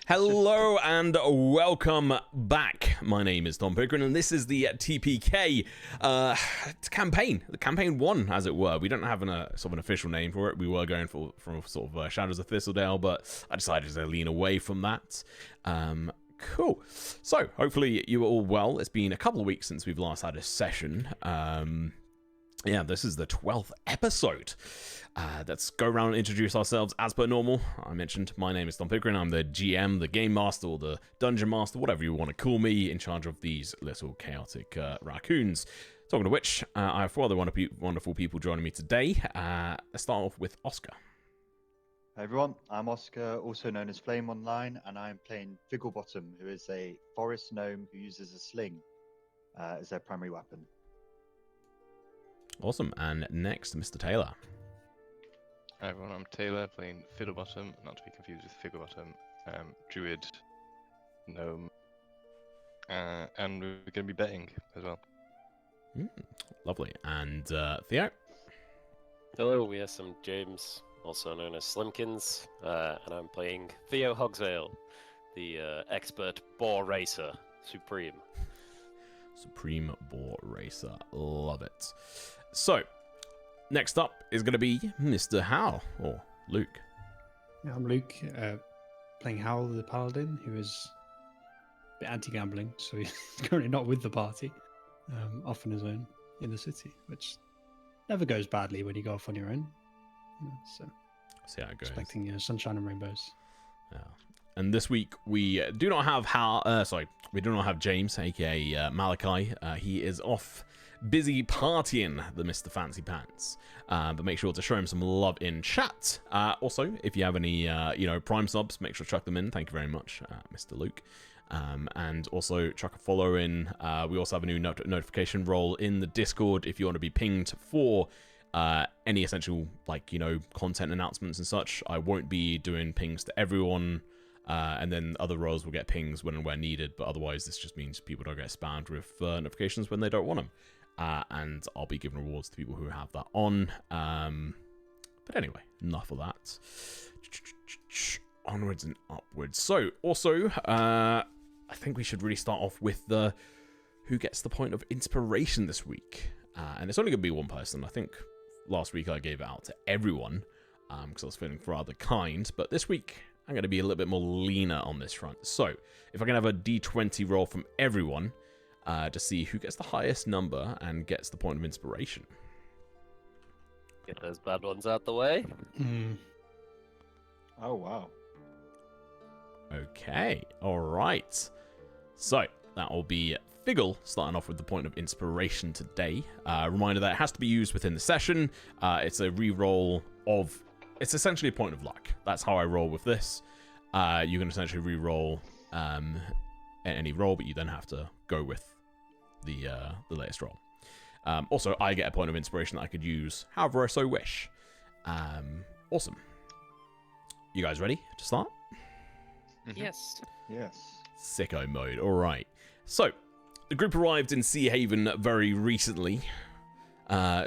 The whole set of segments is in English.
Hello and welcome back. My name is Tom Pickering, and this is the TeaPK campaign, the campaign 1, as it were. We don't have sort of an official name for it. We were going for sort of Shadows of Thistledale, but I decided to lean away from that. Cool. So hopefully you are all well. It's been a couple of weeks since we've last had a session. Yeah, this is the 12th episode. Let's go around and introduce ourselves as per normal. I mentioned my name is Tom Pickering. I'm the GM, the Game Master, or the Dungeon Master, whatever you want to call me, in charge of these little chaotic raccoons. Talking of which, I have 4 other wonderful people joining me today. Let's start off with Oscar. Hi everyone, I'm Oscar, also known as Flame Online, and I'm playing Figglebottom, who is a forest gnome who uses a sling as their primary weapon. Awesome. And next, Mr. Taylor. Hi everyone, I'm Taylor, playing Fiddlebottom, not to be confused with Figglebottom, druid, gnome, and we're going to be betting as well. Lovely. And Theo? Hello, yes, I'm James, also known as Slimkins, and I'm playing Theo Hogsvale, the expert boar racer, Supreme. Supreme Boar Racer. Love it. So, next up is going to be Mr. Hal, or Luke. Yeah, I'm Luke, playing Hal the Paladin, who is a bit anti-gambling, so he's currently not with the party, off on his own in the city, which never goes badly when you go off on your own. So, see how it goes. Expecting sunshine and rainbows. Yeah. And this week we do not have we do not have James, aka Malachi. He is off busy partying, the Mr. Fancy Pants. But make sure to show him some love in chat. Also, if you have any Prime subs, make sure to chuck them in. Thank you very much, Mr. Luke. And also chuck a follow in. We also have a new notification role in the Discord if you want to be pinged for any essential content announcements and such. I won't be doing pings to everyone. And then other roles will get pings when and where needed, but otherwise this just means people don't get spammed with notifications when they don't want them. And I'll be giving rewards to people who have that on. But anyway, enough of that. Onwards and upwards. So, also, I think we should really start off with the who gets the point of inspiration this week. And it's only going to be one person. I think last week I gave it out to everyone because I was feeling rather kind, but this week I'm going to be a little bit more leaner on this front. So, if I can have a d20 roll from everyone to see who gets the highest number and gets the point of inspiration. Get those bad ones out the way. Oh, wow. Okay, all right. So, that will be Figgle starting off with the point of inspiration today. Reminder that it has to be used within the session. It's a re-roll of... It's essentially a point of luck. That's how I roll with this. You can essentially re-roll any roll, but you then have to go with the latest roll. Also, I get a point of inspiration that I could use however I so wish. Awesome. You guys ready to start? Yes. Yes. Sicko mode. All right. So, the group arrived in Sea Haven very recently.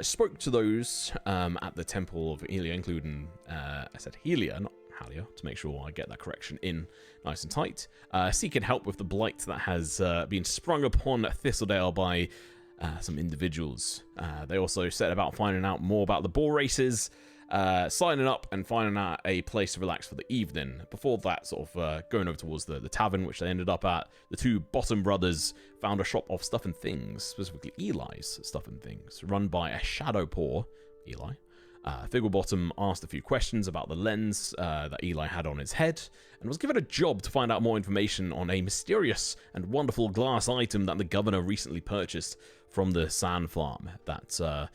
Spoke to those at the Temple of Helia, including, I said Helia, not Halia, to make sure I get that correction in nice and tight. Seeking help with the blight that has been sprung upon Thistledale by some individuals. They also set about finding out more about the boar races, signing up and finding out a place to relax for the evening. Before that, sort of going over towards the tavern, which they ended up at, the 2 Bottom brothers found a shop of stuff and things, specifically Eli's stuff and things, run by a shadow paw, Eli. Figglebottom asked a few questions about the lens that Eli had on his head, and was given a job to find out more information on a mysterious and wonderful glass item that the governor recently purchased from the sand farm. That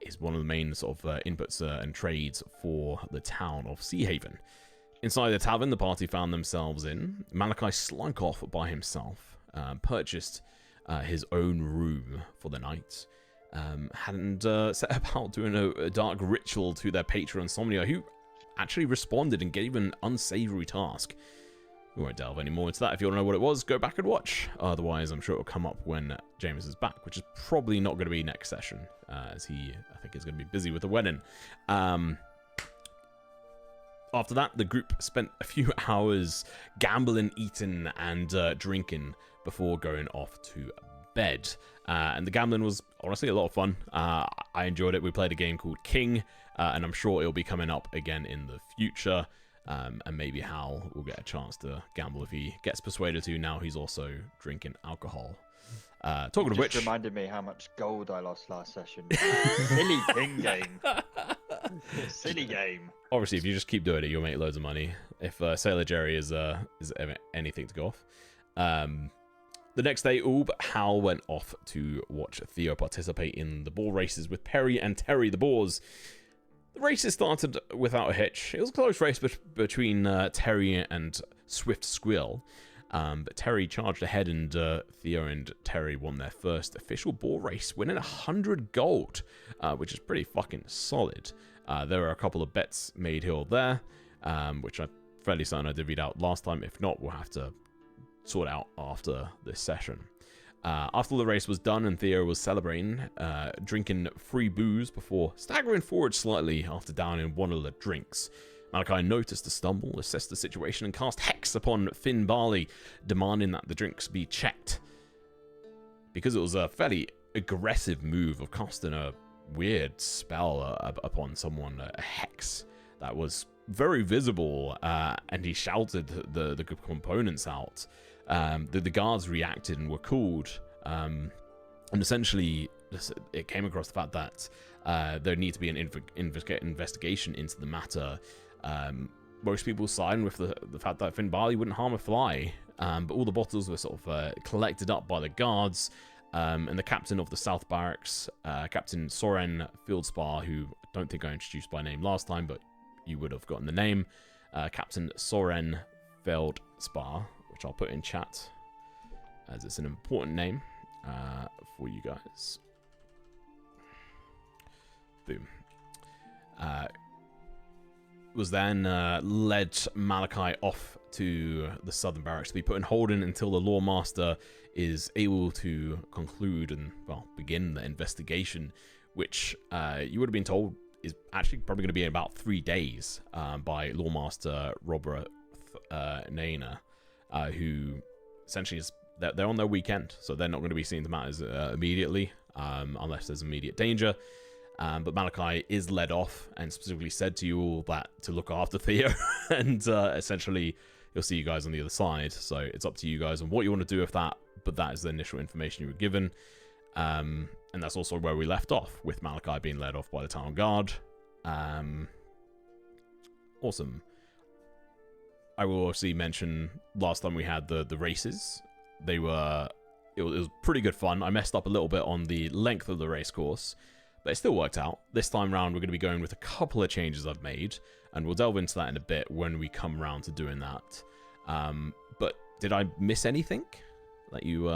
is one of the main sort of inputs and trades for the town of Sea Haven. Inside the tavern, the party found themselves in. Malachi slunk off by himself, purchased his own room for the night, hadn't set about doing a dark ritual to their patron Insomnia, who actually responded and gave an unsavory task. We won't delve any more into that. If you want to know what it was, go back and watch. Otherwise, I'm sure it'll come up when James is back, which is probably not going to be next session, as he, I think, is going to be busy with the wedding. After that, the group spent a few hours gambling, eating, and drinking before going off to bed. And the gambling was honestly a lot of fun. I enjoyed it. We played a game called King, and I'm sure it'll be coming up again in the future. And maybe Hal will get a chance to gamble if he gets persuaded to. Now he's also drinking alcohol. Talking of which, reminded me how much gold I lost last session. Silly King game. Silly game. Obviously, if you just keep doing it, you'll make loads of money. If Sailor Jerry is anything to go off. The next day, all but Hal went off to watch Theo participate in the boar races with Perry and Terry the boars. The races started without a hitch. It was a close race between Terry and Swift Squill. But Terry charged ahead, and Theo and Terry won their first official boar race, winning 100 gold, which is pretty fucking solid. There were a couple of bets made here or there, which I'm fairly certain I divvied out last time. If not, we'll have to sort out after this session. After the race was done and Theo was celebrating, drinking free booze before staggering forward slightly after downing one of the drinks, Malachi noticed a stumble, assessed the situation, and cast Hex upon Finn Barley, demanding that the drinks be checked. Because it was a fairly aggressive move of casting a weird spell upon someone, a Hex, that was very visible, and he shouted the components out. The guards reacted and were called, and essentially it came across the fact that there needs to be an investigation into the matter. Most people signed with the fact that Finn Barley wouldn't harm a fly, but all the bottles were sort of collected up by the guards, and the captain of the South Barracks, Captain Soren Fieldspar, who I don't think I introduced by name last time, but you would have gotten the name, Captain Soren Feldspar, which I'll put in chat, as it's an important name for you guys. Boom. Was then led Malachi off to the Southern Barracks to be put in holding until the Lawmaster is able to conclude and, well, begin the investigation, which you would have been told is actually probably going to be in about 3 days by Lawmaster Robert Naina, who essentially is they're on their weekend, so they're not going to be seeing the matters immediately, unless there's immediate danger. But Malachi is led off and specifically said to you all that to look after Theo, and essentially he'll see you guys on the other side. So it's up to you guys on what you want to do with that, but that is the initial information you were given. And that's also where we left off, with Malachi being led off by the town guard. Awesome. I will obviously mention last time we had the races. It was pretty good fun. I messed up a little bit on the length of the race course, but it still worked out. This time round, we're going to be going with a couple of changes I've made, and we'll delve into that in a bit when we come around to doing that. But did I miss anything that you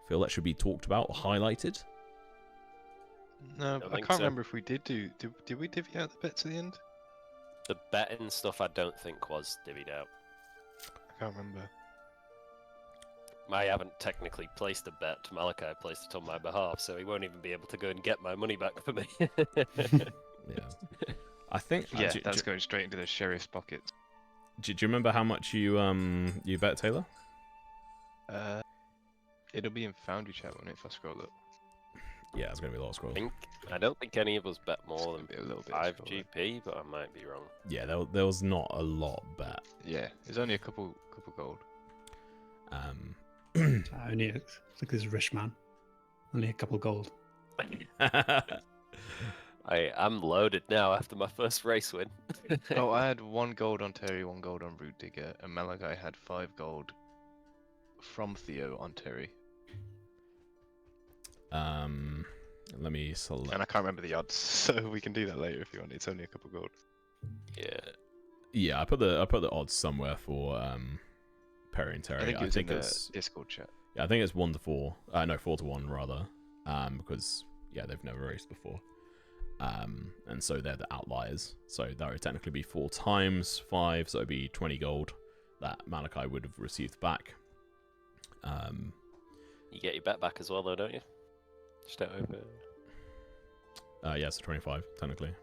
feel that should be talked about or highlighted? No, I can't remember if we did we divvy out the bets at the end? The betting stuff I don't think was divvied out. I can't remember. I haven't technically placed a bet. Malachi placed it on my behalf, so he won't even be able to go and get my money back for me. Yeah. I think... Yeah, that's going straight into the sheriff's pockets. Do you remember how much you bet, Taylor? It'll be in Foundry chat, won't it, if I scroll up? Yeah, it's going to be a lot of scrolls. I don't think any of us bet more than Be a little bit 5 scrolling. GP, but I might be wrong. Yeah, there was not a lot bet. Yeah, there's only a couple gold. Only look at this rich man. Only a couple gold. I'm loaded now after my first race win. Oh, I had 1 gold on Terry, 1 gold on Root Digger, and Malachi had 5 gold from Theo on Terry. Let me select. And I can't remember the odds, so we can do that later if you want. It's only a couple gold. Yeah, I put the odds somewhere for Perry and Terry. I think it was in the Discord chat. Yeah, I think it's 1-4. No, 4-1 rather. Because they've never raced before. And so they're the outliers. So that would technically be 4 times 5, so it'd be 20 gold that Malachi would have received back. You get your bet back as well, though, don't you? Just over. Yeah, so 25 technically.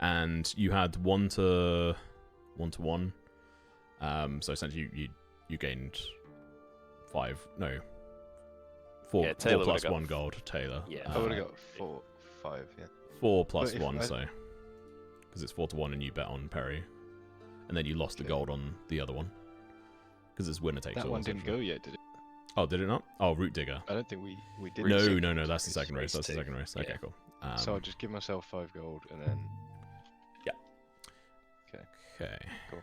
and you had 1-to-1. So essentially, you gained 4 Yeah, Taylor plus would've got 1 gold. Taylor. Yeah. I would have got 4, 5, yeah. 4 plus But if 1, I- so because it's 4-to-1, and you bet on Perry, and then you lost the Okay. gold on the other one because it's winner takes That all. one didn't essentially. go yet, did it? Oh, did it not? Oh, Root Digger. I don't think we did. No, the no, second that's the race. second race. That's the two. second race. Okay, Yeah. cool. So I'll just give myself 5 gold and then. Okay. Cool.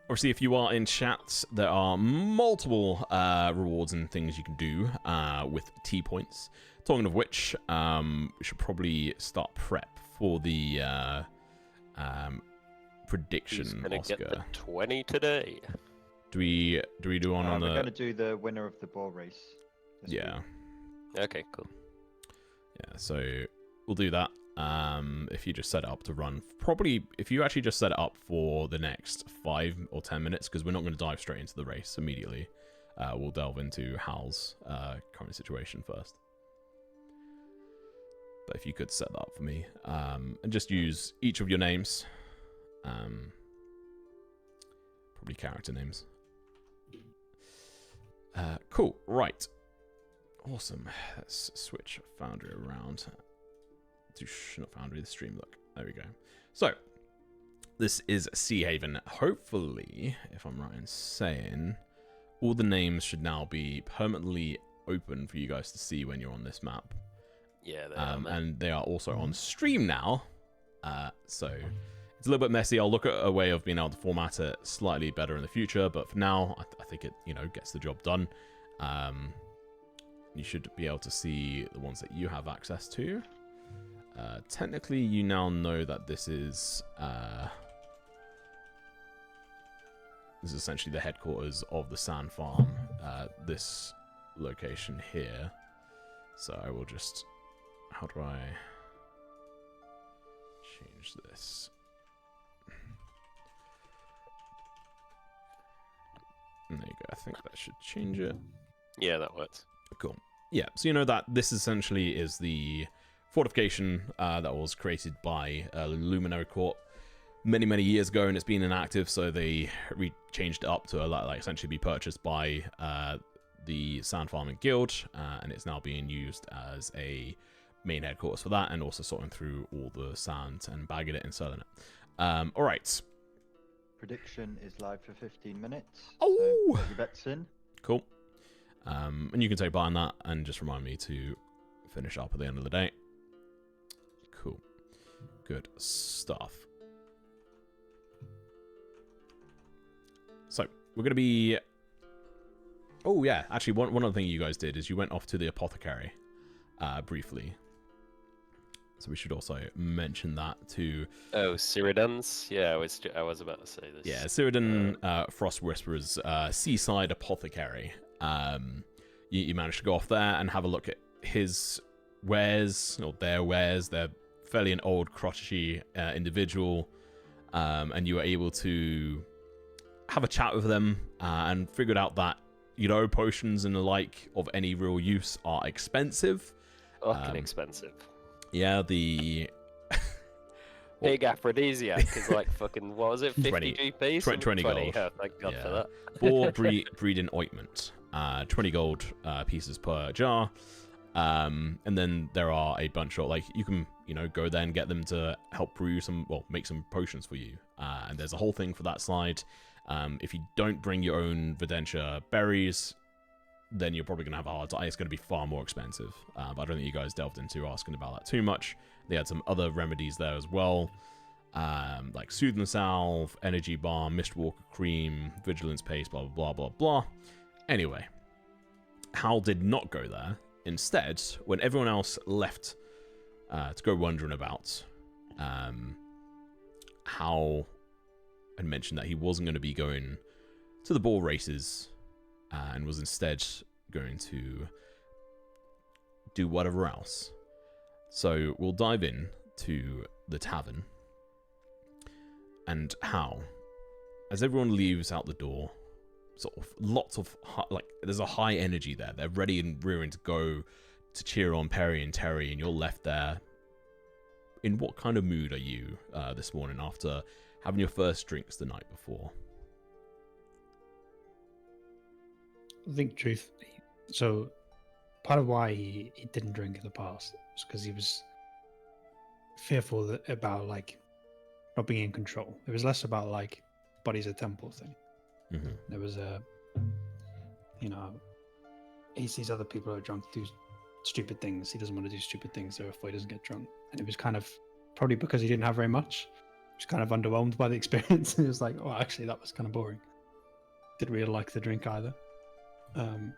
Obviously, if you are in chat, there are multiple rewards and things you can do with T points. Talking of which, we should probably start prep for the prediction. Who's gonna Oscar, get the 20 today? do we do one on We're the? going to do the winner of the ball race. this week. Yeah, Okay, cool. yeah. So we'll do that. If you just set it up to run, probably if you actually just set it up for the next 5 or 10 minutes, because we're not going to dive straight into the race immediately. We'll delve into Hal's current situation first. But if you could set that up for me, and just use each of your names, probably character names. Cool, right. Awesome. Let's switch Foundry around. Not Foundry, the stream look. There we go. So, this is Sea Haven. Hopefully, if I'm right in saying, all the names should now be permanently open for you guys to see when you're on this map. Yeah, they are, man. And they are also on stream now. So, it's a little bit messy. I'll look at a way of being able to format it slightly better in the future. But for now, I think it, gets the job done. You should be able to see the ones that you have access to. Technically, you now know that this is essentially the headquarters of the sand farm. This location here. So I will just. How do I change this? There you go. I think that should change it. Yeah, that works. Cool. Yeah, so you know that this essentially is the fortification that was created by Luminary Court many years ago, and it's been inactive, so they changed it up to essentially be purchased by the Sand Farming Guild, and it's now being used as a main headquarters for that, and also sorting through all the sand and bagging it and selling it. All right. Prediction is live for 15 minutes. Oh! So put your bets in. Cool. And you can take part in that and just remind me to finish up at the end of the day. Cool. Good stuff. So, we're going to be... Oh, yeah. Actually, one other thing you guys did is you went off to the apothecary briefly. So we should also mention that to... Oh, Cyrodians? Yeah, I was about to say this. Yeah, Cyrodian Frost Whisperer's Seaside Apothecary. You managed to go off there and have a look at his wares, or their wares. They're fairly an old, crotchety individual. And you were able to have a chat with them and figured out that, potions and the like of any real use are expensive. Fucking expensive. Yeah, the... Big aphrodisiac is like fucking, what was it, 50 GP? 20 gold. Oh, thank God for that. Boar breeding ointment. 20 gold pieces per jar. And then there are a bunch of, you can, go there and get them to help brew make some potions for you. And there's a whole thing for that side. If you don't bring your own Videntia berries, then you're probably going to have a hard time. It's going to be far more expensive. But I don't think you guys delved into asking about that too much. They had some other remedies there as well. Like Soothing Salve, Energy Balm, Mistwalker Cream, Vigilance Paste, blah, blah, blah, blah, blah. Anyway, Hal did not go there. Instead, when everyone else left to go wandering about, Hal had mentioned that he wasn't going to be going to the ball races and was instead going to do whatever else. So we'll dive in to the tavern and how, as everyone leaves out the door, sort of lots of there's a high energy there. They're ready and rearing to go to cheer on Perry and Terry, and you're left there in what kind of mood are you this morning after having your first drinks the night before? I think truth. So part of why he didn't drink in the past was because he was fearful about like not being in control. It was less about like body's a temple thing. Mm-hmm. There was he sees other people who are drunk do stupid things. He doesn't want to do stupid things, therefore he doesn't get drunk. And it was kind of probably because he didn't have very much. He was kind of underwhelmed by the experience. He was like, oh, actually, that was kind of boring. Didn't really like the drink either. So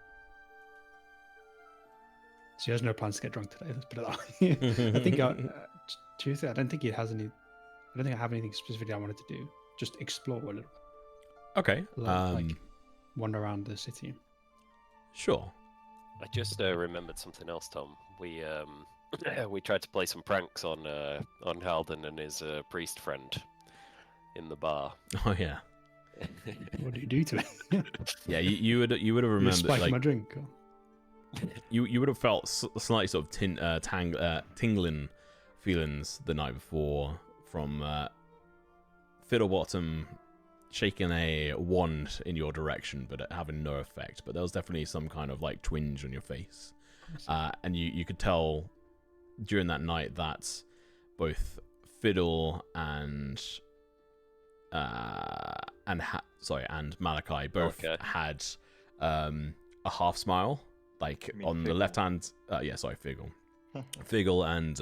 he has no plans to get drunk today. Let's put it that way. I think, Tuesday, I don't think he has any. I don't think I have anything specifically I wanted to do. Just explore a little. Okay. Like wander around the city. Sure. I just remembered something else, Tom. We we tried to play some pranks on Halden and his priest friend in the bar. Oh yeah. What do you do to me? Yeah, you would have remembered spike like my drink. Or... you would have felt slightly sort of tingling feelings the night before from Fiddlebottom shaking a wand in your direction, but it having no effect. But there was definitely some kind of like twinge on your face, and you could tell during that night that both Fiddle and Malachi both had a half smile, like on the left hand. Figgle. Figgle and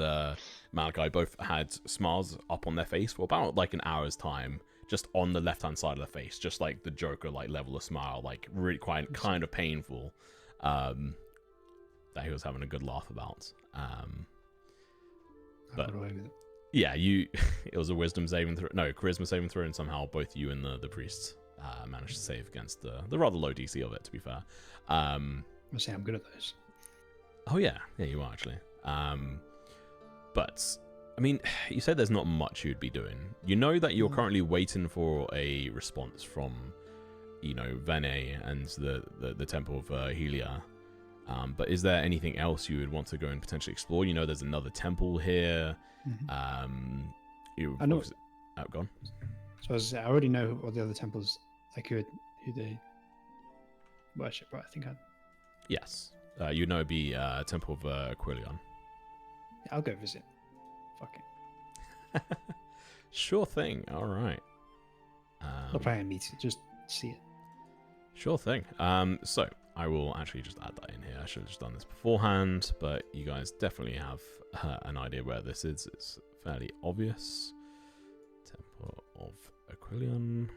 Malachi both had smiles up on their face for about like an hour's time, just on the left hand side of the face, just like the Joker like level of smile, like really quite kind of painful, that he was having a good laugh about. But yeah, it was a wisdom saving throw, no, charisma saving throw, and somehow both you and the priest managed to save against the rather low DC of it, to be fair. I'm say I'm good at those. Oh yeah, you are actually. But I mean, you said there's not much you'd be doing. You know that you're currently waiting for a response from, Vene and the Temple of Helia. But is there anything else you would want to go and potentially explore? There's another temple here. Mm-hmm. I know. Go on. So I already know what the other temples, like who they worship, right? I think I. Yes. It'd be Temple of Aquilion. Yeah, I'll go visit. Fuck it. Sure thing. All right. Not planning to meet it, just see it. Sure thing. So I will actually just add that in here. I should have just done this beforehand, but you guys definitely have an idea where this is. It's fairly obvious. Temple of Aquilion.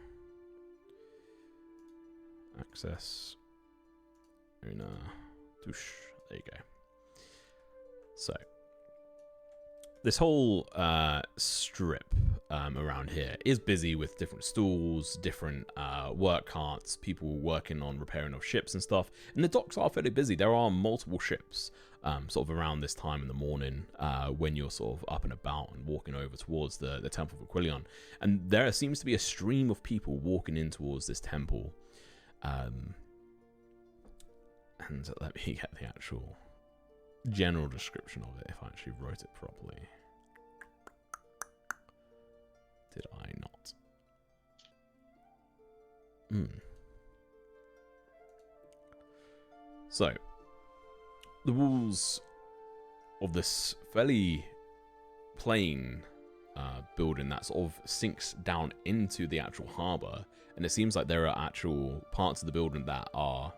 Access. Una. Touche. There you go. So, this whole strip around here is busy with different stalls, different work carts, people working on repairing of ships and stuff. And the docks are fairly busy. There are multiple ships sort of around this time in the morning when you're sort of up and about and walking over towards the Temple of Aquilion. And there seems to be a stream of people walking in towards this temple. And let me get the actual general description of it if I actually wrote it properly. Did I not? So, the walls of this fairly plain building that sort of sinks down into the actual harbour, and it seems like there are actual parts of the building that are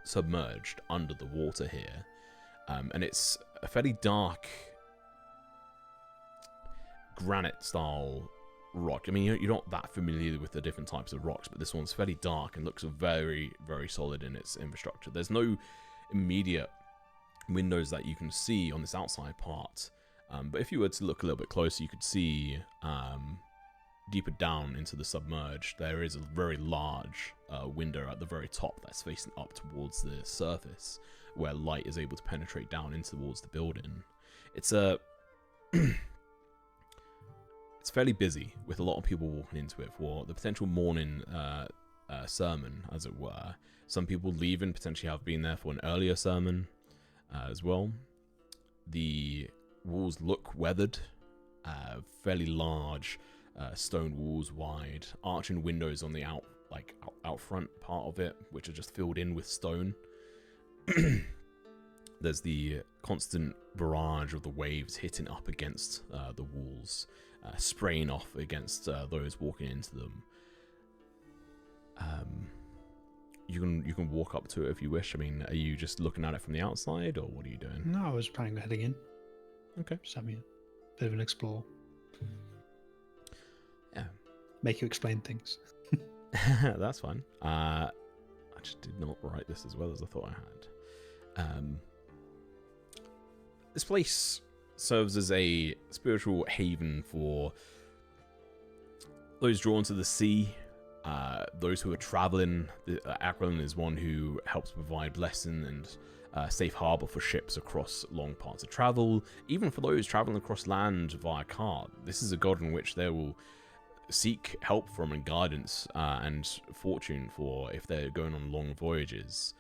submerged under the water here, and it's a fairly dark granite style rock. I mean, you're not that familiar with the different types of rocks, but this one's fairly dark and looks very, very solid in its infrastructure. There's no immediate windows that you can see on this outside part, but if you were to look a little bit closer, you could see deeper down into the submerged, there is a very large window at the very top that's facing up towards the surface, where light is able to penetrate down into towards the building. It's it's fairly busy, with a lot of people walking into it for the potential morning sermon, as it were. Some people leaving potentially have been there for an earlier sermon as well. The walls look weathered fairly large stone walls wide, arching windows on the out front part of it, which are just filled in with stone. There's the constant barrage of the waves hitting up against the walls, spraying off against those walking into them. You can walk up to it if you wish. I mean, are you just looking at it from the outside, or what are you doing? No, I was planning on heading in. Okay. Just having a bit of an explore. Yeah. Make you explain things. That's fine. I just did not write this as well as I thought I had. This place serves as a spiritual haven for those drawn to the sea, those who are traveling. Akron is one who helps provide blessing and safe harbor for ships across long parts of travel. Even for those traveling across land via cart, this is a god in which they will seek help from and guidance and fortune for if they're going on long voyages.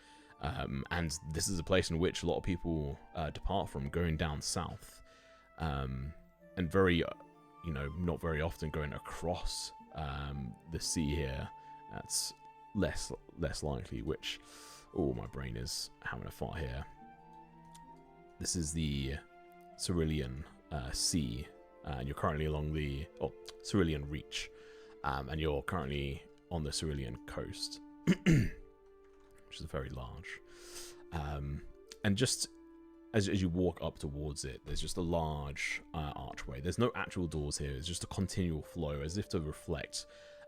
And this is a place in which a lot of people depart from, going down south, and very, not very often going across the sea here. That's less likely. Which, my brain is having a fart here. This is the Cerulean Sea, and you're currently along the Cerulean Reach, and you're currently on the Cerulean coast. Which is very large, and just as you walk up towards it, there's just a large archway. There's no actual doors here. It's just a continual flow, as if to reflect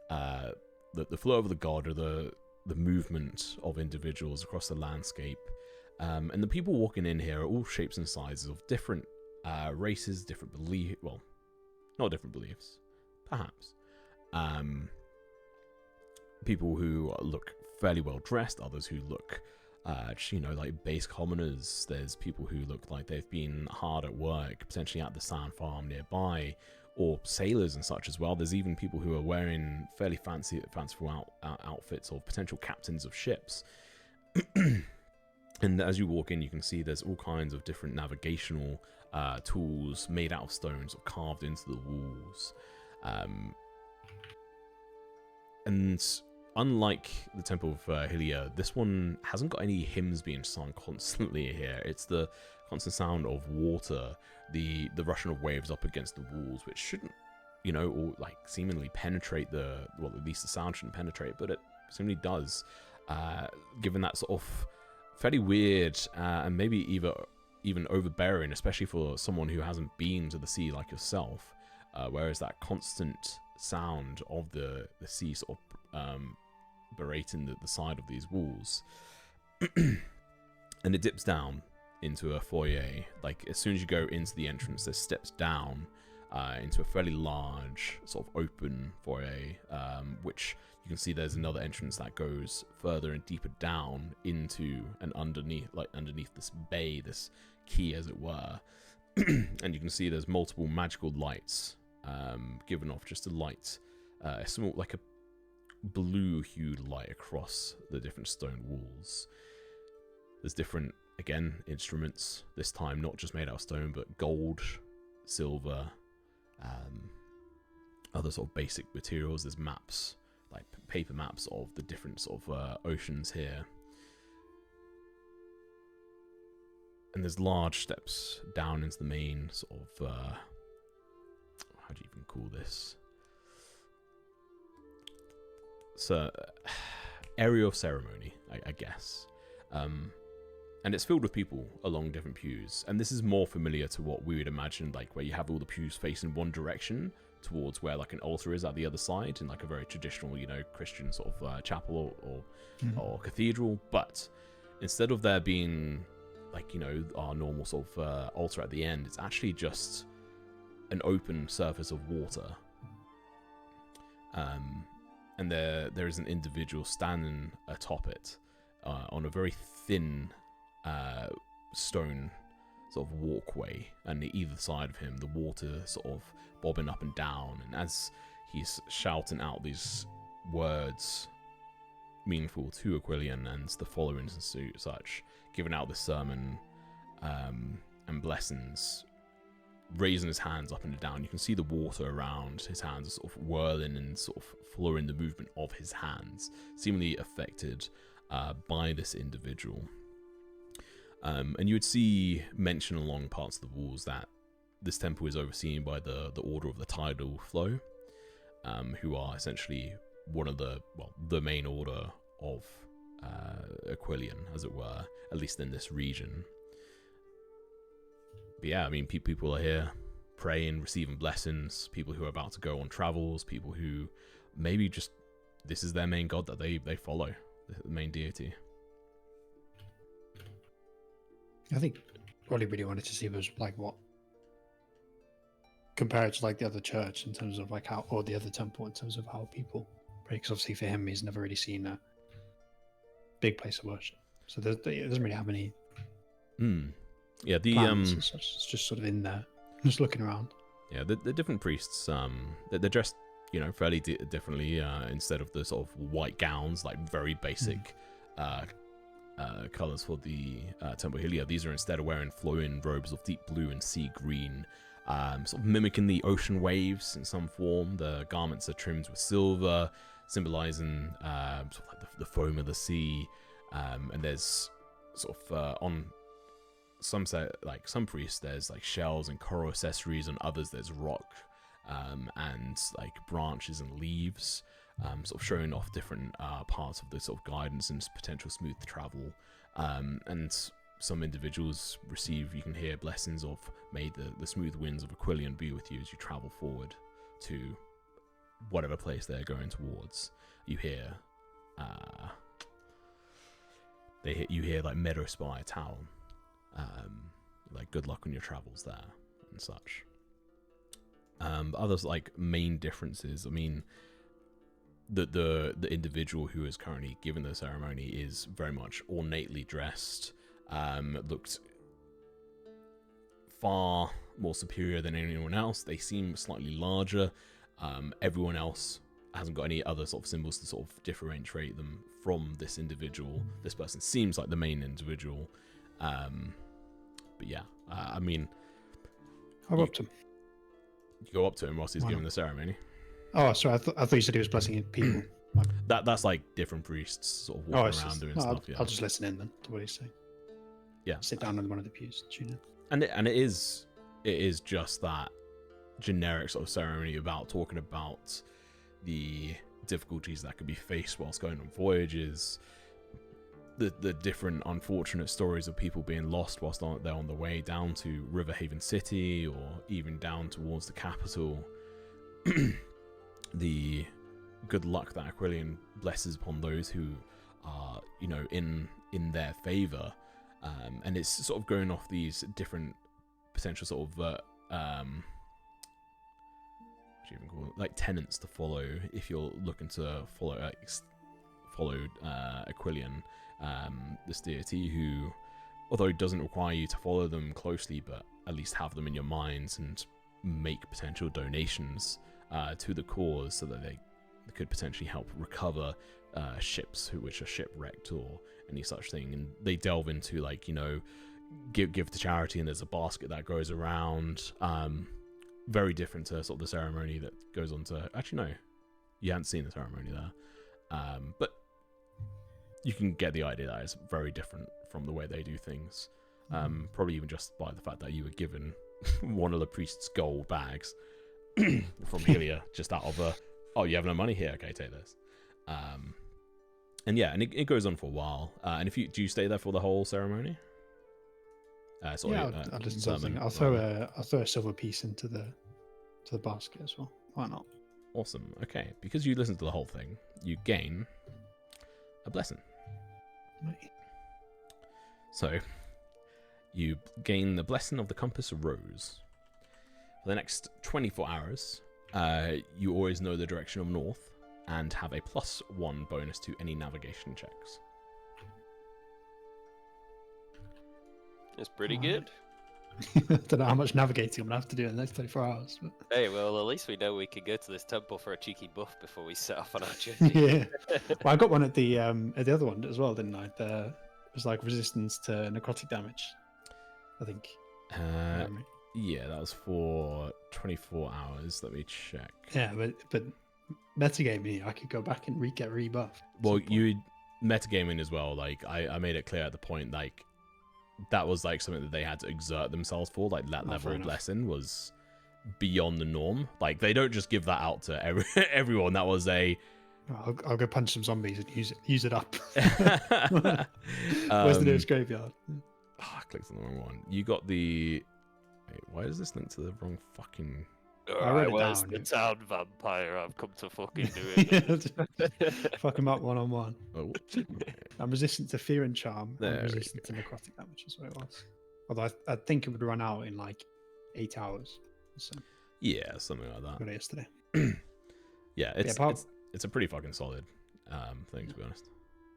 the flow of the god, or the movement of individuals across the landscape. And the people walking in here are all shapes and sizes of different races, different well, not different beliefs, perhaps. People who look fairly well dressed, others who look like base commoners. There's people who look like they've been hard at work, potentially at the sand farm nearby, or sailors and such as well. There's even people who are wearing fairly fanciful outfits of potential captains of ships. And as you walk in, you can see there's all kinds of different navigational tools made out of stones or carved into the walls. And unlike the Temple of Hylia, this one hasn't got any hymns being sung constantly here. It's the constant sound of water, the rushing of waves up against the walls, which shouldn't, or seemingly penetrate at least the sound shouldn't penetrate, but it seemingly does, given that sort of fairly weird and maybe even overbearing, especially for someone who hasn't been to the sea like yourself, whereas that constant sound of the sea sort of berating the side of these walls. And it dips down into a foyer. As soon as you go into the entrance, there's steps down into a fairly large sort of open foyer, which you can see there's another entrance that goes further and deeper down into and underneath this bay, this quay as it were. And you can see there's multiple magical lights giving off just a light, small, like a blue hued light across the different stone walls. There's different, again, instruments, this time not just made out of stone, but gold, silver, other sort of basic materials. There's maps, like paper maps of the different sort of oceans here. And there's large steps down into the main sort of, how do you even call this? So, area of ceremony, I guess. And it's filled with people along different pews. And this is more familiar to what we would imagine, where you have all the pews facing one direction towards where an altar is at the other side, in a very traditional, Christian sort of chapel or cathedral. But instead of there being our normal sort of altar at the end, it's actually just an open surface of water. And there is an individual standing atop it on a very thin stone sort of walkway, and either side of him the water sort of bobbing up and down. And as he's shouting out these words meaningful to Aquilian and the followings and such, giving out the sermon and blessings, raising his hands up and down. You can see the water around his hands sort of whirling and sort of following the movement of his hands, seemingly affected by this individual. And you would see mention along parts of the walls that this temple is overseen by the Order of the Tidal Flow, who are essentially one of the main order of Aquilian, as it were, at least in this region. But yeah, I mean, people are here praying, receiving blessings, people who are about to go on travels, people who maybe just, this is their main god that they follow, the main deity. I think what I really wanted to see was like what, compared to like the other church in terms of like how, or the other temple in terms of how people pray, because obviously for him he's never really seen a big place of worship, so it doesn't really have any yeah, plans as such. It's just sort of in there, just looking around. Yeah, the different priests, they're dressed, you know, fairly differently. Instead of the sort of white gowns, like very basic colors for the Temple Hylia, these are instead of wearing flowing robes of deep blue and sea green, sort of mimicking the ocean waves in some form. The garments are trimmed with silver, symbolizing sort of like the foam of the sea. And there's sort of on some priests there's like shells and coral accessories, and others there's rock and like branches and leaves, sort of showing off different parts of the sort of guidance and potential smooth travel. And some individuals receive, you can hear blessings of, may the smooth winds of Aquilian be with you as you travel forward to whatever place they're going towards. You hear you hear like Meadowspire Town, like good luck on your travels there and such. Others like main differences, I mean, the individual who is currently giving the ceremony is very much ornately dressed, looked far more superior than anyone else. They seem slightly larger. Everyone else hasn't got any other sort of symbols to sort of differentiate them from this individual. This person seems like the main individual. But yeah, I mean, I'll go up to him. You go up to him whilst he's giving the ceremony. Oh, sorry, I thought you said he was blessing people. That's like different priests sort of walking around doing stuff. I'll just listen in then to what he's saying. Yeah, sit down on one of the pews, tune in. And it is just that generic sort of ceremony about talking about the difficulties that could be faced whilst going on voyages, the different unfortunate stories of people being lost whilst they're on the way down to Riverhaven City or even down towards the capital. The good luck that Aquilian blesses upon those who are, you know, in their favor, and it's sort of going off these different potential sort of what do you even call it? Like tenets to follow if you're looking to follow Aquilian, this deity who, although it doesn't require you to follow them closely, but at least have them in your minds and make potential donations to the cause so that they could potentially help recover ships which are shipwrecked or any such thing. And they delve into, like, you know, give to charity, and there's a basket that goes around. Very different to sort of the ceremony that goes on to, actually no, you haven't seen the ceremony there, but you can get the idea that it's very different from the way they do things. Probably even just by the fact that you were given one of the priest's gold bags from Hylia, just out of oh, you have no money here, okay, take this. And yeah, and it goes on for a while. And do you stay there for the whole ceremony? I'll just something. I'll throw a silver piece into the basket as well. Why not? Awesome. Okay, because you listen to the whole thing, you gain a blessing. Right. So you gain the blessing of the compass rose. For the next 24 hours, you always know the direction of north and have a +1 bonus to any navigation checks. It's pretty good. I don't know how much navigating I'm going to have to do in the next 24 hours. But... Hey, well, at least we know we can go to this temple for a cheeky buff before we set off on our journey. Yeah. Well, I got one at the other one as well, didn't I? It was like resistance to necrotic damage, I think. Yeah, that was for 24 hours. Let me check. Yeah, but metagaming, I could go back and get rebuffed. Well, you metagaming as well. Like I made it clear at the point, like that was like something that they had to exert themselves for. Like that level of lesson was beyond the norm. Like they don't just give that out to everyone. That was a. I'll go punch some zombies and use it up. Where's the nearest graveyard? Oh, I clicked on the wrong one. You got the. Wait, why is this linked to the wrong fucking? Alright, where's the town vampire? I've come to fucking do it. Fuck him up one-on-one. Oh. I'm resistant to fear and charm. There I'm we resistant to necrotic damage, is what it was. Although I think it would run out in like 8 hours. So Yeah, something like that. got it yesterday. Yeah, it's a pretty fucking solid thing, to be honest.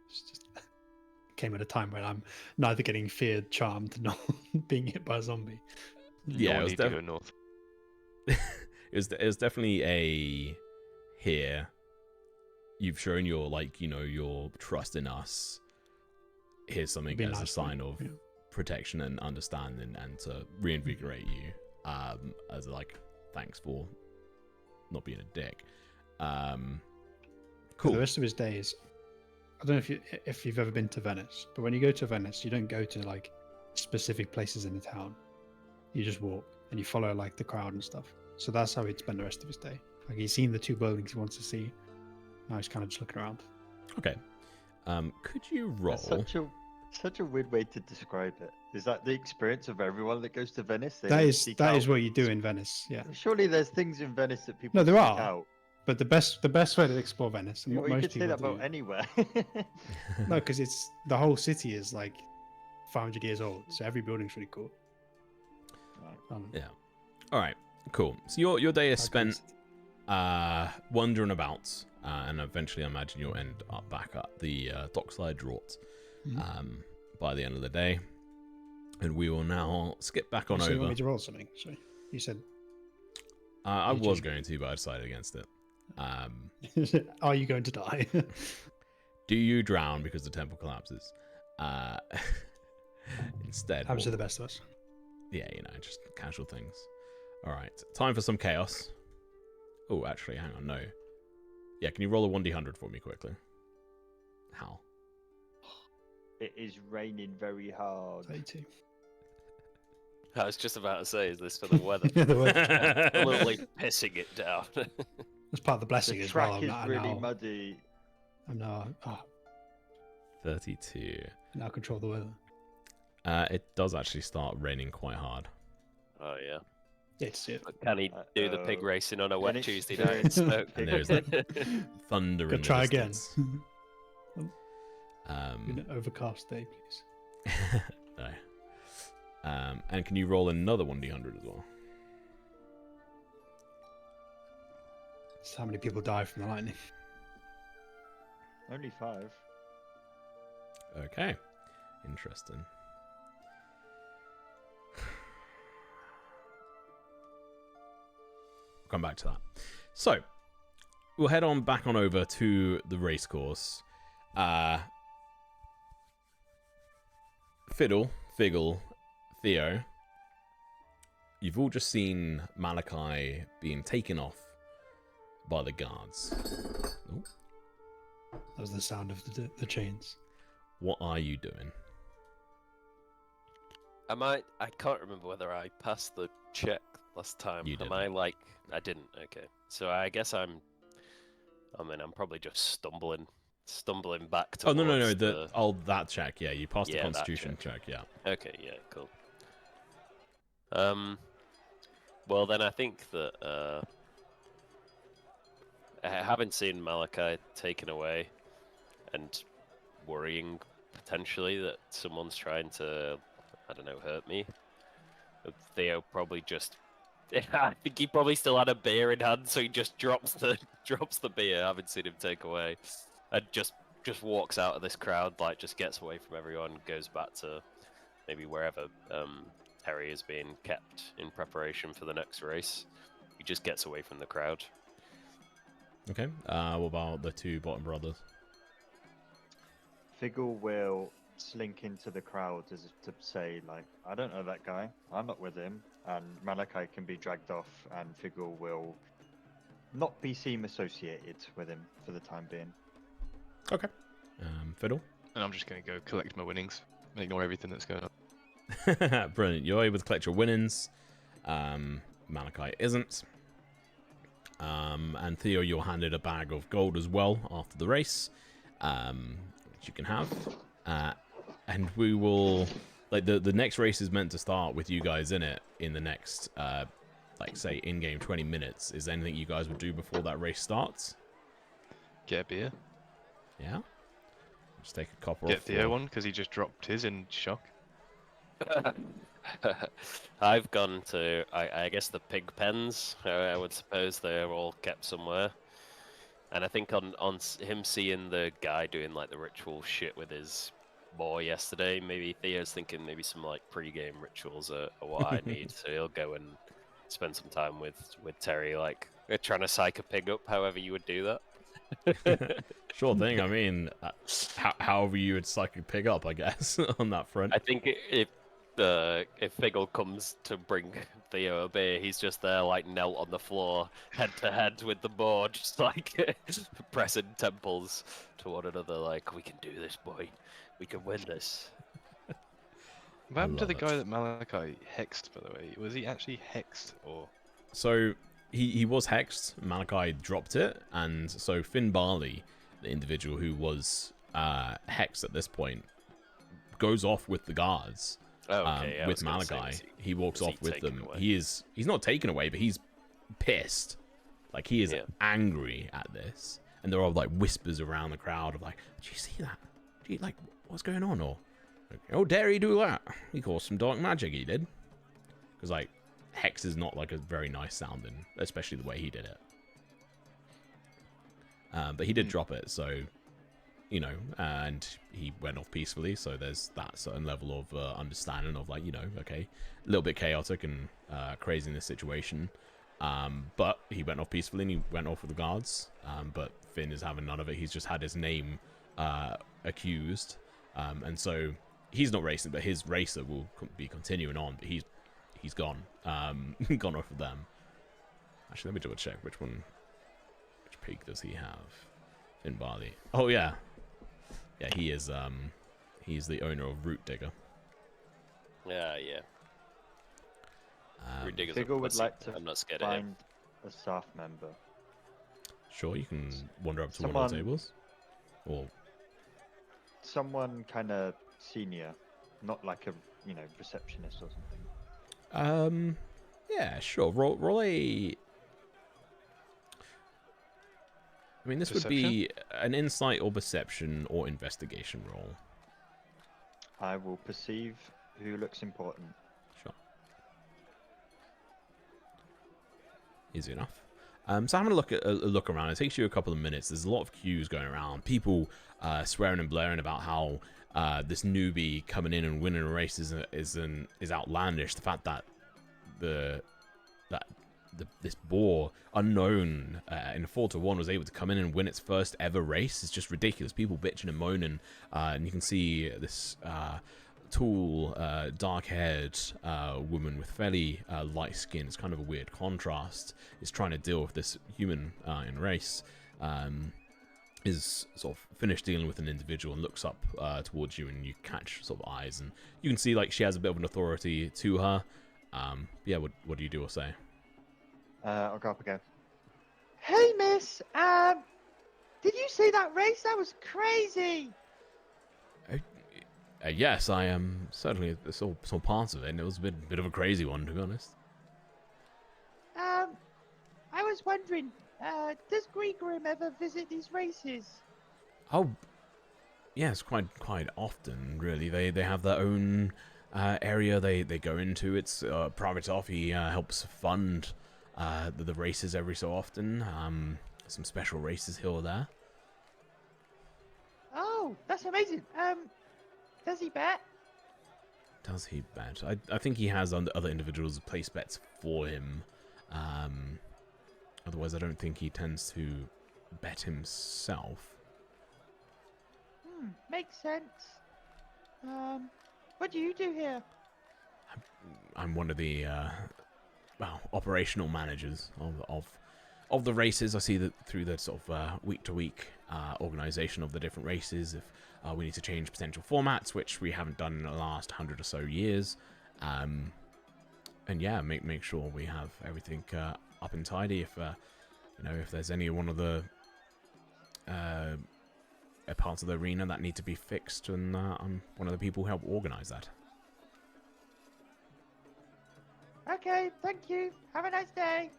It's just came at a time when I'm neither getting feared, charmed, nor being hit by a zombie. Yeah, it was to go north. it was definitely a here. You've shown your your trust in us. Here's something as a sign of protection and understanding, and to reinvigorate you. As like thanks for not being a dick. Cool. For the rest of his days, I don't know if you've ever been to Venice, but when you go to Venice, you don't go to like specific places in the town. You just walk and you follow like the crowd and stuff. So that's how he'd spend the rest of his day. Like he's seen the 2 buildings he wants to see. Now he's kind of just looking around. Okay. Could you roll? That's such a weird way to describe it. Is that the experience of everyone that goes to Venice? That is what you do in Venice. Yeah. Surely there's things in Venice that people No, there seek are. out. But the best way to explore Venice, and Well, what you most could say people that about do, anywhere. no, because it's the whole city is like 500 years old, so every building's really cool. Yeah. All right. Cool. So your day is spent wandering about, and eventually, I imagine you'll end up back at the dockside draught by the end of the day. And we will now skip back on So over. you want me to roll something? Sorry, you said. I was going to, but I decided against it. Are you going to die? Do you drown because the temple collapses? Instead, Happens to the best of us. Yeah, just casual things. All right, time for some chaos. Oh, actually, hang on, no. Yeah, can you roll a 1d100 for me quickly? How? It is raining very hard. 32. I was just about to say, is this for the weather? Yeah, the weather. Literally pissing it down. That's part of the blessing The as well. track is really muddy. I'm now 32. now control the weather. It does actually start raining quite hard. Oh yeah. It's it. But can he do the pig racing on a wet Can Tuesday night in Stoke? And there's like thunder in the Try again. distance. An overcast day, please. No. And can you roll another 1d100 as well? That's how many people die from the lightning. Only 5. Okay. Interesting. We'll come back to that. So, we'll head on back on over to the race course. Fiddle, Figgle, Theo, you've all just seen Malachi being taken off by the guards. Ooh. That was the sound of the chains. What are you doing? I can't remember whether I passed the check last time. You didn't. I didn't. Okay. So I guess I'm probably just stumbling back Oh, no, towards that check, yeah, you passed the Yeah, that constitution check, yeah. Okay, yeah, cool. Well then I think that having seen Malachi taken away and worrying potentially that someone's trying to, I don't know, hurt me, Theo probably just I think he probably still had a beer in hand, so he just drops the beer, having seen him take away, and just walks out of this crowd, like just gets away from everyone, goes back to maybe wherever Harry is being kept in preparation for the next race. He just gets away from the crowd. Okay, what about the 2 bottom brothers? Figgle will slink into the crowd as if to say, like, I don't know that guy. I'm not with him. And Malachi can be dragged off, and Figgle will not be seen associated with him for the time being. Okay. Fiddle. And I'm just going to go collect my winnings and ignore everything that's going on. Brilliant. You're able to collect your winnings. Malachi isn't. And Theo, you're handed a bag of gold as well after the race, which you can have. And we will, like, the next race is meant to start with you guys in it in the next, like, say, in-game 20 minutes. Is there anything you guys would do before that race starts? Get a beer. Yeah? Just take a copper Get off. Theo one, because he just dropped his in shock. I've gone to, I guess, the pig pens. I would suppose they're all kept somewhere. And I think on him seeing the guy doing like the ritual shit with his boy yesterday, maybe Theo's thinking maybe some like pre-game rituals are what I need. So he'll go and spend some time with Terry, like trying to psych a pig up, however you would do that. Sure thing. I mean, however you would psych a pig up, I guess, on that front. I think if Figgle comes to bring Theo a beer, he's just there, like, knelt on the floor, head to head with the board, just like pressing temples to one another, like, we can do this, boy. We can win this. What happened to the love guy that Malachi hexed, by the way? Was he actually hexed, or...? So, he was hexed. Malachi dropped it, and so Finn Barley, the individual who was hexed at this point, goes off with the guards. Okay, with Malachi. He walks off with them. Away? He's not taken away, but he's pissed. Like, he is angry at this. And there are, like, whispers around the crowd of, like, did you see that? Do you, like, what's going on? Or, like, oh, dare he do that? He caused some dark magic, he did. Because, like, hex is not, like, a very nice sounding, especially the way he did it. But he did drop it, so... You know, and he went off peacefully, so there's that certain level of understanding of, like, you know, okay, a little bit chaotic and crazy in this situation, but he went off peacefully and he went off with the guards, but Finn is having none of it. He's just had his name accused, and so he's not racing, but his racer will be continuing on, but he's gone, gone off with them. Actually, let me double check which pig does he have? Finn Barley. Oh, yeah. Yeah, he is, he's the owner of Root Digger. Yeah. Root Digger's a Figgle would pussy. like to I'm not scared of him. find a staff member. Sure, you can wander up to one of the tables. Or... Someone kind of senior, not like a, you know, receptionist or something. Yeah, sure. Roll a... I mean, this would be an insight or perception or investigation roll. I will perceive who looks important. Sure. Easy enough. So having a look around, it takes you a couple of minutes. There's a lot of queues going around. People swearing and blaring about how this newbie coming in and winning a race is outlandish. The fact that this boar, unknown in a 4-1, was able to come in and win its first ever race is just ridiculous. People bitching and moaning, and you can see this tall, dark-haired woman with fairly light skin. It's kind of a weird contrast. Is trying to deal with this human in race. Is sort of finished dealing with an individual and looks up towards you, and you catch sort of eyes, and you can see like she has a bit of an authority to her. Yeah, what do you do or say? I'll go up again. Hey, miss. Did you see that race? That was crazy. Yes, I am certainly saw parts of it, and it was a bit of a crazy one, to be honest. I was wondering, does Grigrim ever visit these races? Oh, yes, quite often, really. They have their own area they go into. It's private off. He helps fund the races every so often. Some special races here or there. Oh, that's amazing. Does he bet? Does he bet? I think he has other individuals place bets for him. Otherwise, I don't think he tends to bet himself. Makes sense. What do you do here? I'm one of the operational managers of the races. I see that through the sort of week to week organization of the different races. If we need to change potential formats, which we haven't done in the last 100 or so years, and yeah, make sure we have everything up and tidy. If if there's any one of the parts of the arena that need to be fixed, and I'm one of the people who help organize that. Okay, thank you. Have a nice day.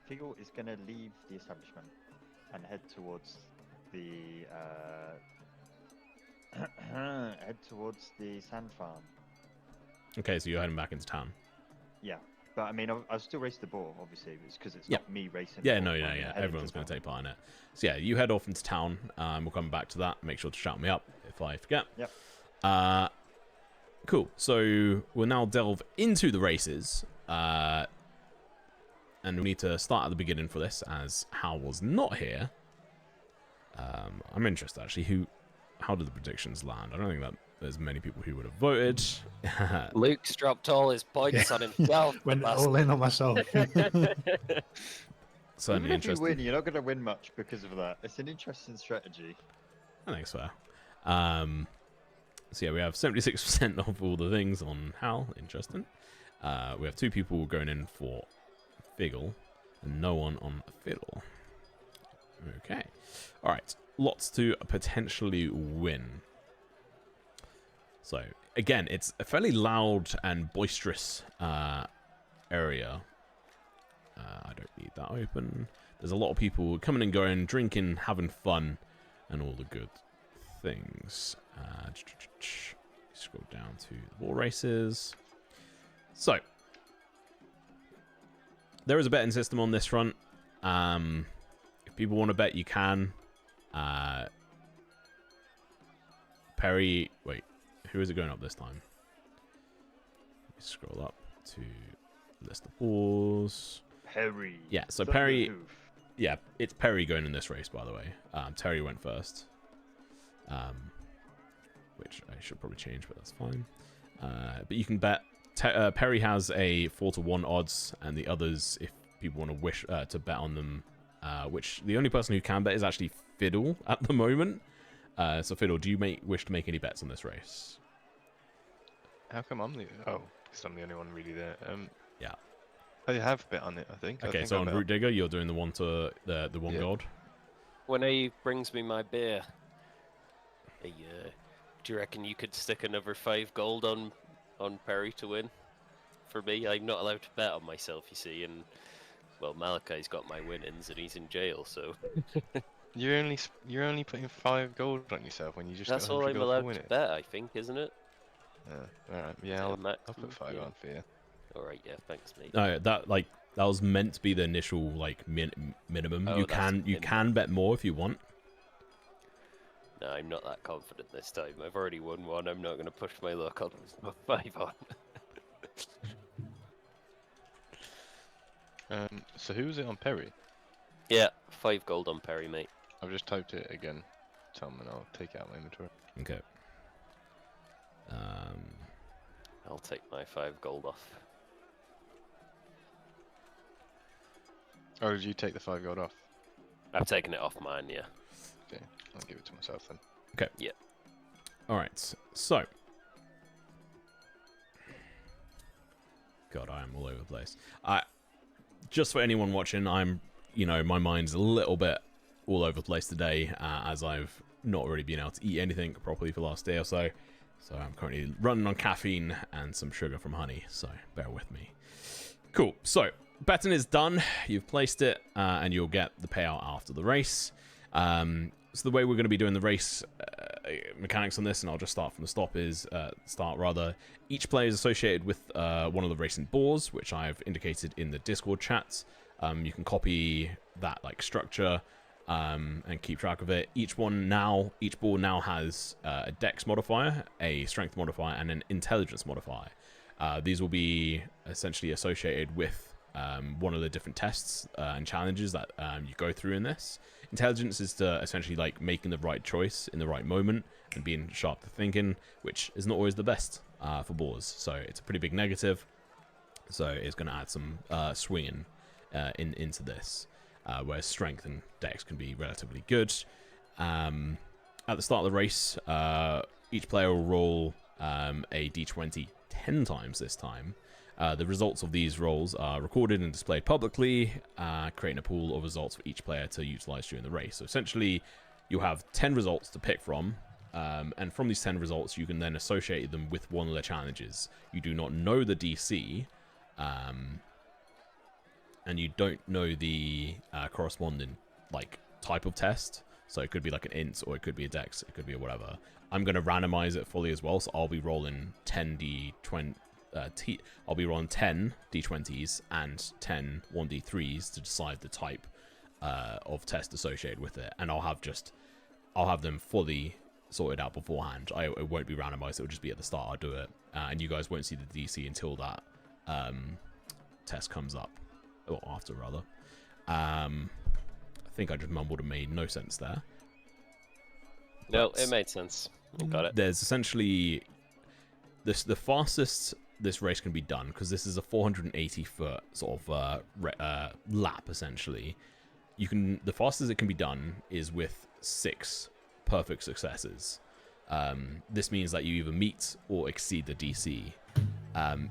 Figgle is going to leave the establishment and head towards the sand farm. Okay, so you're heading back into town. Yeah, but I mean, I'll still race the ball, obviously, because it's Yep. not me racing. Yeah, the no, ball, yeah, I'm yeah. heading Everyone's to going to town. take part in it. So yeah, you head off into town. We'll come back to that. Make sure to shout me up if I forget. Yep. Cool. So we'll now delve into the races. And we need to start at the beginning for this, as Hal was not here. I'm interested, actually. How did the predictions land? I don't think that there's many people who would have voted. Luke's dropped all his points on himself. Went all in on myself. Certainly Even if you interesting. win, you're not going to win much because of that. It's an interesting strategy. I think it's fair. So yeah, we have 76% of all the things on Hal. Interesting. We have 2 people going in for Figgle, and no one on Fiddle. Okay. Alright. Lots to potentially win. So, again, it's a fairly loud and boisterous area. I don't need that open. There's a lot of people coming and going, drinking, having fun, and all the good things. Scroll down to the ball races. So, there is a betting system on this front. If people want to bet, you can. Perry, wait, who is it going up this time? Let me scroll up to list of balls. Perry. Yeah, so Thunder Perry. Hoof. Yeah, it's Perry going in this race, by the way. Terry went first. Which I should probably change, but that's fine. But you can bet. Perry has a 4-1 odds, and the others, if people want to wish to bet on them, which the only person who can bet is actually Fiddle at the moment. So Fiddle, do you wish to make any bets on this race? How come I'm the... Oh, because I'm the only one really there. Yeah. I have bet on it, I think. Okay, so on Root Digger, you're doing the one to the one gold. When he brings me my beer, do you reckon you could stick another 5 gold on Perry to win? For me, I'm not allowed to bet on myself, you see, and well, Malachi's got my winnings and he's in jail, so You're only putting 5 gold on yourself when you just that's got all 100 I'm gold to allowed win to it. bet, I think, isn't it? Alright, yeah, I'll put 5 on for you. Alright, yeah, thanks, mate. No, that was meant to be the initial minimum. Oh, you that's can bet more if you want. No, I'm not that confident this time. I've already won one. I'm not going to push my luck. I'll just put 5 on. So who was it on Perry? Yeah, 5 gold on Perry, mate. I've just typed it again, Tom, and I'll take it out my inventory. Okay. I'll take my 5 gold off. Oh, did you take the 5 gold off? I've taken it off mine, yeah. Okay, I'll give it to myself then. Okay. Yeah. All right. So, God, I am all over the place. Just for anyone watching, I'm, my mind's a little bit all over the place today, as I've not really been able to eat anything properly for the last day or so. So I'm currently running on caffeine and some sugar from honey, so bear with me. Cool. So, betting is done. You've placed it, and you'll get the payout after the race. So the way we're going to be doing the race mechanics on this, and I'll just start from the start, each player is associated with one of the racing boars, which I've indicated in the Discord chat. You can copy that structure and keep track of it. Each boar now has a dex modifier, a strength modifier, and an intelligence modifier. These will be essentially associated with one of the different tests and challenges that you go through in this. Intelligence is to essentially making the right choice in the right moment, and being sharp to thinking, which is not always the best for boars. So it's a pretty big negative. So it's going to add some swinging into this, whereas strength and dex can be relatively good. At the start of the race, each player will roll a d20 10 times this time. The results of these rolls are recorded and displayed publicly, creating a pool of results for each player to utilize during the race. So essentially, you have 10 results to pick from, and from these 10 results, you can then associate them with one of the challenges. You do not know the DC, and you don't know the corresponding type of test. So it could be like an int, or it could be a dex, it could be a whatever. I'm going to randomize it fully as well, so I'll be rolling 10 d20. I'll be rolling 10 d20s and 10 1d3s to decide the type of test associated with it, and I'll have them fully sorted out beforehand. It won't be randomized; it'll just be at the start. I'll do it, and you guys won't see the DC until that test comes up, or after rather. I think I just mumbled and made no sense there. No, it made sense. Got it. There's essentially the fastest this race can be done, because this is a 480-foot sort of lap essentially. The fastest it can be done is with 6 perfect successes. This means that you either meet or exceed the DC.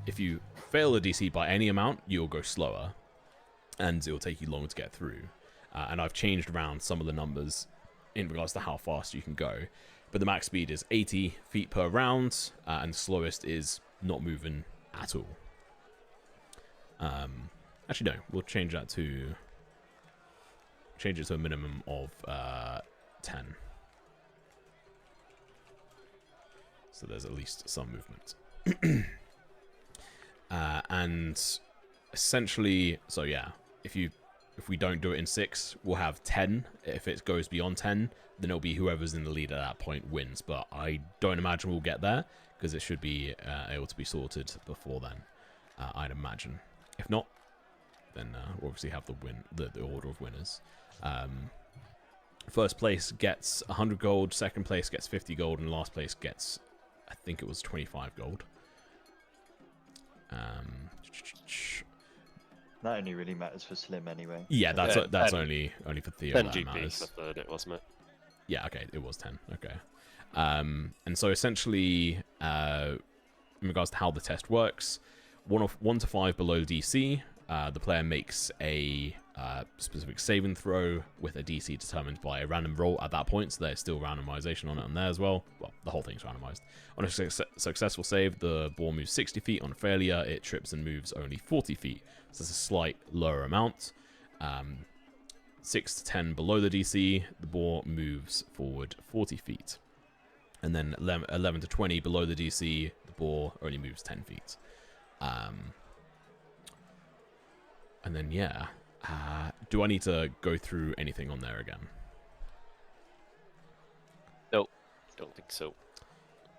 If you fail the DC by any amount, you'll go slower, and it will take you longer to get through. And I've changed around some of the numbers in regards to how fast you can go. But the max speed is 80 feet per round, and the slowest is not moving at all. Actually, no, we'll change it to a minimum of 10. So there's at least some movement. And essentially, so yeah, if we don't do it in 6, we'll have 10. If it goes beyond 10, then it'll be whoever's in the lead at that point wins. But I don't imagine we'll get there, because it should be able to be sorted before then, I'd imagine. If not, then we'll obviously have the order of winners. First place gets 100 gold, second place gets 50 gold, and last place gets, I think it was 25 gold. That only really matters for Slim anyway. Yeah, that's only for Theo 10 that GP matters. for third, it wasn't it? Yeah, okay, it was 10. Okay. And so essentially, in regards to how the test works, 1 to 5 below DC, the player makes a specific saving throw with a DC determined by a random roll at that point, so there's still randomization on it on there as well. Well, the whole thing's randomized. On a successful save, the ball moves 60 feet. On failure, it trips and moves only 40 feet. So it's a slight lower amount. 6 to 10 below the DC, the ball moves forward 40 feet. And then 11 to 20 below the DC, the ball only moves 10 feet. And then, yeah. Do I need to go through anything on there again? Nope, don't think so.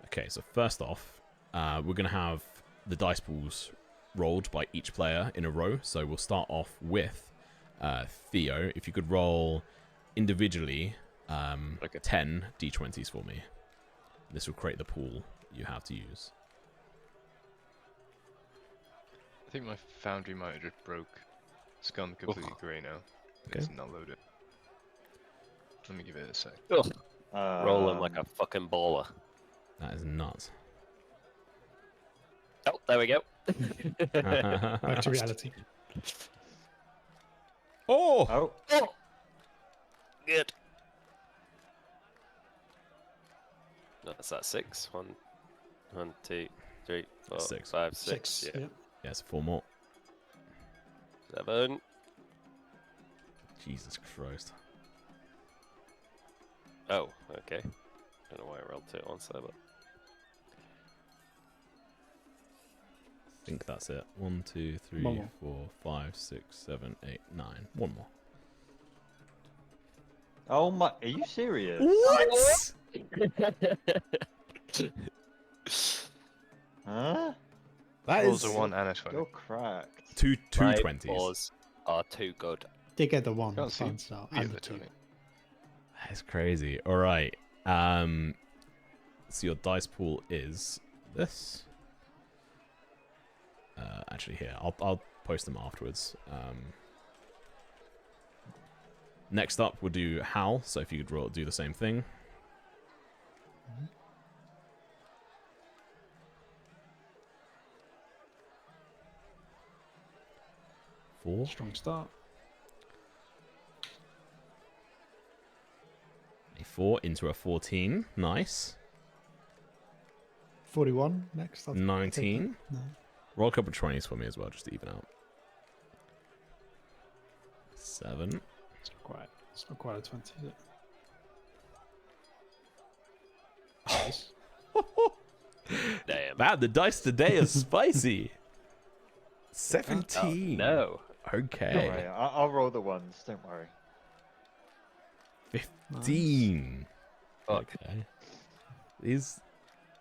Okay, so first off, we're going to have the dice pools rolled by each player in a row. So we'll start off with Theo. If you could roll individually 10 d20s for me. This will create the pool you have to use. I think my foundry might have just broke. It's gone completely grey now. Okay. It's not loaded. Let me give it a sec. Rolling like a fucking baller. That is nuts. Oh, there we go. Back to reality. Oh! Oh, Good. That's that 6. 1, 2, 3, 4, 6. 5, 6. Yeah. Yes, 4 more. 7. Jesus Christ. Oh, okay. Don't know why I rolled 2 at once there, but I think that's it. 1, 2, 3, One more. 4, 5, 6, 7, 8, 9. 1 more. oh my! Are you serious? What? Huh? That Rolls is a 1 and a 20. You're cracked. two my 20s. paws are too good. Did get the one. Can't see fine start, the and other the 2. 20. That's crazy. All right. So your dice pool is this. Actually, here I'll post them afterwards. Next up, we'll do Hal. So if you could do the same thing. Four. Strong start. A 4 into a 14. Nice. 41 next. I'll take 19. that. No. Roll a couple of 20s for me as well, just to even out. 7. It's not quite a 20, is it? Nice. Damn. Man, the dice today are spicy. 17. No. Don't Okay. worry, I'll roll the ones. Don't worry. 15. Fuck. Okay. These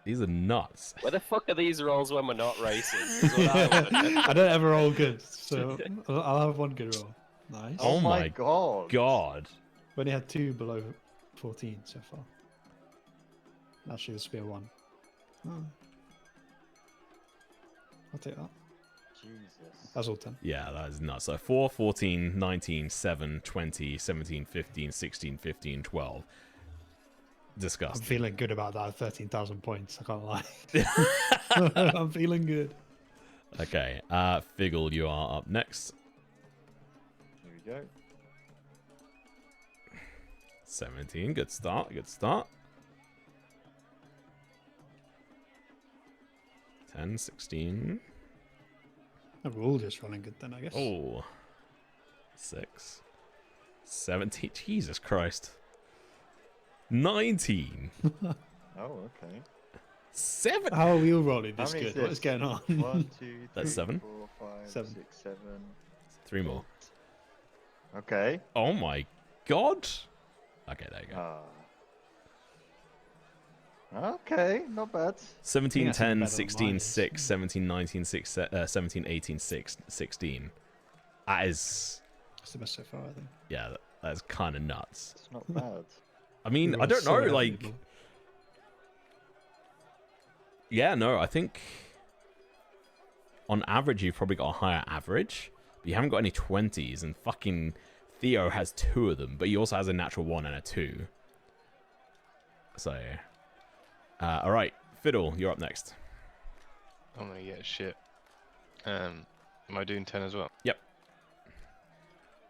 are nuts. Where the fuck are these rolls when we're not racing? Is what I wanna know. I don't ever roll good, so I'll have one good roll. Nice. Oh my god. God. We only had 2 below 14 so far. Actually, this will be a 1. Oh. I'll take that. Jesus. That's all 10. Yeah, that is nuts. So 4, 14, 19, 7, 20, 17, 15, 16, 15, 12. I'm Disgusting. feeling good about that 13,000 points, I can't lie. I'm feeling good. Okay, Figgle, you are up next. Here we go. 17, good start, good start. 10, 16. We're all just running good then, I guess. Oh. 6. 17. Jesus Christ. 19. Oh, okay. 7. How are we all rolling How this many good? is What is this? going on? 1, 2, 3, That's 7. 4, 5, 7. 6, 7. 3 more. Okay. Oh my God. Okay, there you go. Okay, not bad. 17, that's even 10, better than 16, mine. 6, 17, 19, 6, 17, 18, 6, 16. That is, That's the best so far, I think. yeah, that's kind of nuts. It's not bad. I mean, We I were don't so know, heavily like, below. yeah, no, I think on average you've probably got a higher average, but you haven't got any 20s, and fucking Theo has 2 of them, but he also has a natural 1 and a 2. So, all right, Fiddle, you're up next. I'm gonna get shit. Am I doing 10 as well? Yep.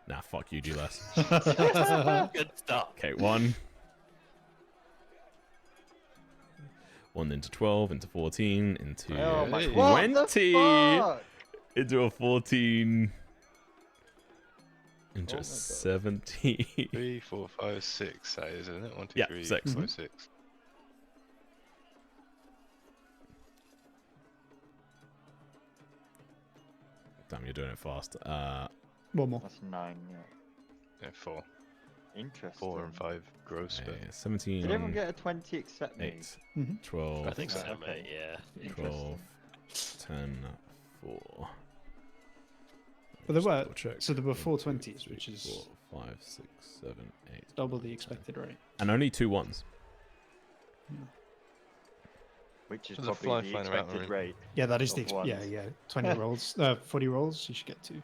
Nah, fuck you, do less. Good stuff. Okay, 1. 1 into 12, into 14, into Oh my Hey. What the 20, fuck? into a 14, into Oh my a God. 17. 3, 4, 5, 6. That is, isn't it? 1, 2, Yeah, 3, 6. 4, 6. Damn, you're doing it fast. One more. That's 9, yeah. Yeah, 4. Interesting. 4 and 5 gross, Okay, but 17, Did everyone get a 20 except me? 8, Mhm. 12, I think so, Okay. mate. Yeah. 12, 10, 4. But there Just were- double check. so there were 1, 4 2, 20s, 3, which is 4, 5, 6, 7, 8. double the 9, expected rate. 10. And only 2 1s. Which is There's a probably fly the flying around the expected room. rate. Yeah, that is Of the yeah, ones. yeah. 20 rolls, 40 rolls, you should get 2.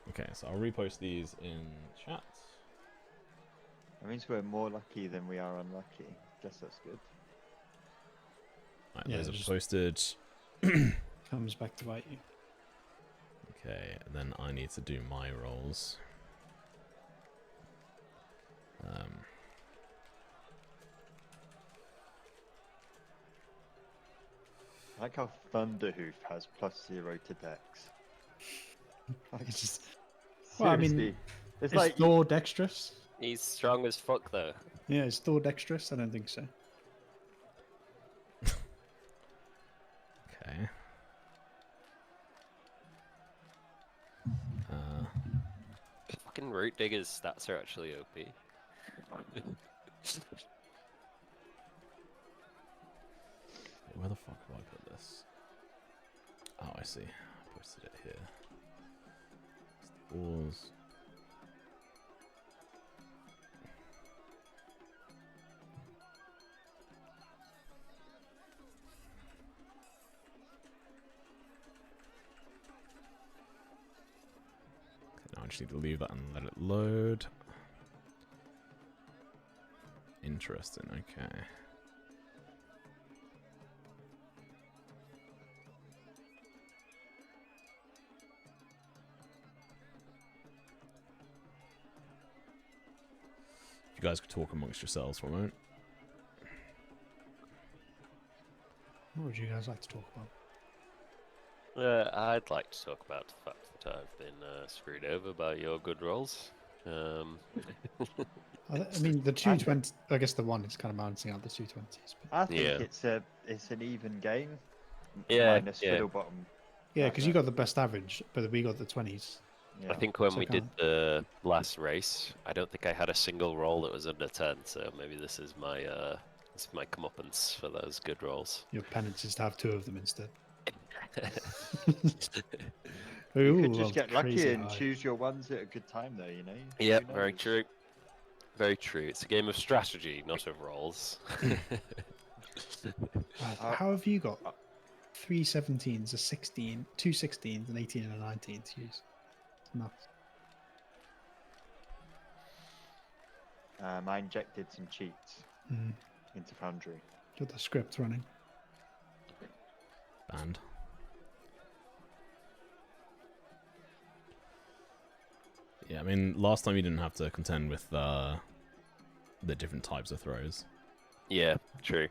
Okay, so I'll repost these in chat. That means we're more lucky than we are unlucky. Guess that's good. Right, Yeah, those are just- posted. Comes back to bite you. Okay, and then I need to do my rolls. I like how Thunderhoof has +0 to Dex. Like, It's just Well, I mean, seriously, it's is like Thor dexterous? He's strong as fuck, though. Yeah, is Thor dexterous? I don't think so. Okay. Fucking Root Digger's stats are actually OP. Where the fuck do I put this? Oh, I see. I posted it here. Balls. I just need to leave that and let it load. Interesting, okay. You guys could talk amongst yourselves for a moment. What would you guys like to talk about? I'd like to talk about the fact that I've been screwed over by your good rolls. I mean, the 220. I guess the one is kind of balancing out the 220s. But... I think Yeah. it's an even game. Yeah, Minus yeah. Fiddlebottom. yeah, because you got the best average, but we got the 20s. Yeah. I think when So we did can't- the last race, I don't think I had a single roll that was under 10. So maybe this is my comeuppance for those good rolls. Your penance is to have 2 of them instead. You Ooh, could just rolled get lucky crazy and high. choose your ones at a good time, though. You know. Yeah, Who very knows? true. Very true. It's a game of strategy, not of rolls. How have you got 3 17s, a 16, 2 16s, an 18, and a 19 to use? It's nuts. I injected some cheats Mm. into Foundry. Got the script running. Banned. Yeah, I mean, last time you didn't have to contend with the different types of throws. Yeah, true.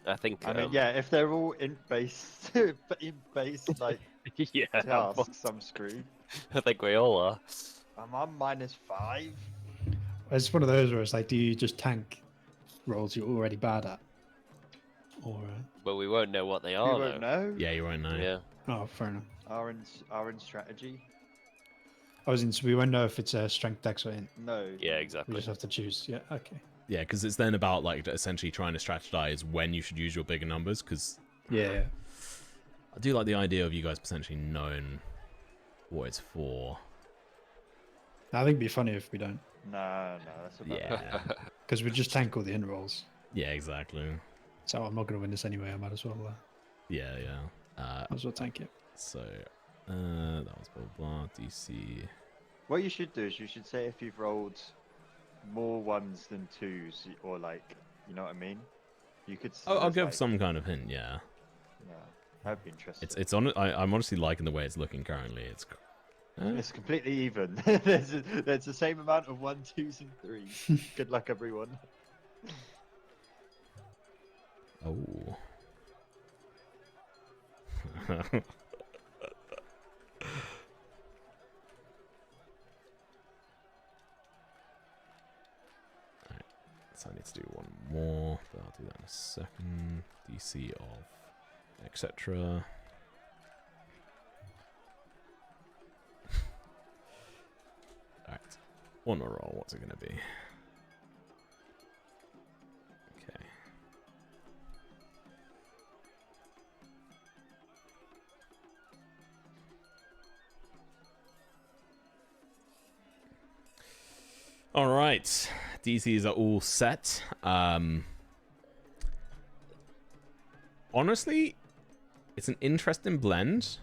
I think. I mean, yeah, if they're all in base, like yeah. tasks, I'm screwed. I think we all are. I'm on -5. It's one of those where it's like, do you just tank rolls you're already bad at? Or, But we won't know what they We are, won't though. know. Yeah, you won't know. Yeah. oh, fair enough. Our in strategy. So we won't know if it's a strength dex or int. No. Yeah, We exactly. just have to choose. Yeah, okay. Yeah, because it's then about like essentially trying to strategize when you should use your bigger numbers. Because Yeah. I do like the idea of you guys potentially knowing what it's for. I think it'd be funny if we don't. No, that's about Yeah, Because we just tank all the int rolls. yeah, exactly. So I'm not going to win this anyway. I might as well, Yeah. might as well tank it. So that was blah blah DC. What you should do is you should say if you've rolled more ones than 2s, or like, you know what I mean. You could. I'll there's, give like- some kind of hint. Yeah, Yeah, that'd be interesting. I'm honestly liking the way it's looking currently. It's completely even. there's the same amount of 1, 2s, and 3s. Good luck, everyone. Oh. Alright, so I need to do one more, but I'll do that in a second. DC of etc. Alright, one more roll. What's it going to be? Okay. All right, DCs are all set. Honestly, it's an interesting blend.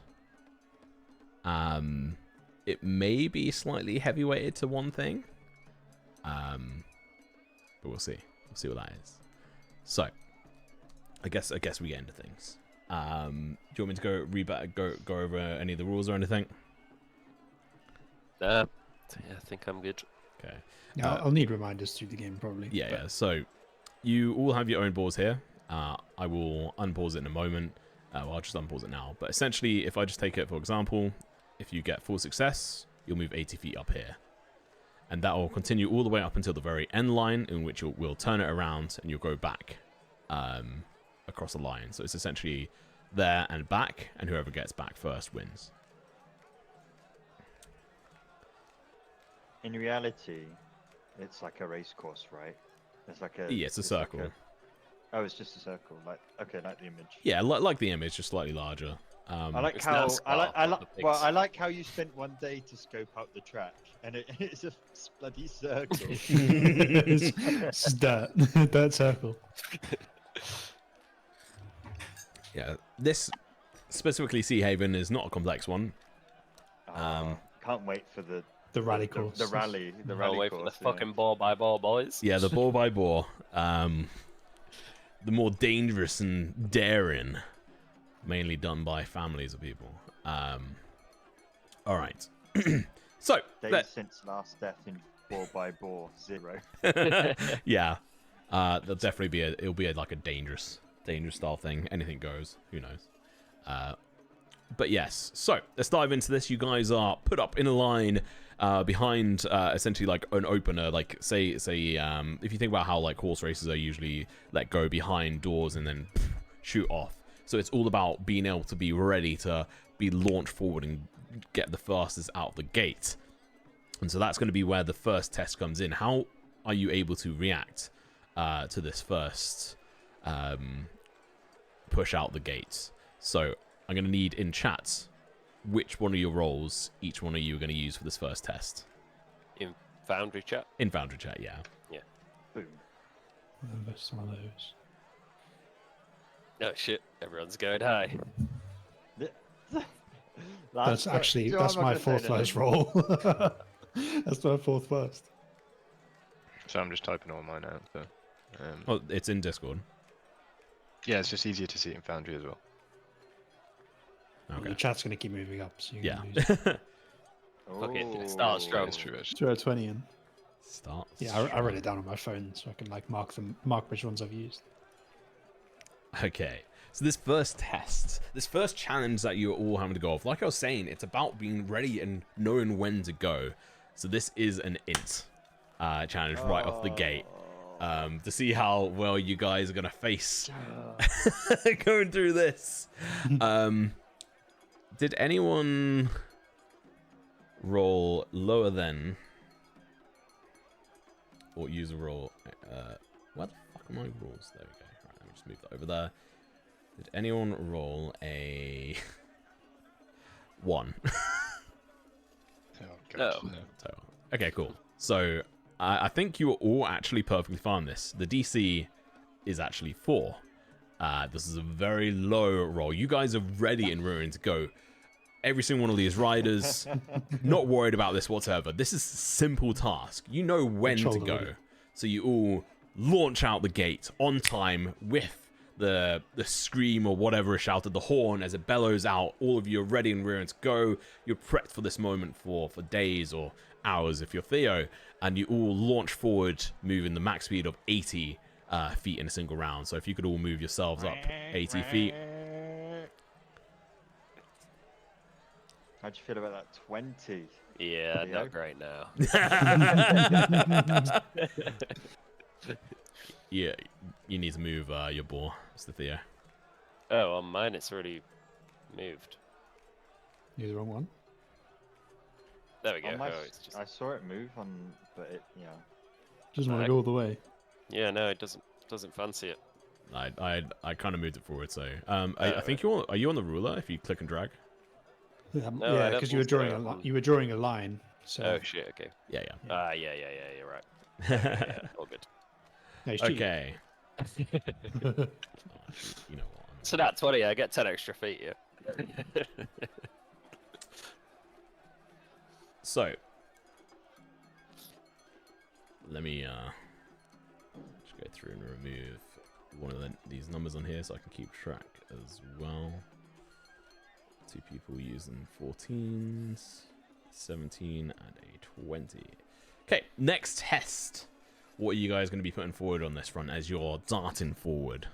It may be slightly heavyweighted to one thing. But we'll see. We'll see what that is. So, I guess we get into things. Do you want me to go over any of the rules or anything? Yeah, I think I'm good. Okay. Yeah, I'll need reminders through the game probably. Yeah. So, you all have your own boards here. I will unpause it in a moment. Well, I'll just unpause it now. But essentially, if I just take it for example, if you get full success, you'll move 80 feet up here. And that will continue all the way up until the very end line, in which we'll turn it around and you'll go back across the line. So it's essentially there and back, and whoever gets back first wins. In reality, it's like a race course, right? It's like a. Yeah, it's a like circle. Oh, it's just a circle. Like, okay, like the image. Yeah, like the image, just slightly larger. I like It's how NASCAR, but the well, pigs. I like how you spent one day to scope out the track, and it's a bloody circle. It's dirt. Dirt circle. Yeah, this specifically Sea Haven is not a complex one. Can't wait for the rally course. The rally I'll wait for course. the fucking ball by ball, boys. Yeah, the ball by ball. The more dangerous and daring, mainly done by families of people. All right. So Days since last death in 4x4 0. yeah, there'll definitely be it'll be like a dangerous style thing. Anything goes. Who knows? But yes. So let's dive into this. You guys are put up in a line behind essentially like an opener. Like say if you think about how like horse races are usually let go behind doors and then shoot off. So it's all about being able to be ready to be launched forward and get the fastest out of the gate. And so that's going to be where the first test comes in. How are you able to react to this first push out the gates? So I'm going to need in chat which one of your roles each one of you are going to use for this first test. In Foundry chat? In Foundry chat, yeah. Yeah. Boom. Some of those. Oh shit, everyone's going high. That's my fourth first roll. That's my fourth first. So I'm just typing all mine out. So, Well, it's in Discord. yeah, it's just easier to see it in Foundry as well. Okay. Your chat's going to keep moving up, so you Yeah. can lose. Fuck it, start strong. That's true. Actually. Throw a 20 in. Start. Yeah, I wrote it down on my phone so I can like mark which ones I've used. Okay. So this first test, this first challenge that you're all having to go off, like I was saying, it's about being ready and knowing when to go. So this is an int challenge right off the gate. To see how well you guys are going to face going through this. Did anyone roll lower than or use a roll? Where the fuck are my rolls? There we go. Right, let me just move that over there. Did anyone roll a 1? Oh, God, No. So, okay, cool. So I think you were all actually perfectly fine. This the DC is actually 4. This is a very low roll. You guys are ready and raring to go. Every single one of these riders, not worried about this whatsoever. This is a simple task. You know when to go. So you all launch out the gate on time with the scream or whatever is shouted, the horn as it bellows out. All of you are ready and raring to go. You're prepped for this moment for days or hours if you're Theo. And you all launch forward, moving the max speed of 80 feet in a single round. So if you could all move yourselves up 80 feet. How'd you feel about that 20? Yeah, Theo? not great now. Yeah, you need to move your ball, Mr. Theo. Oh, on mine it's already moved. You're the wrong one. There we go. On my Oh, it's just... I saw it move but it, Doesn't want to go all the way. Yeah, no, it doesn't fancy it. I kind of moved it forward, so I think are you on the ruler if you click and drag? Yeah, I because don't you were think drawing so. You were drawing a line. So Oh shit, okay. Yeah. Yeah, you're right. Yeah, all good. No, it's cheating. Okay. Oh, shoot, you know what? So that 20, I get 10 extra feet, yeah. So let me just go through and remove one of these numbers on here so I can keep track as well. 2 people using 14s, 17, and a 20. Okay, next test. What are you guys going to be putting forward on this front as you're darting forward?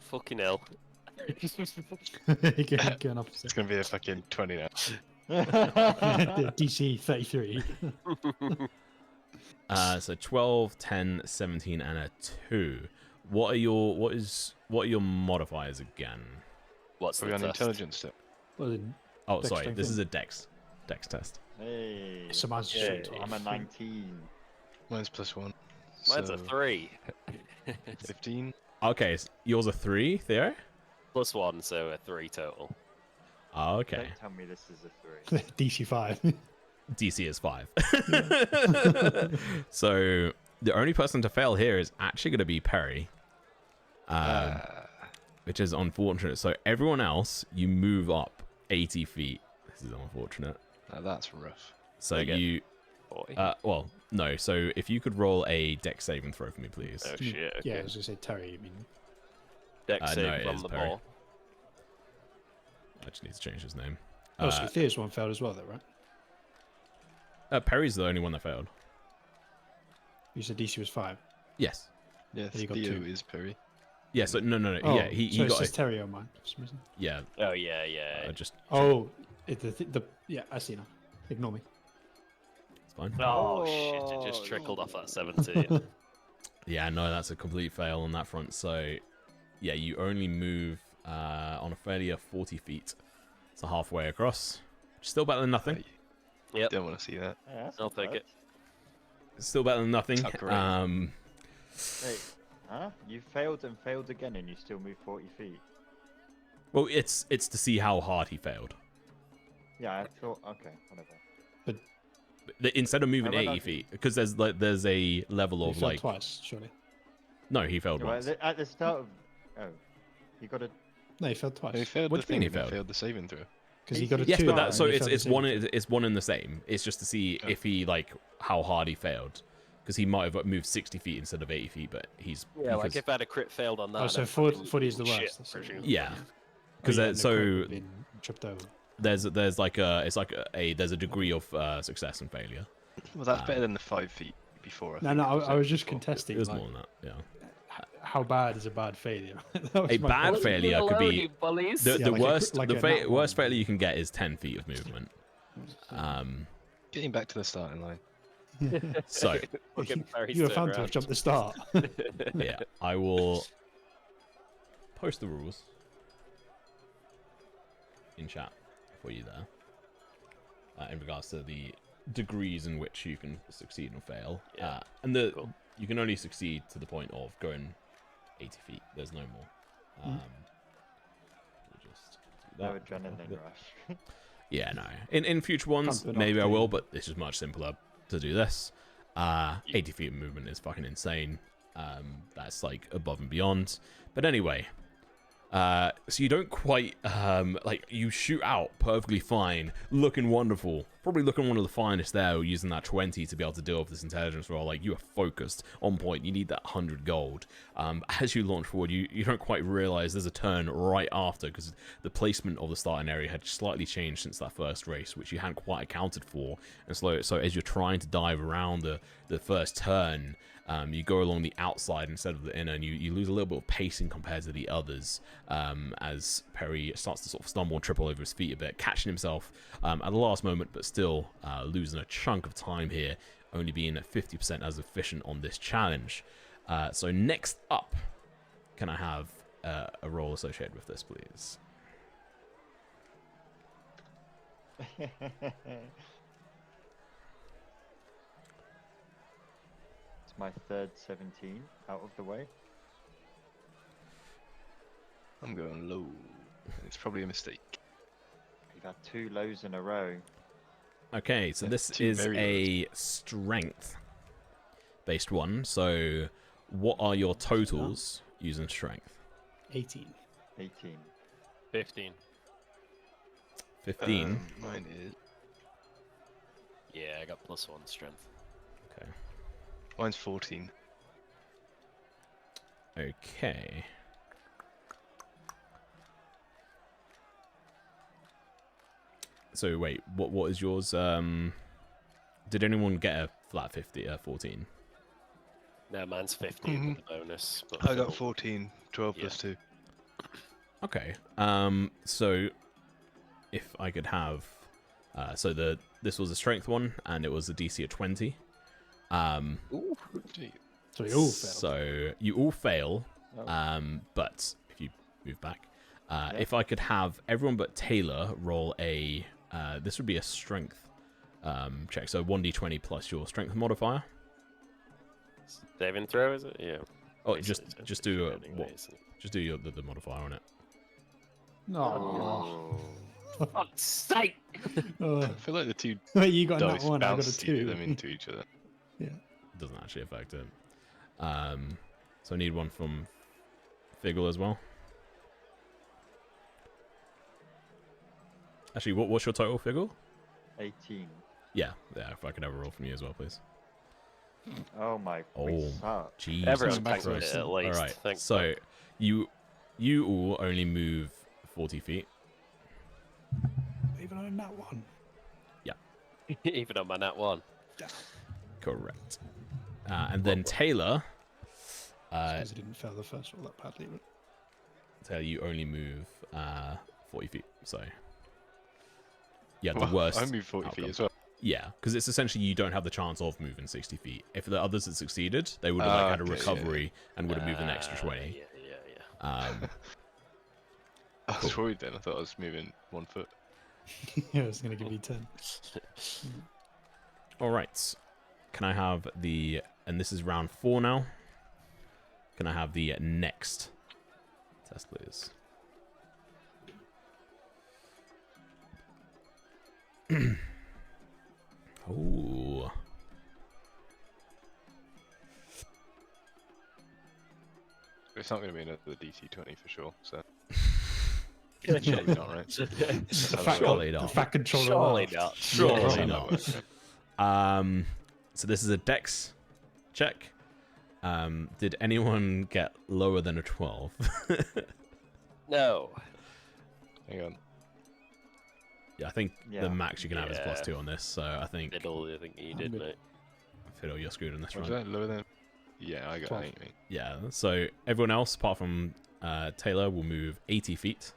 Fucking hell. Going opposite. It's gonna be a fucking 20 now. DC 33. So 12, 10, 17, and a 2. What are your modifiers again? What's Are we the on test? intelligence still? Well, then, Oh, Dex sorry. strength This in. is a dex test. Hey. so mine's Yeah, just I'm a 19. Mine's +1. Mine's so a 3. 15. Okay, so yours a 3, Theo? Plus 1, so a 3 total. Oh, okay. Don't tell me this is a 3. DC 5. DC is 5. So the only person to fail here is actually going to be Perry. which is unfortunate. So everyone else, you move up 80 feet. This is unfortunate. That's rough. So Okay. you, well, no. So if you could roll a dex saving throw for me, please. Oh shit. Okay. Yeah, I was gonna say Terry. You mean? Dex no, save it from is the Perry. ball. I just need to change his name. Oh, so Thea's one failed as well, though, right? Perry's the only one that failed. You said DC was 5. Yes. Yeah, He got Theo 2. is Perry. Yeah. So no. Oh, Yeah, he so it got. says Terry on mine. For some reason. Yeah. Oh yeah. I just. Oh, yeah, I see now. Ignore me. It's fine. Oh shit! It just trickled off that 17. Yeah, no, that's a complete fail on that front. So, yeah, you only move on a failure 40 feet. So halfway across. Still better than nothing. Yep. Don't want to see that. Yeah, that's I'll not take bad. it. Still better than nothing. It's not great. Wait, huh? You failed and failed again, and you still move 40 feet. Well, it's to see how hard he failed. Yeah, I thought. Okay, whatever. Instead of moving I went 80 up- feet, because there's a level You of failed like. twice, surely. No, he failed Yeah, well, once. at the start of. Oh, you got a. No, he failed twice. He failed What the do you mean thing. he failed? The saving throw. Because he got a Yes, 2. but that and so he it's failed the it's saving one throw. it's one and the same. It's just to see Oh. if he like how hard he failed, because he might have moved 60 feet instead of 80 feet, but he's Yeah, like because- if I had a crit failed on that. Oh, so I'd 40 fucking 40 is the shit, worst. That's what it presume. is. yeah, Oh, because yeah, and the crit so would've been tripped over. there's like a there's a degree of success and failure. Well, that's better than the 5 feet before. No, think, no, wasn't I it? was just Before. contesting. It was like, more than that. Yeah, how bad is a bad failure? That was a my bad question. failure could be bullies. the Yeah, like a worst. like The a nat worst one. failure you can get is 10 feet of movement. Getting back to the starting line. So Fucking Barry's You were turn found to have around. jumped the start. yeah, I will post the rules in chat for you there in regards to the degrees in which you can succeed and fail. Yeah, And cool. you can only succeed to the point of going 80 feet. There's no more. We'll just do No that. adrenaline rush. Yeah, no. In future ones, Can't put maybe I off will, the- but this is much simpler to do this. 80 feet of movement is fucking insane. That's like above and beyond. But anyway, so you don't quite like you shoot out perfectly fine, looking wonderful, probably looking one of the finest there, using that 20 to be able to deal with this intelligence roll. Like you are focused on point. You need that 100 gold. As you launch forward, you don't quite realize there's a turn right after, because the placement of the starting area had slightly changed since that first race, which you hadn't quite accounted for. And so as you're trying to dive around the first turn, you go along the outside instead of the inner, and you lose a little bit of pacing compared to the others, as Perry starts to sort of stumble and triple over his feet a bit, catching himself at the last moment, but still losing a chunk of time here, only being at 50% as efficient on this challenge. So next up, can I have a roll associated with this, please? It's my third 17 out of the way. I'm going low. It's probably a mistake. You've had 2 lows in a row. Okay, so Yeah, this two is very a strength-based one. So what are your totals using strength? 18. 18. 15. 15. Mine is. Yeah, I got +1 strength. Okay. Mine's 14. Okay. So wait, what is yours? Did anyone get a flat 14? No, mine's 15 with the bonus. But I got Phil- 14. 12 plus 2. Okay. So if I could have, so this was a strength one, and it was a DC of 20. Ooh, gee. So we all failed. So you all fail. Oh. But if you move back, if I could have everyone but Taylor roll a, this would be a strength check. So 1d20 plus your strength modifier. Saving throw, is it? Yeah. Oh, Basically, just do anyways. just do the modifier on it. No. For fuck's sake! I feel like the two Wait, you got a dice nat 1, I got a bounce 2. them into each other. It doesn't actually affect it. So I need one from Figgle as well. Actually, what's your total, Figgle? 18. Yeah, if I could have a roll from you as well, please. Oh my, Oh, we suck. jeez. Everyone Someone back can to do us. it at least. All right, Thanks, so you all only move 40 feet. Even on that one. even on my nat 1. Correct. And then Taylor, Because I didn't fail the first roll that badly. But... Taylor, you only move 40 feet. So yeah, the Well, worst. I moved 40 feet outcome. as well. Yeah, because it's essentially you don't have the chance of moving 60 feet. If the others had succeeded, they would have had a Okay, recovery and would have moved an extra 20. Yeah. I was worried then. I thought I was moving 1 foot. yeah, I was going to give you 10. All right. Can I have the... And this is round 4 now. Can I have the next test, please? Oh. It's not going to be another DC 20 for sure. So Surely surely not, right? The fat controller. Surely laughed. not. Surely Yeah. not. So this is a dex check. Did anyone get lower than a 12? No. Hang on. Yeah, I think Yeah. the max you can have is Yeah. +2 on this, so I think Fiddle, I think you I'm did, good. mate. Fiddle, you're screwed on this Was one. that lower than? Yeah, I got 12. 8. Mate. Yeah, so everyone else apart from Taylor will move 80 feet.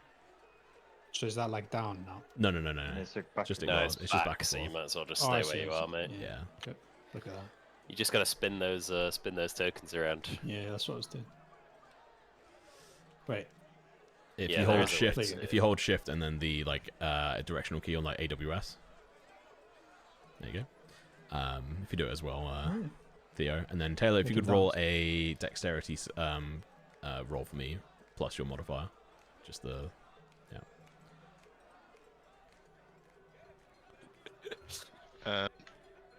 So is that like down now? No. And it's a back Just to ignore No, it. it's, It's just back, back and so you forth. might as well just Oh, stay I where see, you I are, see. mate. Yeah. Okay. Look at that. You just gotta spin those tokens around. Yeah, that's what I was doing. Wait. If Yeah, you there hold is a shift, way to do if you hold shift and then the like directional key on like AWS. There you go. If you do it as well, Oh. Theo, and then Taylor, if you Make could it roll dance. a dexterity roll for me, plus your modifier, just the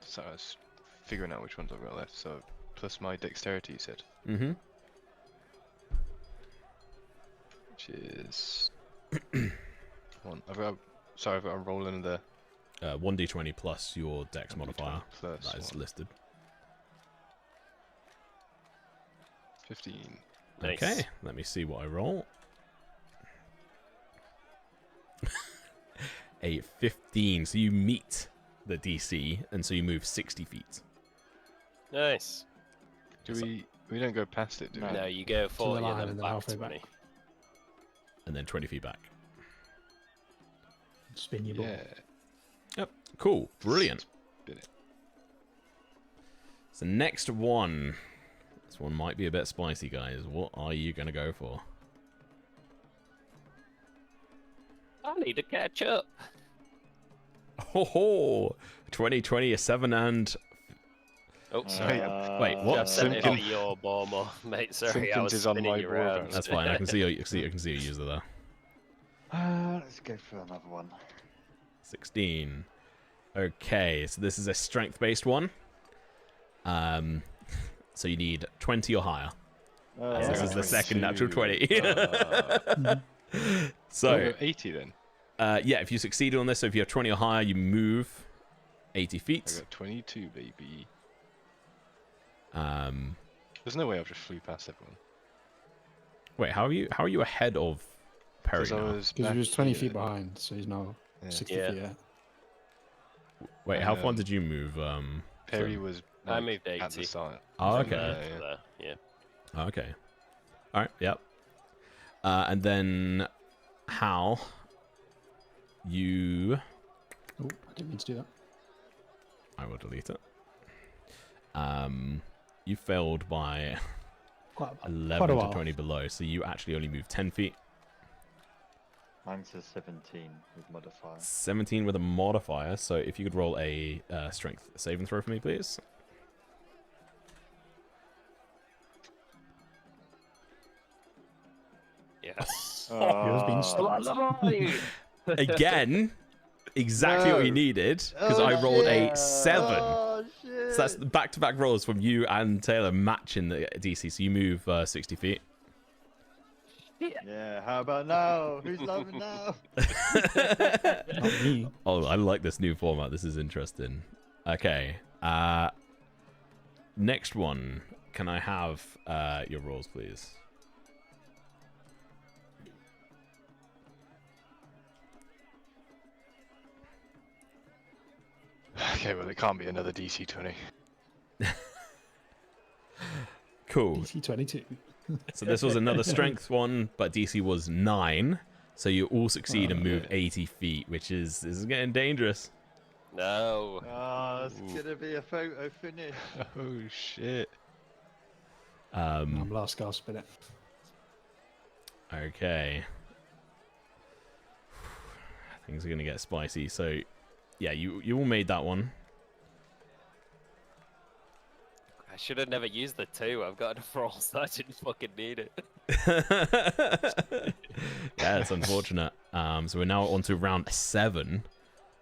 So I was figuring out which ones I've got left. So plus my dexterity, you said, Mm-hmm. which is one. I've got a roll in the 1d20 plus your dex modifier plus that is 1. listed. 15. Nice. Okay, let me see what I roll. A 15. So you meet the DC, and so you move 60 feet. Nice. Do we don't go past it, do we? No. No, you go 40 line and then and then back halfway 20. back. And then 20 feet back. Spin your ball. Yeah. Cool. Brilliant. Spin it. So next one. This one might be a bit spicy, guys. What are you going to go for? I need to catch up. Ho 2020 is 7 and... Oh, sorry. Wait, what? I've sent it Simpkins- for your ball more, mate. Sorry, I Simpkins was is on spinning my you board around. right now. That's fine. I can see your user there. Let's go for another one. 16. Okay, so this is a strength-based one. So you need 20 or higher. As this is the second natural 20. So, 80 then. yeah, if you succeed on this, so if you have 20 or higher, you move 80 I feet. got 22, baby. Um, There's no way I've just flew past everyone. wait, how are you ahead of Perry Because I now? was Because back he was 20 here. feet behind, so he's now Yeah. 60 Yeah. feet ahead. Wait, how far Um, did you move? Perry Flynn? was I like, moved at 80. the start. Oh, From okay. there, To yeah. there, yeah. Oh, okay. All right. Yep. And then Hal, you. Oh, I didn't mean to do that. I will delete it. You failed by Quite a 11 while. to 20 below, so you actually only move 10 feet. Mine says 17 with modifier. 17 with a modifier, so if you could roll a strength save and throw for me, please. Yes. Yours being Oh, Again, exactly what you No. needed, because Oh, I rolled a shit. 7. Oh, shit. So that's the back-to-back rolls from you and Taylor matching the DC, so you move 60 feet. Yeah, how about now? Who's laughing now? Not me. Oh, I like this new format. This is interesting. Okay. Next one. Can I have your rolls, please? Okay, well, it can't be another DC 20. Cool. DC 22. So this was another strength one, but DC was 9. So you all succeed and move 80 feet, which is getting dangerous. No. Oh, it's gonna be a photo finish. Oh, shit. I'm last gasp in it. Okay. Things are gonna get spicy. So, yeah, you all made that one. I should have never used the 2. I've got enough rolls that I didn't fucking need it. Yeah, it's unfortunate. So we're now on to round 7.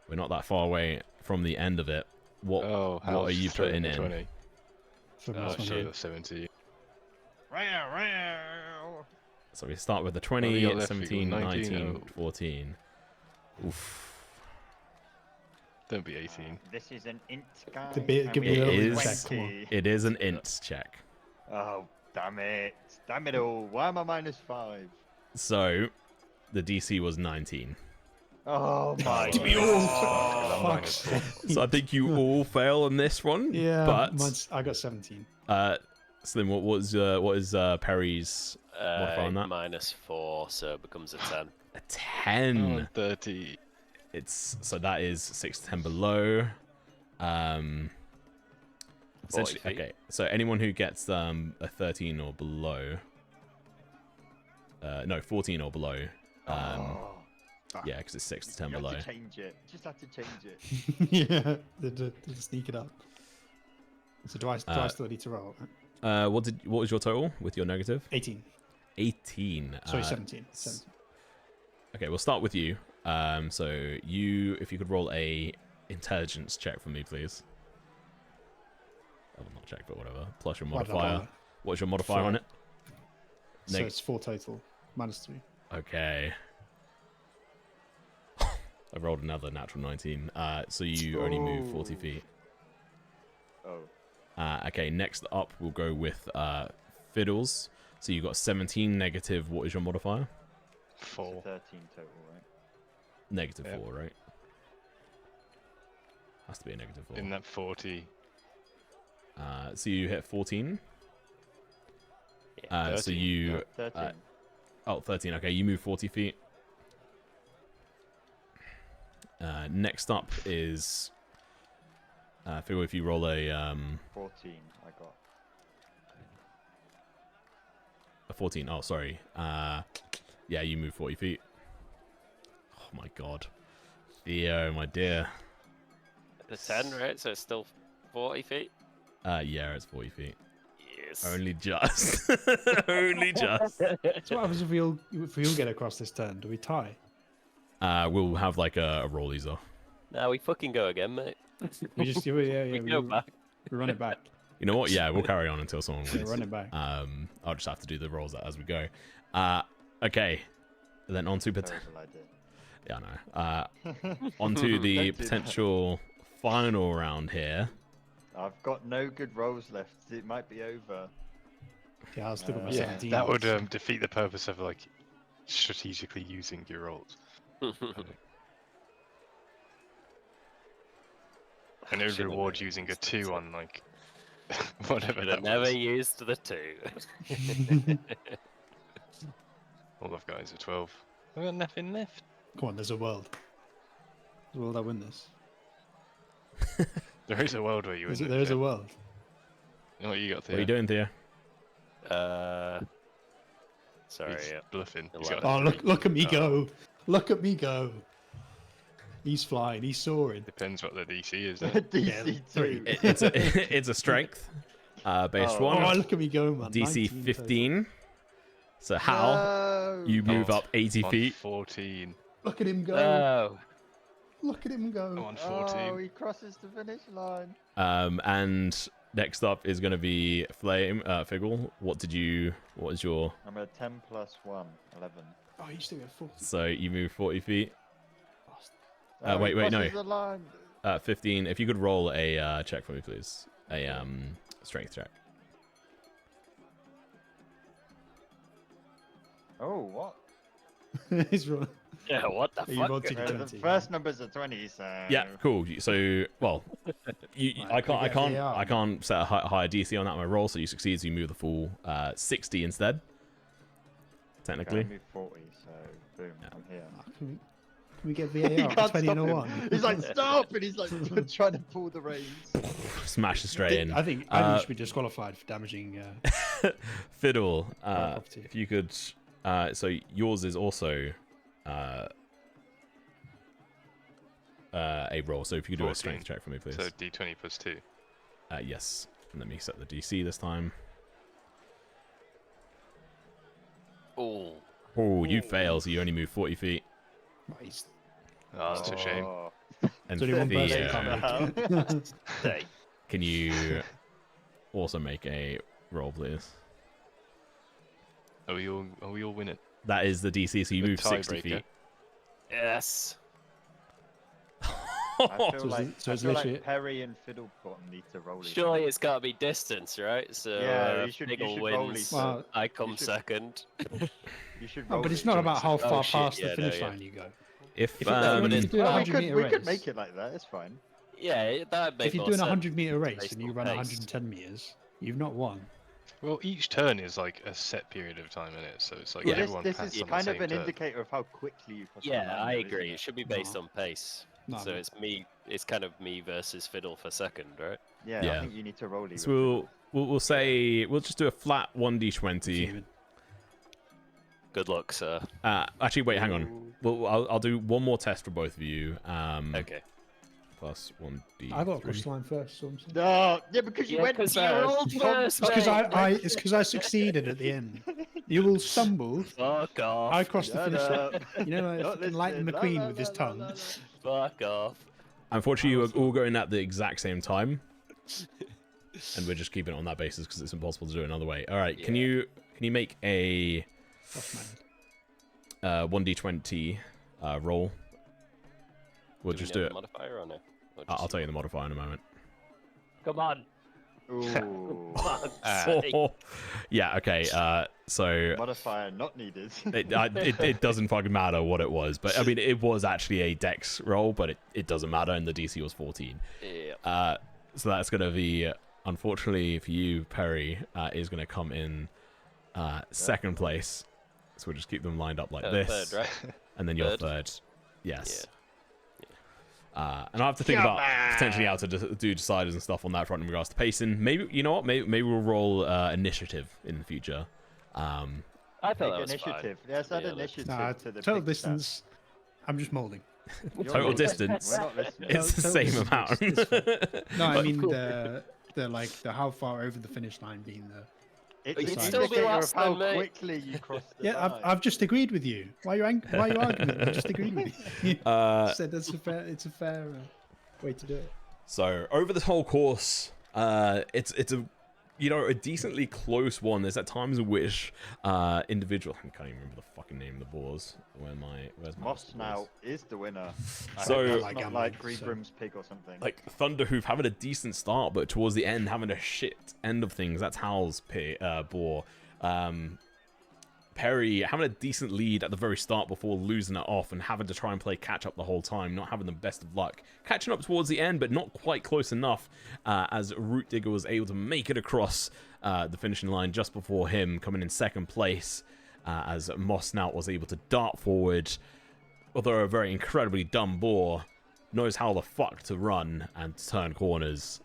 We're not that far away from the end of it. What are you putting in? 20. From Oh, this one shit, here. that's 17. So we start with the What have we 20, got left? 17, We've got 19, 19, 14. Oof. Don't be 18. This is an int guy. The bit- give me a and we little got check, come on. 20. It is an int check. Oh, damn it. Damn it all. Why am I -5? So the DC was 19. Oh my To be all god. fuck's sake. So I think you all fail on this one. Yeah, But I got 17. so then what is Perry's modifier on that? -4, so it becomes a 10. A 10. Oh, 30. So that is 6 to 10 below. 40 Essentially, feet. okay. So anyone who gets a 13 or below, no, 14 or below. Oh, Yeah, because it's 6 to 10 you below. have to change it. Just have to change it. Yeah, to sneak it up. So do I still need to roll? What was your total with your negative? 18. 18. Sorry, 17. 17. Okay, we'll start with you. So if you could roll a intelligence check for me, please. Oh, not check, but whatever. Plus your Why did I modifier. roll it? What's your modifier 4. on it? So it's 4 total. -3. Okay. I rolled another natural 19. So you only move 40 feet. Oh. Okay, next up we'll go with Fiddles. So you got 17 negative. What is your modifier? 4. 13 total, right? Negative Yep. 4, right? Has to be a negative 4. In that 40. So you hit 14. Yeah, So 13, you... 13. Oh, 13. Okay, you move 40 feet. Next up is... Phil, if you roll a 14, I got. 14. Oh, sorry. Yeah, you move 40 feet. Oh my god. Theo, my dear. The 10, right? So it's still 40 feet? Yeah, it's 40 feet. Yes. Only just. Only just. So what happens if we all get across this turn? Do we tie? We'll have like a rollies off. Now we fucking go again, mate. We just we go back. We run it back. You know what? Yeah, we'll carry on until someone Yeah, wins. run it back. I'll just have to do the rolls as we go. Okay. Then on to Terrible idea. yeah, no. Onto the Don't do that. potential final round here. I've got no good rolls left. It might be over. Yeah, I'll still got my Yeah, 17. That would defeat the purpose of like strategically using your rolls. And it would Should've reward never using a used the 2 2. on like whatever Should that have never was. used the 2. All I've got is a 12. I've got nothing left. Come on, there's a world. There's a world I win this. There is a world where you win. There is a world. You know what you got What are there? you doing, Theo? Sorry, He's yeah. bluffing. He's 11. got Oh, look at me go! Look at me go! He's flying. He's soaring. Depends what the DC is. Then. DC 2. It's a strength based Oh. one. Oh, look at me go, man! DC 19 15. So Hal, No. you move Oh, up 80 I'm on feet. 14. total. Look at him go! No. Look at him I'm go! on 14. Oh, he crosses the finish line. And next up is going to be Flame. Figgle, what is your... I'm at 10 plus 1, 11. Oh, you still get 40. So you move 40 feet. Oh, Wait, he no. crosses the line. 15. If you could roll a check for me, please. A strength check. Oh, what? He's wrong. Yeah, what the You fuck? rolled to The 20. first number's a 20, so... Yeah, cool. So, well, Right, I can we get VAR? can't set a higher DC on that my roll, so you succeed. So you move the full 60 instead. Okay, Technically, I moved 40, so boom, I'm here. Can we get He VAR? can't 20 and a stop him. 1. He's like, stop! And he's like trying to pull the reins. smash it straight in. I think you should be disqualified for damaging. Fiddle. property. If you could, so yours is also a roll. So if you could do a 14. strength check for me, please. So D20 plus 2. Yes. And let me set the DC this time. Oh, Oh, you fail, so you only move 40 feet. Nice. Oh, that's a shame. Oh. And There's only one person the, who can't make it. hey. can you also make a roll, please? Are we all win it? That is the DC, so you The move 60 tiebreaker. feet. Yes. I feel So like, it's I feel literally- like Perry and Fiddlepot need to roll each Surely other. it's got to be distance, right? So Yeah, you should Figgle roll wins. each Well, I come should- second. You should Oh, roll but it's each not other. about how far shit, past yeah, the finish no, yeah. line you go. If If you but do it- a Well, 100 meter we race, could make it like that, it's fine. Yeah, that makes if you're more doing a sense. 100 meter race based and you on run pace. 110 meters, you've not won. Well, each turn is like a set period of time in it, so it's like Well, everyone this passes is on kind the of same an turn. indicator of how quickly you cross the Yeah, line, I though, agree. isn't It it? should be based No. on pace. No, So no. it's me. It's kind of me versus Fiddle for second, right? Yeah, Yeah. I think you need to roll even. so we'll say we'll just do a flat 1d20. Fuming. Good luck, sir. Actually, wait, hang on. Well, I'll do one more test for both of you. Okay. Plus 1d. I got across the line first, so I'm saying. No, yeah, because you Yeah, went 'cause first. you rolled first, It's because mate. it's because I succeeded at the end. You all stumbled. Fuck off. I crossed the Shut finish line. up. You know, like Not fucking Lightning listening. McQueen with his tongue. Fuck off. Unfortunately, you are all going at the exact same time, and we're just keeping it on that basis because it's impossible to do it another way. All right, can you make a Off 1d20 roll? We'll Do we just know do the it. modifier or no? Or I'll just- tell you the modifier in a moment. Come on. Ooh. Fuck's sake. Yeah. Okay. So Modifier not needed. it doesn't fucking matter what it was, but I mean it was actually a dex roll, but it doesn't matter, and the DC was 14. Yeah. So that's gonna be, unfortunately for you, Perry, is gonna come in second place. So we'll just keep them lined up like this, Third, right? and then you're Third. third. Yes. Yeah. And I have to think about potentially how to do deciders and stuff on that front in regards to pacing. Maybe, you know what? Maybe we'll roll initiative in the future. I thought Take that was initiative. fine. Yes, add Yeah, initiative Nah, to the total pick distance. I'm just molding. stat. You're Total not listening. distance. We're not listening. It's the total same distance amount. is fair. No, I mean the like the how far over the finish line being the. It's You'd an still be indicator of last how then, mate. quickly you cross the Yeah, line. I've just agreed with you. Why are you arguing? I just agreed with you. Said that's a fair. It's a fair way to do it. So over the whole course, it's a a decently close one. There's at times in which individual, I can't even remember the fucking name of the boars. Where's my Moss list of now boars? is the winner. So- I hope Like that's not gambling, like Green so- Broom's pig or something. Like Thunderhoof having a decent start, but towards the end having a shit end of things. That's Hal's boar. Perry having a decent lead at the very start before losing it off and having to try and play catch up the whole time, not having the best of luck. Catching up towards the end, but not quite close enough as Root Digger was able to make it across the finishing line just before him, coming in second place as Moss Snout was able to dart forward. Although a very incredibly dumb boar, knows how the fuck to run and turn corners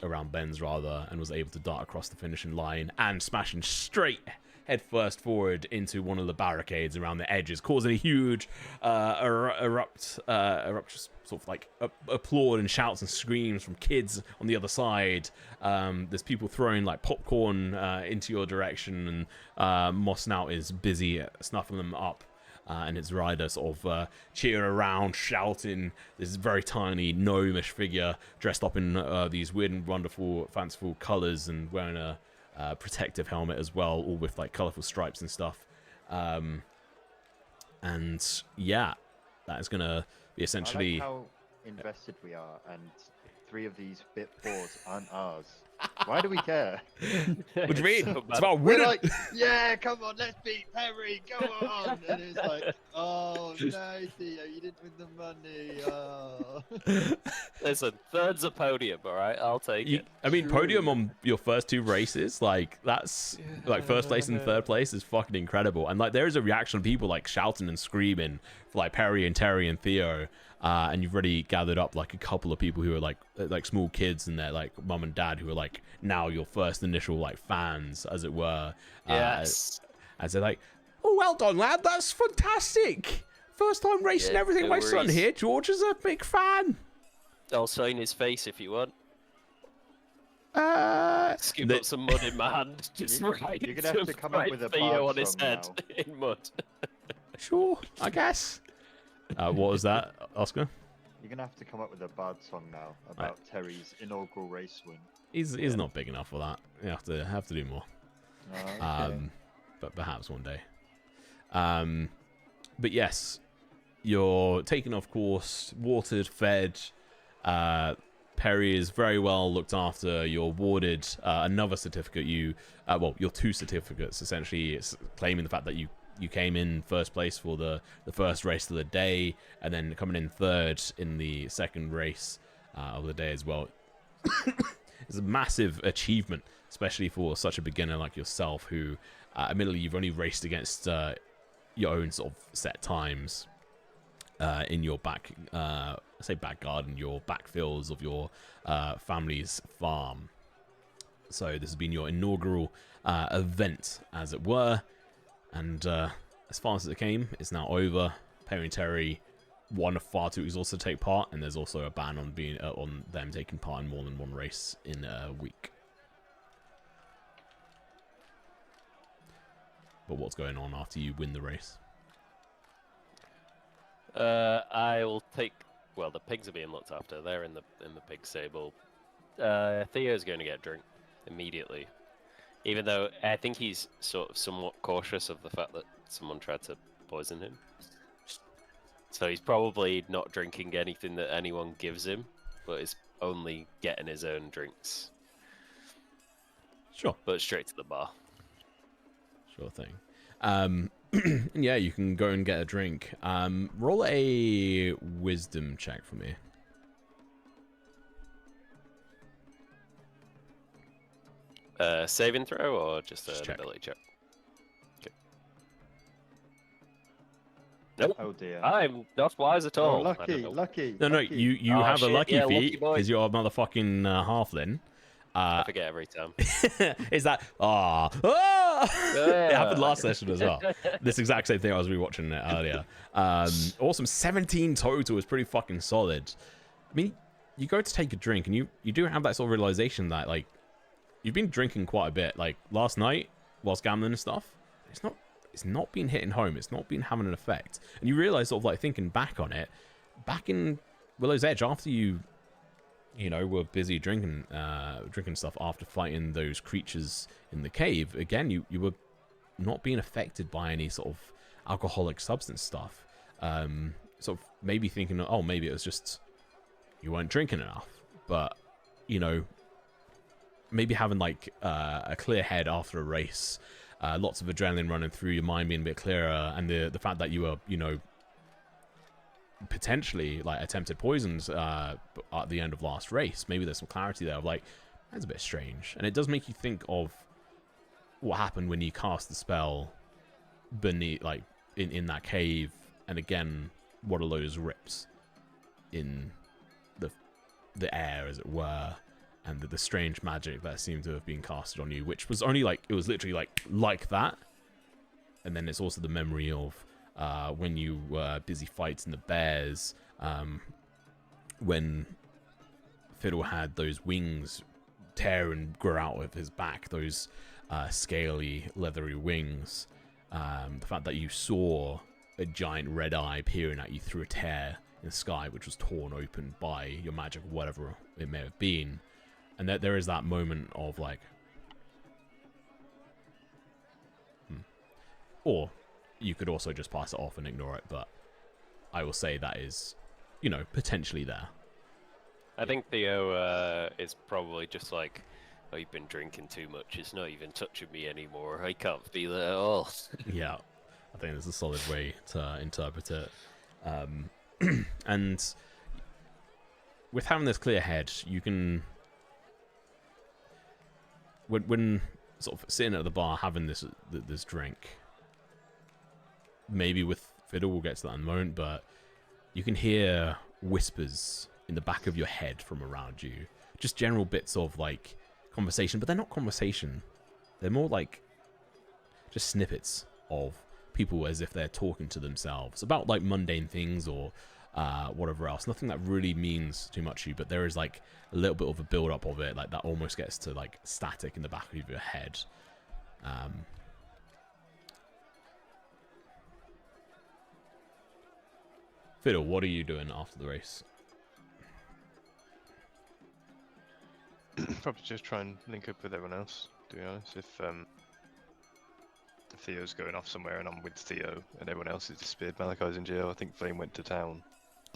around bends rather, and was able to dart across the finishing line and smashing straight headfirst forward into one of the barricades around the edges, causing a huge erupt sort of like applaud and shouts and screams from kids on the other side. There's people throwing like popcorn into your direction, and Moss Snout is busy snuffing them up. and its rider sort of cheering around, shouting. This very tiny gnomish figure dressed up in these weird and wonderful, fanciful colors, and wearing a protective helmet as well, all with like colorful stripes and stuff. And yeah, that is gonna be essentially. I like how invested we are, and 3 of these bit 4s aren't ours. Why do we care? What do you mean? So It's bad. about We're winning. like, yeah, come on, let's beat Perry, go on! And it's like, oh no, Theo, you didn't win the money. Oh. Listen, third's a podium, all right? I'll take it. I mean, podium on your first 2 races, like that's like first place and third place is fucking incredible. And like there is a reaction of people like shouting and screaming for like Perry and Terry and Theo. And you've already gathered up like a couple of people who are like small kids and their like mum and dad who are like now your first initial like fans, as it were. Yes. As they're like, oh, well done, lad. That's fantastic. First time racing Yeah, everything. no My son worries. here, George, is a big fan. I'll sign his face if you want. Scoop The- up some mud in my hand. Just You- write you're gonna have to come up with a Theo bard on his song head now. in mud. Sure, I guess. What was that, Oscar? You're gonna have to come up with a bard song now about Terry's inaugural race win. He's not big enough for that. You have to do more. Oh, okay. But perhaps one day. But yes, you're taken off course, watered, fed. Perry is very well looked after. You're awarded another certificate. Your 2 certificates, essentially. It's claiming the fact that you came in first place for the first race of the day, and then coming in third in the second race of the day as well. It's a massive achievement, especially for such a beginner like yourself, who, admittedly, you've only raced against your own sort of set times in your back garden, your backfields of your family's farm. So this has been your inaugural event, as it were, and as fast as it came, it's now over. Perry and Terry, one of far too exhausted to take part, and there's also a ban on on them taking part in more than one race in a week. But what's going on after you win the race? I will take. Well, the pigs are being looked after. They're in the pig stable. Theo's going to get a drink immediately, even though I think he's sort of somewhat cautious of the fact that someone tried to poison him. So he's probably not drinking anything that anyone gives him, but is only getting his own drinks. Sure. But straight to the bar. Sure thing. Yeah, you can go and get a drink. Roll a wisdom check for me. Saving throw or just Just an check. ability check? Okay. Nope. Oh dear. I'm not wise at Oh, all. I don't lucky, know. lucky. No, lucky. you Oh, have a shit, lucky yeah, lucky feat boy. because you're a motherfucking halfling. I forget every time. Is that it happened last session as well. This exact same thing. I was rewatching it earlier. Awesome. 17 total is pretty fucking solid. I mean, you go to take a drink and you do have that sort of realization that like you've been drinking quite a bit. Like last night whilst gambling and stuff, it's not been hitting home. It's not been having an effect. And you realize, sort of like thinking back on it, back in Willow's Edge, after you were busy drinking stuff after fighting those creatures in the cave, again, you were not being affected by any sort of alcoholic substance stuff. Sort of maybe thinking, oh, maybe it was just you weren't drinking enough. But, maybe having like a clear head after a race, lots of adrenaline running through your mind, being a bit clearer, and the fact that you were, potentially like attempted poisons at the end of last race. Maybe there's some clarity there of like, that's a bit strange. And it does make you think of what happened when you cast the spell beneath, like in that cave, and again, what are those rips in the air, as it were, and the strange magic that seemed to have been casted on you, which was only like, it was literally like that. And then it's also the memory of when you were busy fighting the bears, when Fiddle had those wings tear and grow out of his back, those scaly, leathery wings. The fact that you saw a giant red eye peering at you through a tear in the sky, which was torn open by your magic or whatever it may have been. And that there is that moment of like, or you could also just pass it off and ignore it, but I will say that is, you know, potentially there. I think Theo is probably just like, oh, you've been drinking too much. It's not even touching me anymore. I can't feel it at all. Yeah, I think that's a solid way to interpret it. And with having this clear head, you can, when sort of sitting at the bar having this drink, maybe with Fiddle, we'll get to that in a moment, but you can hear whispers in the back of your head from around you. Just general bits of, like, conversation, but they're not conversation. They're more like just snippets of people as if they're talking to themselves about, like, mundane things or whatever else. Nothing that really means too much to you, but there is, like, a little bit of a build-up of it, like, that almost gets to, like, static in the back of your head. Fiddle, what are you doing after the race? Probably just try and link up with everyone else, to be honest. If Theo's going off somewhere and I'm with Theo and everyone else has disappeared, Malachi's in jail, I think Flame went to town.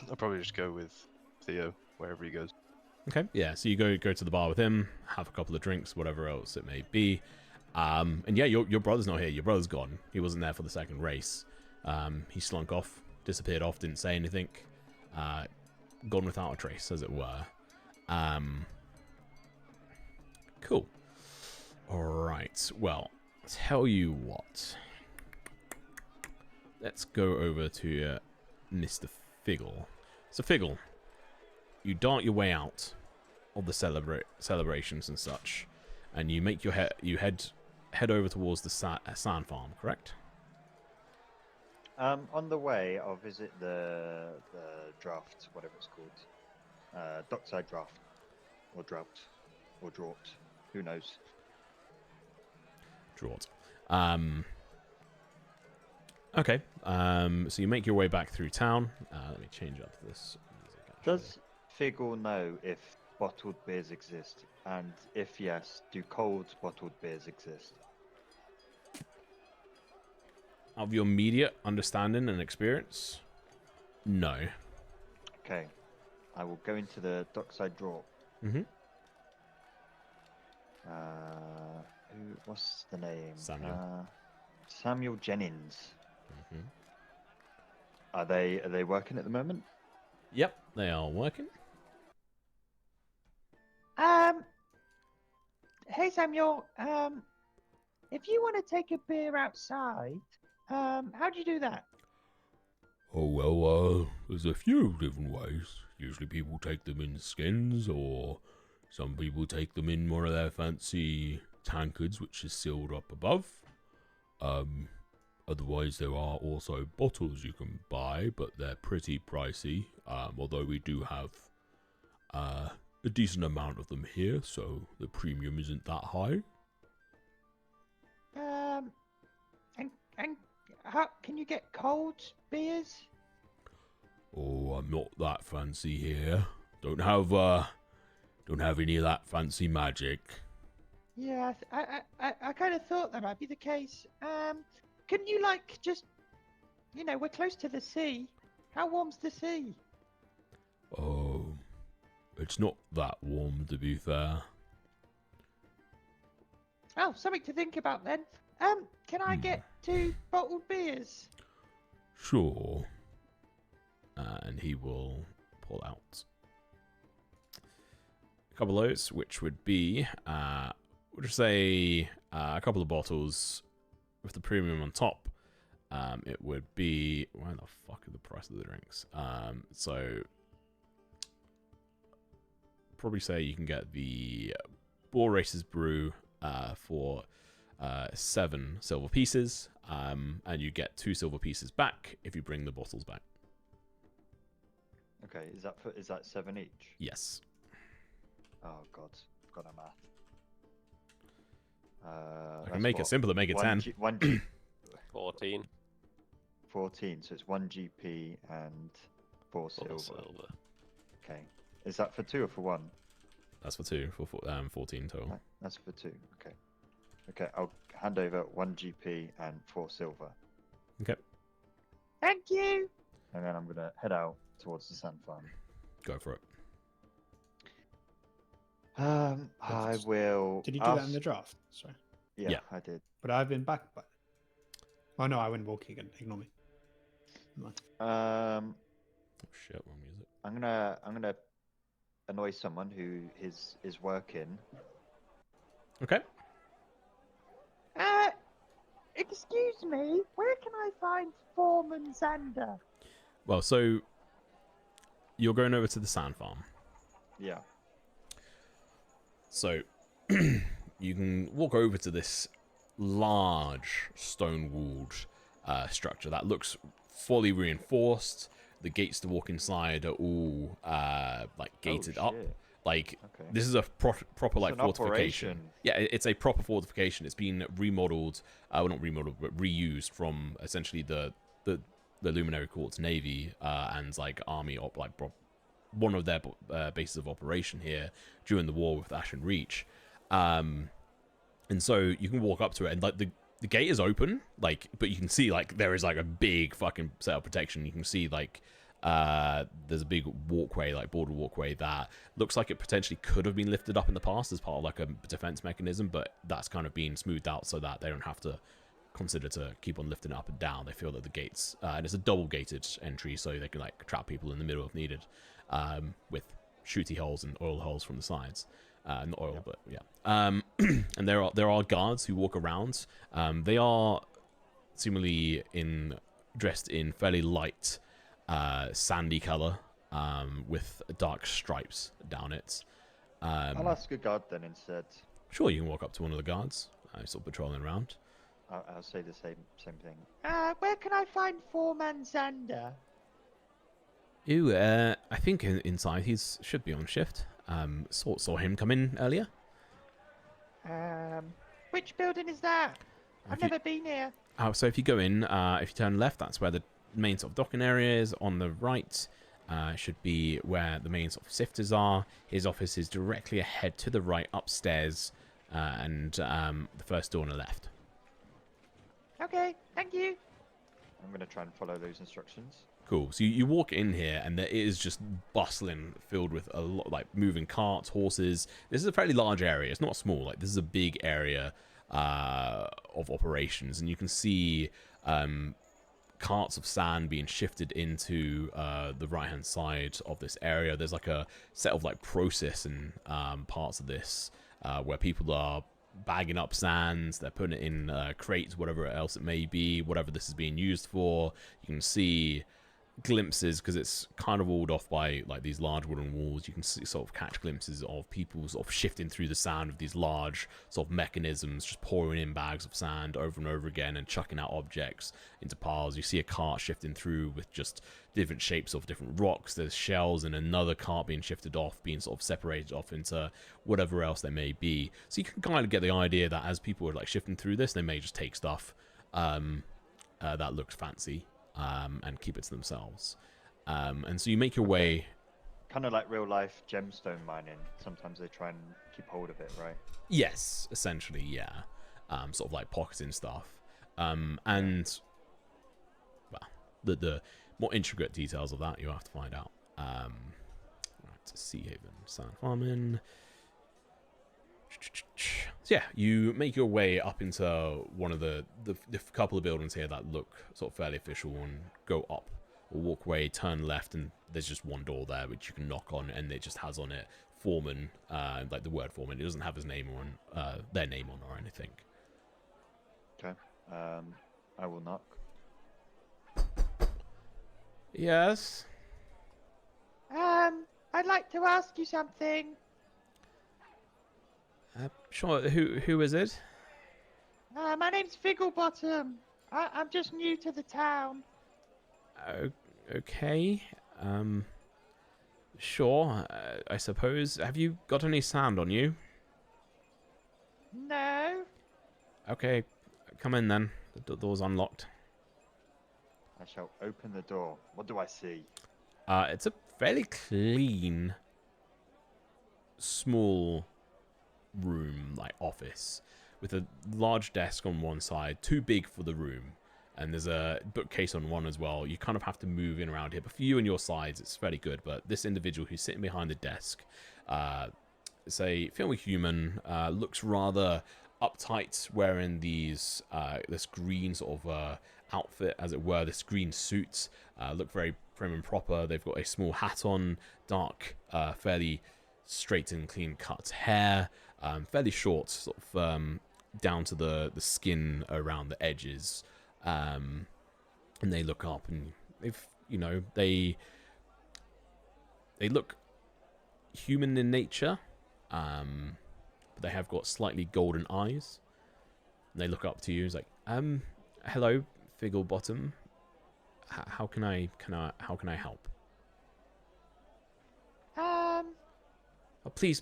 I'll probably just go with Theo wherever he goes. Okay, yeah, so you go to the bar with him, have a couple of drinks, whatever else it may be. And yeah, your brother's not here. Your brother's gone. He wasn't there for the second race. He slunk off, disappeared off, didn't say anything. Gone without a trace, as it were. Cool. Alright, well, tell you what. Let's go over to Mr. Figgle. So Figgle, you dart your way out of the celebrations and such, and you make your head over towards the sand farm, correct? On the way, I'll visit the draft, whatever it's called, dockside draft, or drought, or draught, who knows. Draught. Okay. So you make your way back through town. Let me change up this music. Actually. Does Figgle know if bottled beers exist? And if yes, do cold bottled beers exist? Of your immediate understanding and experience, no. Okay. I will go into the dockside drawer. Mm-hmm. What's the name? Samuel. Samuel Jennings. Mm-hmm. Are they working at the moment? Yep, they are working. Hey Samuel, if you want to take a beer outside, how do you do that? Oh, well, there's a few different ways. Usually people take them in skins, or some people take them in one of their fancy tankards, which is sealed up above. Otherwise, there are also bottles you can buy, but they're pretty pricey, although we do have a decent amount of them here, so the premium isn't that high. And how can you get cold beers? Oh, I'm not that fancy here. Don't have any of that fancy magic. Yeah, I kind of thought that might be the case. Couldn't you just, we're close to the sea. How warm's the sea? Oh, it's not that warm, to be fair. Oh, something to think about then. Can I get 2 bottled beers? Sure. And he will pull out a couple of those, which would be, we'll just say a couple of bottles with the premium on top. It would be, where the fuck are the price of the drinks? So probably say you can get the Bull Racers Brew for 7 silver pieces, and you get 2 silver pieces back if you bring the bottles back. Okay, is that 7 each? Yes. Oh god, forgot our math. I can make it simpler, make it 10. 1G. 14. 14, so it's 1 GP and 4 4 silver. silver. Okay. Is that for 2 or for 1? That's for 2, for 14 total. That's for 2. Okay. Okay, I'll hand over 1 GP and 4 silver. Okay, Thank you. And then I'm going to head out towards the sand farm. go for it. I will. Did you do that in the draft? Sorry. Yeah, Yeah. I did. But I've been back by. Oh no, I went walking again. Ignore me. Never mind. Oh shit, wrong music. I'm gonna annoy someone who is working. Okay. Excuse me. Where can I find Foreman Xander? Well, so you're going over to the sand farm. Yeah. So you can walk over to this large stone-walled structure that looks fully reinforced. The gates to walk inside are all like gated up. Shit. Like Okay. this is a proper like an fortification. operation. Yeah, it's a proper fortification. It's been remodeled, well not remodeled, but reused from essentially the Luminary Court's navy and like army one of their bases of operation here during the war with Ashen Reach. And so you can walk up to it and like the gate is open, like, but you can see like there is like a big fucking set of protection. You can see like there's a big walkway, like border walkway, that looks like it potentially could have been lifted up in the past as part of like a defense mechanism, but that's kind of been smoothed out so that they don't have to consider to keep on lifting it up and down. They feel that the gates, and it's a double gated entry, so they can like trap people in the middle if needed, with shooty holes and oil holes from the sides. Not oil, but yeah. And there are guards who walk around. They are seemingly dressed in fairly light sandy color, with dark stripes down it. I'll ask a guard then instead. Sure, you can walk up to one of the guards, sort of patrolling around. I'll say the same thing. Where can I find Foreman Xander? Ooh, I think inside he's should be on shift. Saw him come in earlier. Which building is that? I've never been here. Oh, so if you go in, if you turn left, that's where the main sort of docking area is. On the right, should be where the main sort of sifters are. His office is directly ahead to the right, upstairs, and the first door on the left. Okay, thank you. I'm going to try and follow those instructions. Cool. So you walk in here, and there is just bustling, filled with a lot like moving carts, horses. This is a fairly large area. It's not small. Like this is a big area of operations, and you can see carts of sand being shifted into the right-hand side of this area. There's like a set of like processing parts of this where people are bagging up sands. They're putting it in crates, whatever else it may be, whatever this is being used for. You can see glimpses, because it's kind of walled off by like these large wooden walls. You can sort of catch glimpses of people sort of shifting through the sand of these large sort of mechanisms, just pouring in bags of sand over and over again and chucking out objects into piles. You see a cart shifting through with just different shapes of different rocks. There's shells, and another cart being shifted off, being sort of separated off into whatever else there may be. So you can kind of get the idea that as people are like shifting through this, they may just take stuff that looks fancy and keep it to themselves. And so you make your way. Kind of like real life gemstone mining. Sometimes they try and keep hold of it, right? Yes, essentially, yeah. Sort of like pocketing stuff. And well, the more intricate details of that you have to find out. Right, Sea Haven, Sand Farming. So yeah, you make your way up into one of the couple of buildings here that look sort of fairly official, and go up a walkway, turn left, and there's just one door there which you can knock on, and it just has on it Foreman, like the word Foreman. It doesn't have his name on, their name on or anything. Okay. I will knock. Yes. I'd like to ask you something. Sure. Who is it? My name's Figglebottom. I'm just new to the town. Okay. Sure. I suppose. Have you got any sand on you? No. Okay. Come in then. The door's unlocked. I shall open the door. What do I see? It's a fairly clean, small room, like office, with a large desk on one side, too big for the room, and there's a bookcase on one as well. You kind of have to move in around here, but for you and your sides, it's fairly good. But this individual who's sitting behind the desk, it's a fairly human, looks rather uptight, wearing these this green sort of outfit, as it were, this green suit. Look very prim and proper. They've got a small hat on, dark, fairly straight and clean cut hair, fairly short, sort of down to the skin around the edges. And they look up, and they look human in nature, but they have got slightly golden eyes. And they look up to you. It's like, hello, Figglebottom. How can I help? Oh, please,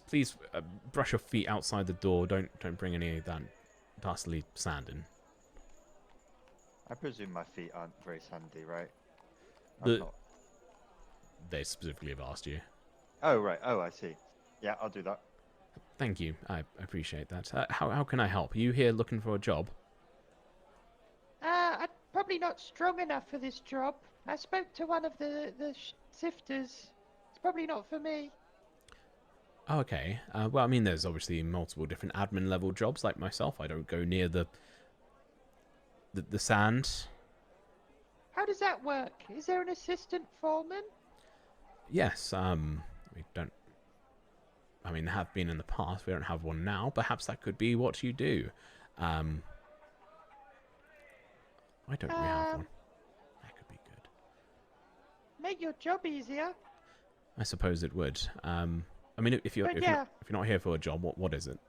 brush your feet outside the door. Don't bring any of that dastardly sand in. I presume my feet aren't very sandy, right? They specifically have asked you. Oh, right. Oh, I see. Yeah, I'll do that. Thank you. I appreciate that. How can I help? Are you here looking for a job? I'm probably not strong enough for this job. I spoke to one of the sifters. It's probably not for me. Oh, okay. Well, I mean, there's obviously multiple different admin level jobs. Like myself, I don't go near the sand. How does that work? Is there an assistant foreman? Yes. We don't. I mean, there have been in the past. We don't have one now. Perhaps that could be what you do. Why don't we have one? That could be good. Make your job easier. I suppose it would. I mean, if you're not here for a job, what is it?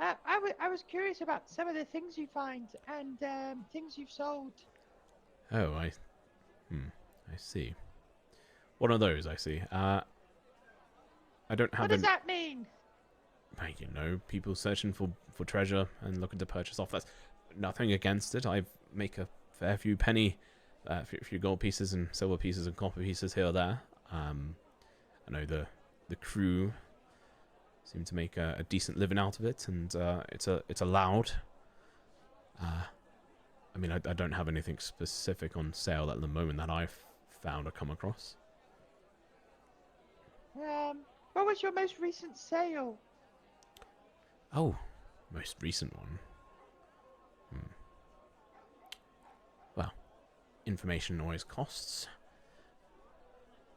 I was curious about some of the things you find and things you've sold. Oh, I see. What are those? I see. I don't have. What does that mean? People searching for treasure and looking to purchase off. That's nothing against it. I make a fair few penny, a few gold pieces and silver pieces and copper pieces here or there. I know the crew seem to make a decent living out of it, and it's allowed. I mean, I don't have anything specific on sale at the moment that I've found or come across. What was your most recent sale? Oh, most recent one. Well, information always costs.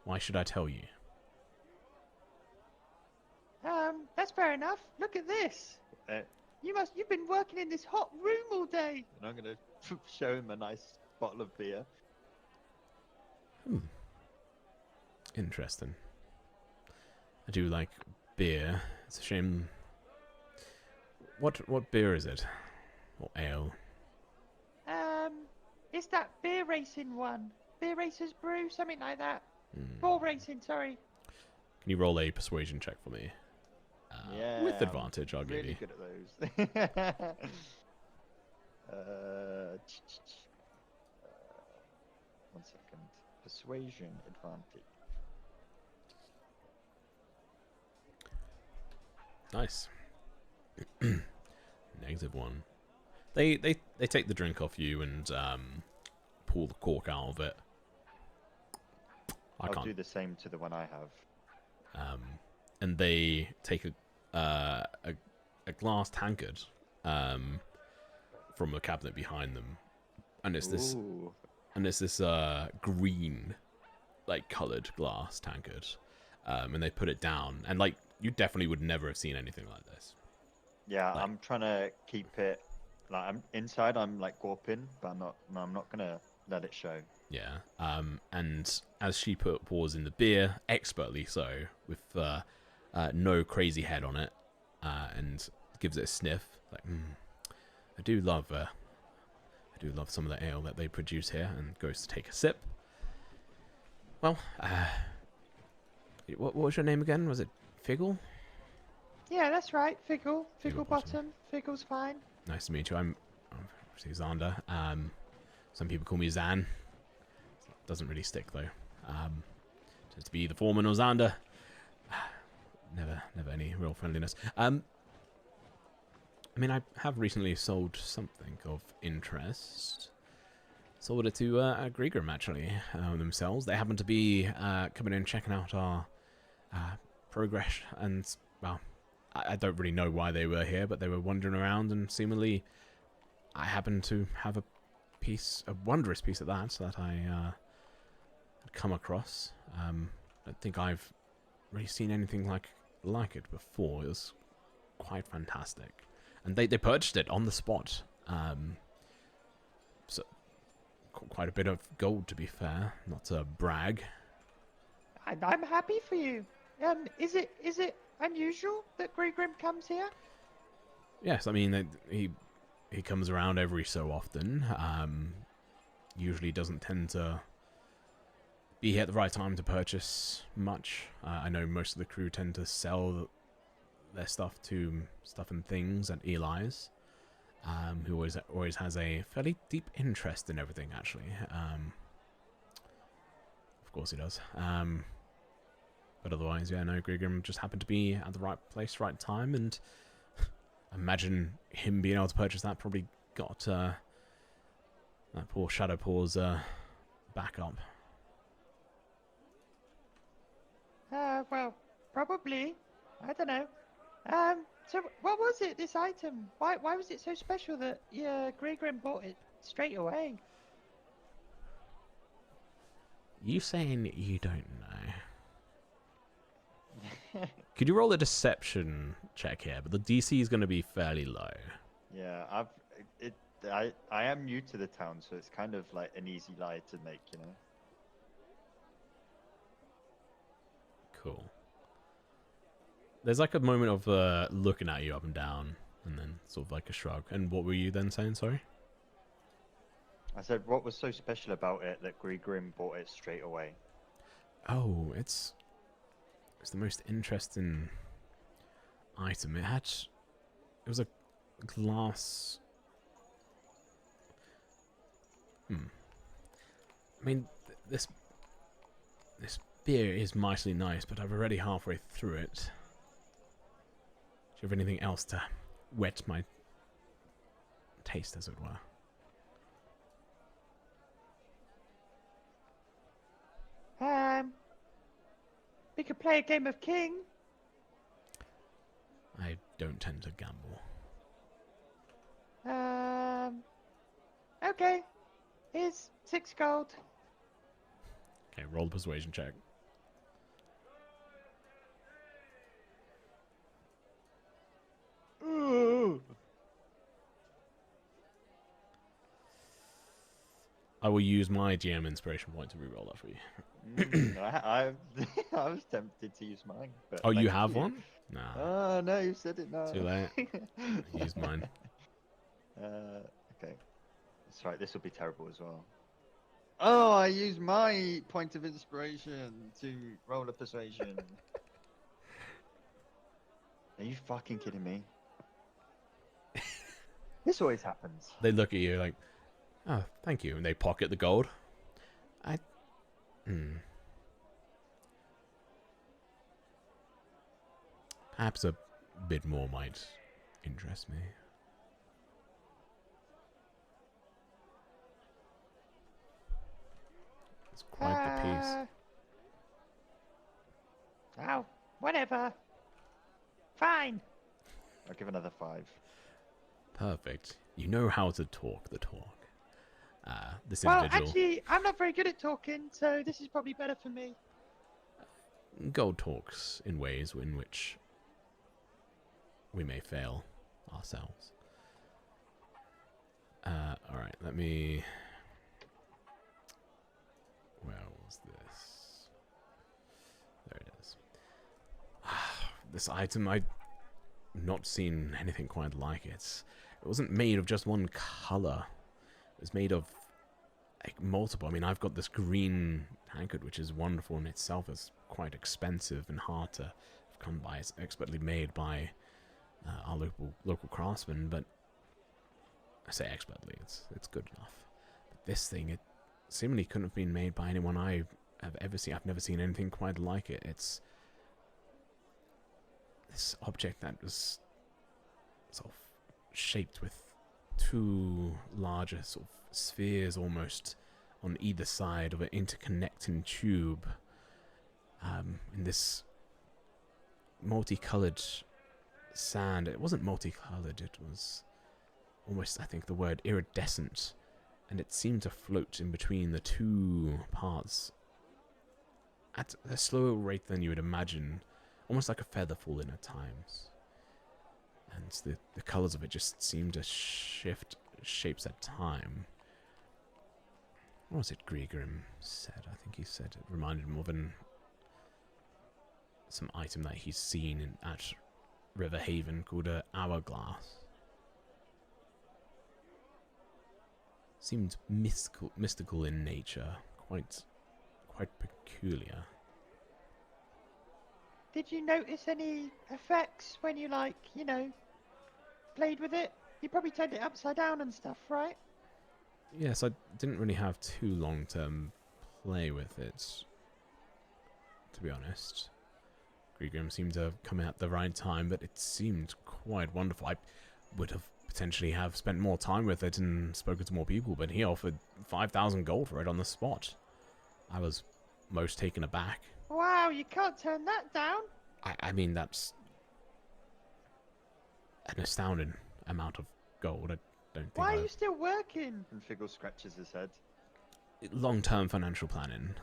Why should I tell you? That's fair enough. Look at this. You've been working in this hot room all day. And I'm gonna show him a nice bottle of beer. Interesting. I do like beer. It's a shame. What beer is it? Or ale? It's that beer racing one. Beer Racers Brew, something like that. Ball racing, sorry. Can you roll a persuasion check for me? Yeah. With advantage, I'll give Really you. good at those. 1 second. Persuasion advantage. Nice. -1. They take the drink off you and pull the cork out of it. I'll do the same to the one I have. And they take a glass tankard from a cabinet behind them, and it's this green, like, coloured glass tankard, and they put it down, and like you definitely would never have seen anything like this. Yeah, Like, I'm trying to keep it like I'm inside. I'm like gawping, but I'm not gonna let it show. Yeah. And as she pours in the beer, expertly so, with no crazy head on it, and gives it a sniff, like, I do love some of the ale that they produce here, and goes to take a sip. Well, what was your name again? Was it Figgle? Yeah, that's right. Figglebottom. Figglebottom. Figgle's fine. Nice to meet you. I'm obviously Xander. Some people call me Zan. Doesn't really stick though. Tends to be either Foreman or Xander. Never any real friendliness. I mean, I have recently sold something of interest. Sold it to Grigrim, actually, themselves. They happen to be coming in, checking out our progress, and, well, I don't really know why they were here, but they were wandering around, and seemingly I happened to have a wondrous piece of that I had come across. I don't think I've really seen anything like it before. It was quite fantastic. And they purchased it on the spot. So quite a bit of gold, to be fair. Not to brag. I'm happy for you. Is it unusual that Grigrim comes here? Yes, I mean, he comes around every so often. Usually doesn't tend to be here at the right time to purchase much. I know most of the crew tend to sell their stuff and things at Eli's, who always has a fairly deep interest in everything, actually. Of course he does. But otherwise, yeah, no, Grigrim just happened to be at the right place, right time, and imagine him being able to purchase that probably got that poor Shadow Paws back up. Well, probably. I don't know. So what was it, this item? Why was it so special that Grigrim bought it straight away? You saying you don't know? Could you roll a deception check here? But the DC is going to be fairly low. Yeah, I am new to the town, so it's kind of like an easy lie to make, you know. Cool. There's like a moment of looking at you up and down, and then sort of like a shrug. And what were you then saying, sorry? I said, what was so special about it that Grigrim bought it straight away? Oh, it's the most interesting item. It was a glass. I mean, this beer is mightily nice, but I'm already halfway through it. Do you have anything else to whet my taste, as it were? We could play a game of King. I don't tend to gamble. Okay. Here's 6 gold. Okay, roll the persuasion check. Ooh. I will use my GM inspiration point to reroll that for you. I was tempted to use mine. But Oh, you thank have one? Nah. Oh, no, you said it now. Too late. Use mine. Okay. That's right, this will be terrible as well. Oh, I used my point of inspiration to roll a persuasion. Are you fucking kidding me? This always happens. They look at you like, oh, thank you. And they pocket the gold. Perhaps a bit more might interest me. It's quite the piece. Oh, whatever. Fine. I'll give another 5. Perfect. You know how to talk the talk. This Well, individual... actually, I'm not very good at talking, so this is probably better for me. Gold talks in ways in which we may fail ourselves. Alright, let me... Where was this? There it is. This item, I've not seen anything quite like it. It wasn't made of just one color. It was made of like multiple. I mean, I've got this green tankard, which is wonderful in itself. It's quite expensive and hard to come by. It's expertly made by our local craftsman, but I say expertly, it's good enough. But this thing, it seemingly couldn't have been made by anyone I have ever seen. I've never seen anything quite like it. It's this object that was sort of shaped with two larger sort of spheres almost on either side of an interconnecting tube, in this multicolored sand. It wasn't multicolored, it was almost, I think, the word iridescent, and it seemed to float in between the two parts at a slower rate than you would imagine, almost like a feather falling at times. And the colors of it just seemed to shift shapes at time. What was it Grigrim said? I think he said it reminded him of some item that he's seen at River Haven called a hourglass. Seemed mystical in nature, quite peculiar. Did you notice any effects when you, like, played with it? You probably turned it upside down and stuff, right? Yes, I didn't really have too long to play with it, to be honest. Grigrim seemed to have come at the right time, but it seemed quite wonderful. I would have potentially have spent more time with it and spoken to more people, but he offered 5,000 gold for it on the spot. I was most taken aback. Wow, you can't turn that down. I mean, that's an astounding amount of gold. I don't think. Why are you still working? And Figgle scratches his head. Long-term financial planning.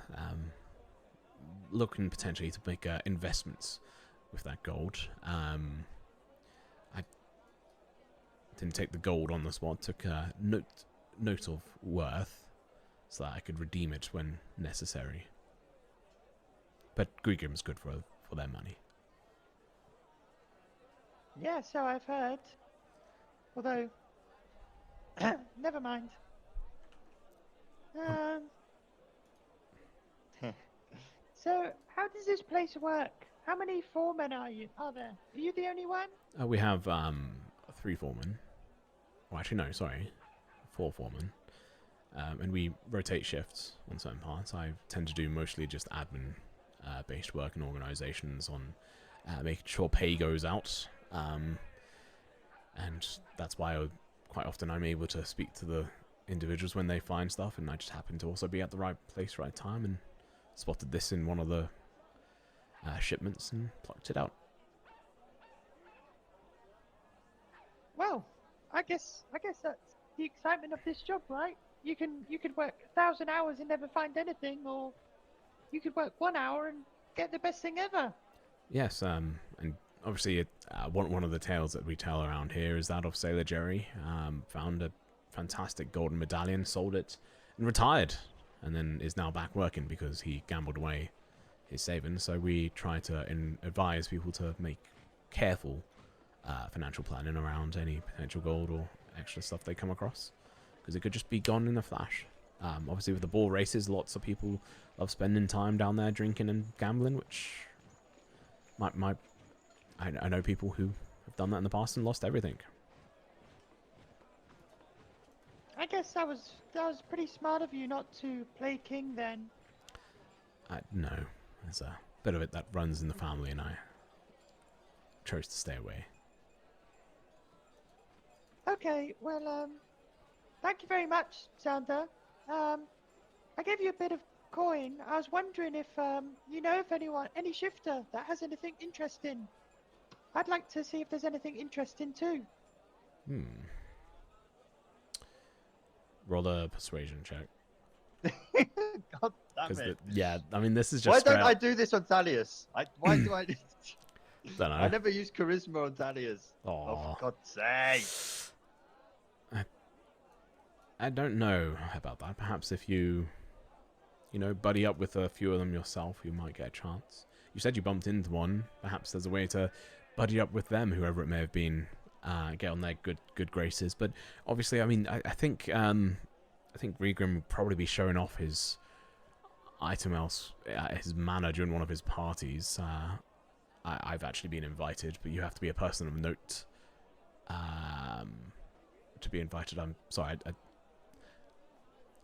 Looking potentially to make investments with that gold. I didn't take the gold on the spot. Took a note of worth so that I could redeem it when necessary. But Grigrim's good for their money. Yeah, so I've heard. Although, never mind. So, how does this place work? How many foremen are there? Are you the only one? We have 3 foremen. Well, actually, no, sorry. 4 foremen. And we rotate shifts on certain parts. I tend to do mostly just admin based work in organizations on making sure pay goes out. And that's why quite often I'm able to speak to the individuals when they find stuff, and I just happen to also be at the right place, right time, and spotted this in one of the shipments and plucked it out. Well, I guess that's the excitement of this job, right? You could work 1,000 hours and never find anything, or you could work 1 hour and get the best thing ever. Yes, and obviously one of the tales that we tell around here is that of Sailor Jerry. Found a fantastic golden medallion, sold it, and retired, and then is now back working because he gambled away his savings. So we try to advise people to make careful financial planning around any potential gold or extra stuff they come across, because it could just be gone in a flash. Obviously with the ball races, lots of people love spending time down there drinking and gambling, which I know people who have done that in the past and lost everything. I guess that was pretty smart of you not to play king then. No, there's a bit of it that runs in the family, and I chose to stay away. Okay, well, thank you very much, Xander. I gave you a bit of coin. I was wondering if you know of any shifter that has anything interesting. I'd like to see if there's anything interesting too. Roll a persuasion check. God damn it. Yeah, I mean, this is just Why straight don't I up- do this on Thalius? Why do I... Don't know. I never use charisma on Thalius. Oh, Aw. for God's sake. I don't know about that. Perhaps if you buddy up with a few of them yourself, you might get a chance. You said you bumped into one. Perhaps there's a way to buddy up with them, whoever it may have been, get on their good graces. But obviously, I mean, I think Regrim would probably be showing off his item his manner during one of his parties. I've actually been invited, but you have to be a person of note to be invited. I'm sorry.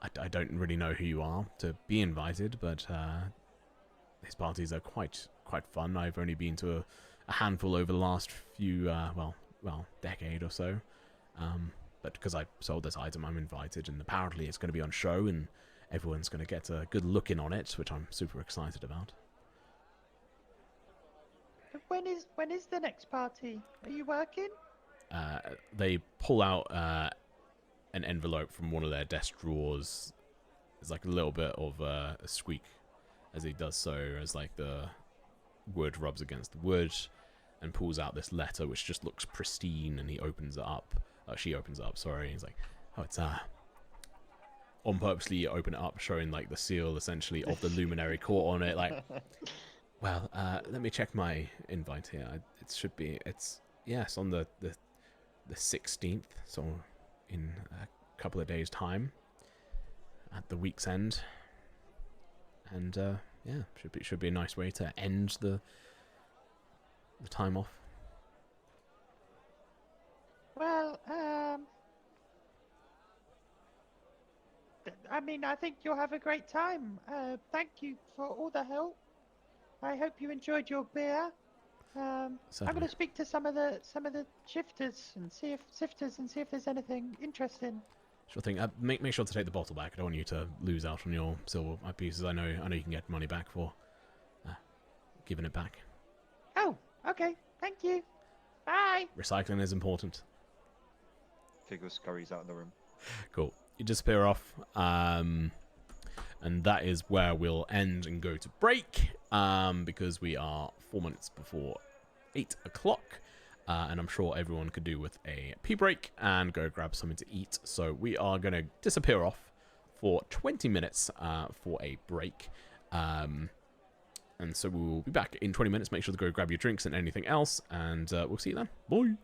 I don't really know who you are to be invited, but his parties are quite fun. I've only been to a handful over the last few, decade or so. But because I sold this item, I'm invited, and apparently it's going to be on show, and everyone's going to get a good look in on it, which I'm super excited about. When is the next party? Are you working? They pull out an envelope from one of their desk drawers. There's like a little bit of a squeak as he does so, as like the wood rubs against the wood, and pulls out this letter which just looks pristine, and he opens it up. She opens it up, sorry. He's like, oh, it's on purposely open it up, showing like the seal essentially of the luminary court on it, like, well, let me check my invite here. It should be, it's on the 16th, so in a couple of days time at the week's end. And should be a nice way to end the time off. Well, I mean, I think you'll have a great time. Thank you for all the help. I hope you enjoyed your beer. I'm going to speak to some of the shifters and see if there's anything interesting. Sure thing. Make sure to take the bottle back. I don't want you to lose out on your silver pieces. I know you can get money back for giving it back. Oh, okay. Thank you. Bye. Recycling is important. Figure scurries out of the room. Cool. You disappear off, and that is where we'll end and go to break, because we are 4 minutes before 8 o'clock. And I'm sure everyone could do with a pee break and go grab something to eat. So we are going to disappear off for 20 minutes for a break. And so we will be back in 20 minutes. Make sure to go grab your drinks and anything else. And we'll see you then. Bye.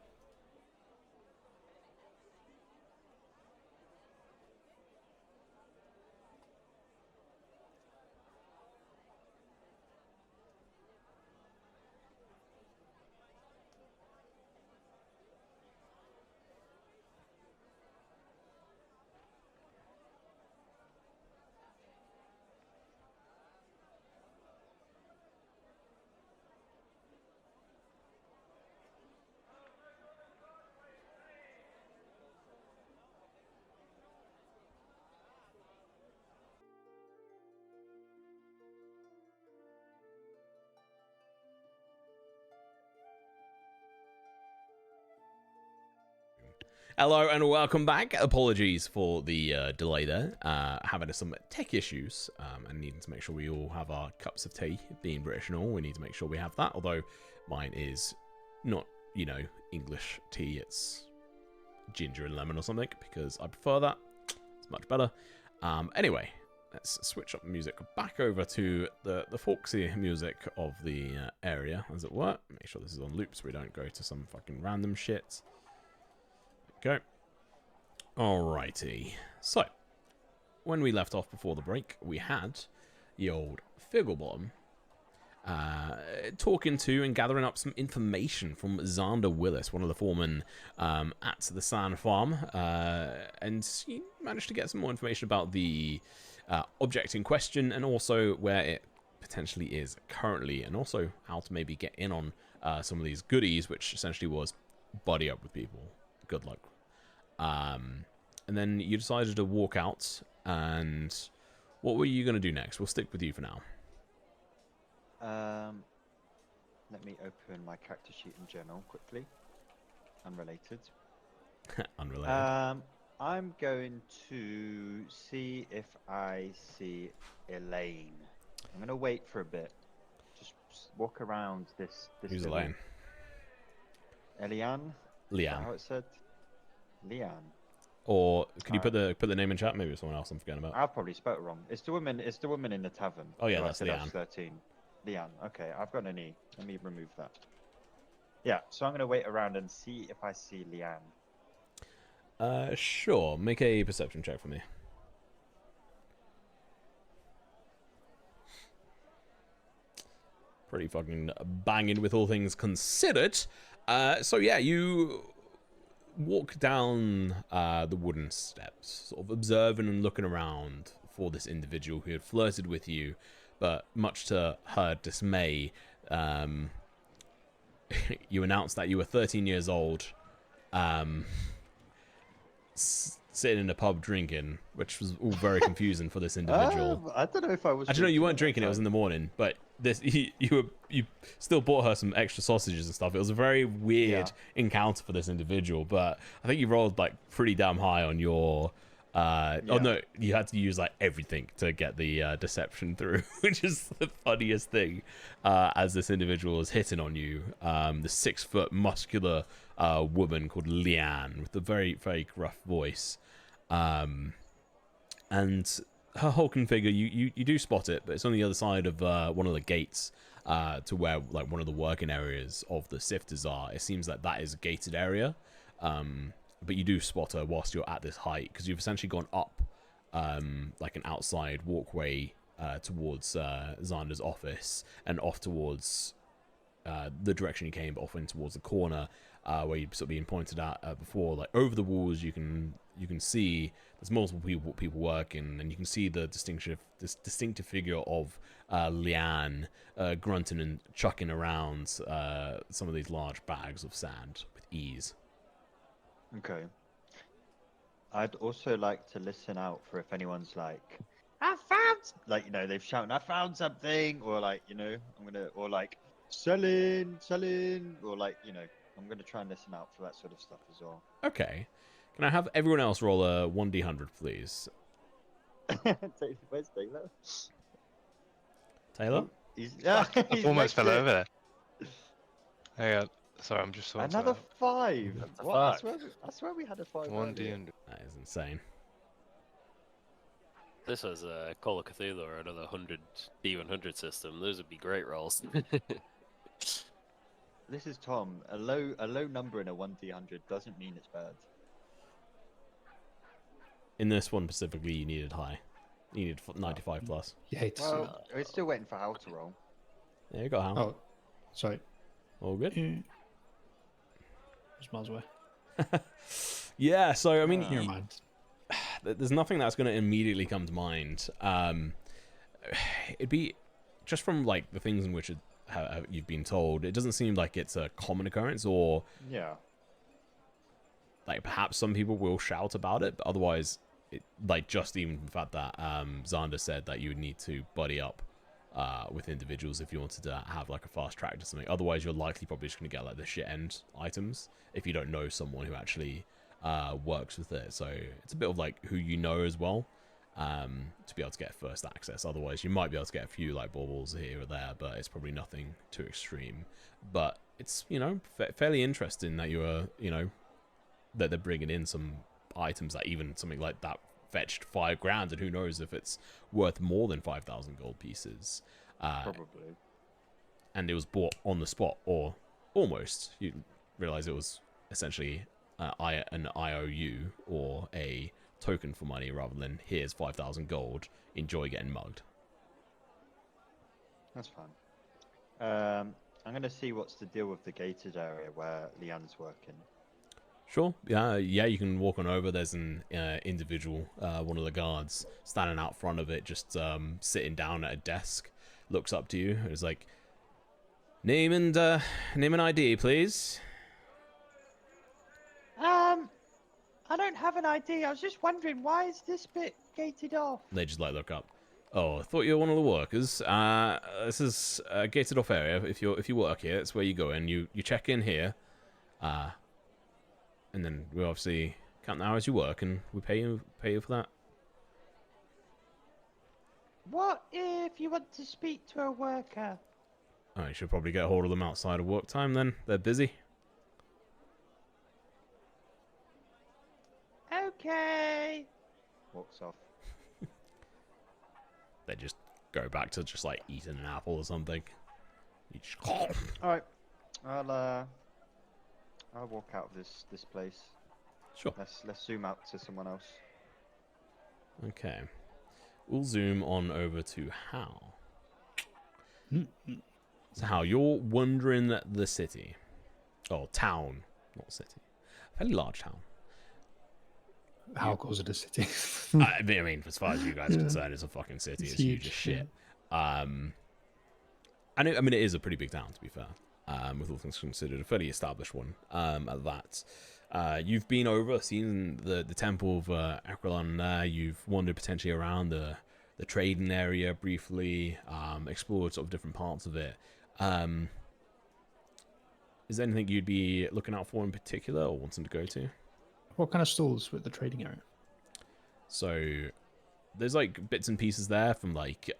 Hello and welcome back. Apologies for the delay there. Having some tech issues and needing to make sure we all have our cups of tea. Being British and all, we need to make sure we have that. Although mine is not, English tea. It's ginger and lemon or something because I prefer that. It's much better. Anyway, let's switch up the music back over to the folksy music of the area, as it were. Make sure this is on loop so we don't go to some fucking random shit. Go. Alrighty. So, when we left off before the break, we had the old Figglebottom talking to and gathering up some information from Xander Willis, one of the foremen at the Sand Farm, and he managed to get some more information about the object in question and also where it potentially is currently, and also how to maybe get in on some of these goodies, which essentially was buddy up with people. Good luck. And then you decided to walk out, and what were you going to do next? We'll stick with you for now. Let me open my character sheet in general quickly. Unrelated. Unrelated. I'm going to see if I see Elaine. I'm going to wait for a bit. Just walk around this Who's little... Elaine? Eliane? Is that how Leanne. it said? Leanne. Or could you put the name in chat? Maybe it's someone else I'm forgetting about. I've probably spelled it wrong. It's the woman in the tavern. Oh yeah, who I that's said I was Leanne. 13. Leanne. Okay, I've got an E. Let me remove that. Yeah, so I'm going to wait around and see if I see Leanne. Sure. Make a perception check for me. Pretty fucking banging with all things considered. So yeah, you walk down the wooden steps, sort of observing and looking around for this individual who had flirted with you, but much to her dismay, you announced that you were 13 years old, sitting in a pub drinking, which was all very confusing for this individual. I don't know if I was. Actually, no, you weren't at that drinking. It was in time. the morning, but you still bought her some extra sausages and stuff. It was a very weird encounter for this individual, but I think you rolled like pretty damn high on your. Oh no, you had to use like everything to get the deception through, which is the funniest thing. As this individual is hitting on you, the 6-foot muscular woman called Leanne with a very very gruff voice, and her hulking figure, you do spot it, but it's on the other side of one of the gates to where like one of the working areas of the sifters are. It seems like that is a gated area, but you do spot her whilst you're at this height, because you've essentially gone up like an outside walkway towards Xander's office and off towards the direction you came, but off in towards the corner where you've sort of been pointed at before. Like over the walls, you can see there's multiple people working, and you can see the distinctive figure of Leanne grunting and chucking around some of these large bags of sand with ease. Okay. I'd also like to listen out for if anyone's like, I found, like, you know, they've shouted, I found something, or like, you know, or like, selling, or like, you know, I'm gonna try and listen out for that sort of stuff as well. Okay. Can I have everyone else roll a 1d100, please? Where's Taylor? Taylor? He's I almost fell next to it. over. Hang on. Sorry, I'm just sorting Another out. 5. What the What? fuck? I swear we had a 5. 1D earlier. and That is insane. This was a Call of Cthulhu or another 100 D100 system. Those would be great rolls. This is Tom. A low number in a 1d100 doesn't mean it's bad. In this one specifically, you needed high. You needed 95 plus. You hate to see Well, we're still waiting for Hal to roll. Yeah, you got how. that. Oh, sorry. All good. Just miles away. Yeah, so I mean, Never mind. there's nothing that's going to immediately come to mind. It'd be just from like the things in which you've been told. It doesn't seem like it's a common occurrence, or Yeah. like perhaps some people will shout about it, but otherwise, like just even the fact that Xander said that you would need to buddy up with individuals if you wanted to have like a fast track to something. Otherwise, you're likely probably just going to get like the shit end items if you don't know someone who actually works with it. So it's a bit of like who you know as well, to be able to get first access. Otherwise, you might be able to get a few like baubles here or there, but it's probably nothing too extreme. But it's, you know, fairly interesting that you're, you know, that they're bringing in some items that even something like that fetched $5,000, and who knows if it's worth more than 5,000 gold pieces. Probably. And it was bought on the spot, or almost. You realize it was essentially an IOU or a token for money, rather than here's 5,000 gold, enjoy getting mugged. That's fine. I'm gonna see what's the deal with the gated area where Leanne's working. Sure. Yeah, you can walk on over. There's an individual, one of the guards, standing out front of it, just sitting down at a desk, looks up to you. It's like, name and ID, please. I don't have an ID. I was just wondering, why is this bit gated off? They just like look up. Oh, I thought you were one of the workers. This is a gated off area. If you work here, that's where you go in. You check in here, and then we obviously count the hours you work, and we pay you for that. What if you want to speak to a worker? Oh, you should probably get a hold of them outside of work time. Then they're busy. Okay. Walks off. They just go back to just like eating an apple or something. You just... All right. I'll walk out of this place. Sure. Let's zoom out to someone else. Okay. We'll zoom on over to Hal. So Hal, you're wandering the city. Oh, town, not city. fairly large town. How calls it a city? I mean, as far as you guys are concerned, it's a fucking city. It's huge as shit. Yeah. I mean, it is a pretty big town, to be fair. With all things considered, a fairly established one. At that, you've been over, seen the temple of Aquilon there. You've wandered potentially around the trading area briefly, explored sort of different parts of it. Is there anything you'd be looking out for in particular, or wanting to go to? What kind of stalls with the trading area? So there's like bits and pieces there from like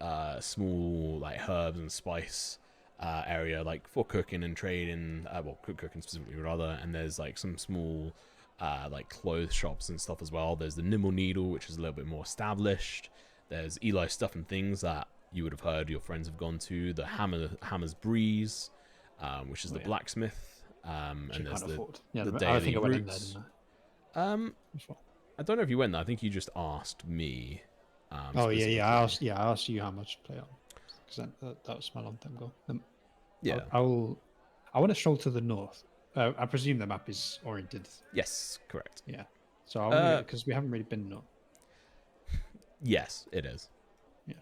small like herbs and spice area, like for cooking and trading, well, cooking specifically rather. And there's like some small like clothes shops and stuff as well. There's the Nimble Needle, which is a little bit more established. There's Eli Stuff and Things that you would have heard your friends have gone to. The Hammer's Breeze, which is the blacksmith, and there's the Daily I think I went in there, Roots. didn't I don't know if you went there. I think you just asked me. Yeah. I asked you how much to play on, because that was my long time goal. Yeah. I want to stroll to the north. I presume the map is oriented. Yes, correct. Yeah. So because we haven't really been north. Yes, it is. Yeah.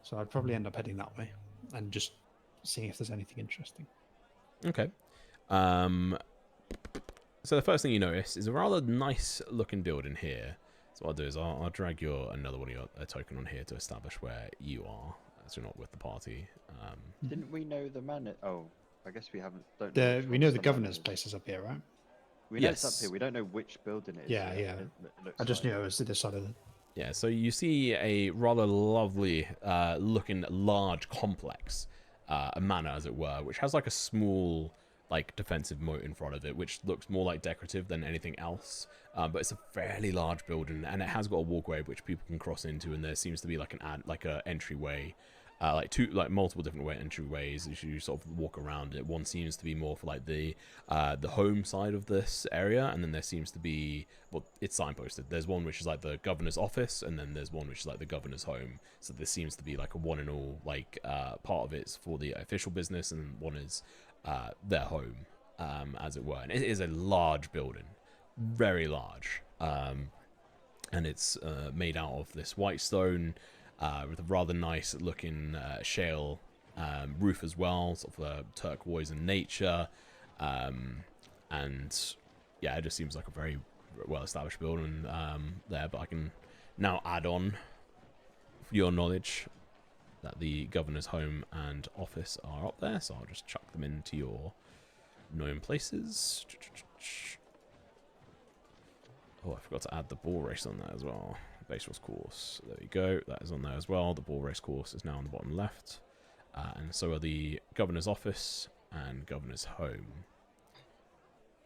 So I'd probably end up heading that way and just seeing if there's anything interesting. Okay. So the first thing you notice is a rather nice looking building here. So what I'll do is I'll drag another one of your token on here to establish where you are, as you're not with the party. Didn't we know the man? Oh, I guess we haven't. We know the governor's place is up here, right? We know it's up here. We don't know which building it is. Yeah. It I just knew it was to this side of the... Yeah, so you see a rather lovely looking large complex, a manor as it were, which has like a small like defensive moat in front of it, which looks more like decorative than anything else. But it's a fairly large building, and it has got a walkway which people can cross into, and there seems to be like a entryway, like multiple different entryways as you sort of walk around it. One seems to be more for like the home side of this area, and then there seems to be, well, it's signposted. There's one which is like the governor's office, and then there's one which is like the governor's home. So this seems to be like a one and all, like part of it's for the official business, and one is their home, as it were. And it is a large building, very large, and it's made out of this white stone with a rather nice looking shale roof as well, sort of turquoise in nature, and yeah, it just seems like a very well established building there. But I can now add on, for your knowledge, that the governor's home and office are up there, so I'll just chuck them into your known places. Oh, I forgot to add the ball race on there as well. Base race course. There we go. That is on there as well. The ball race course is now on the bottom left. And so are the governor's office and governor's home.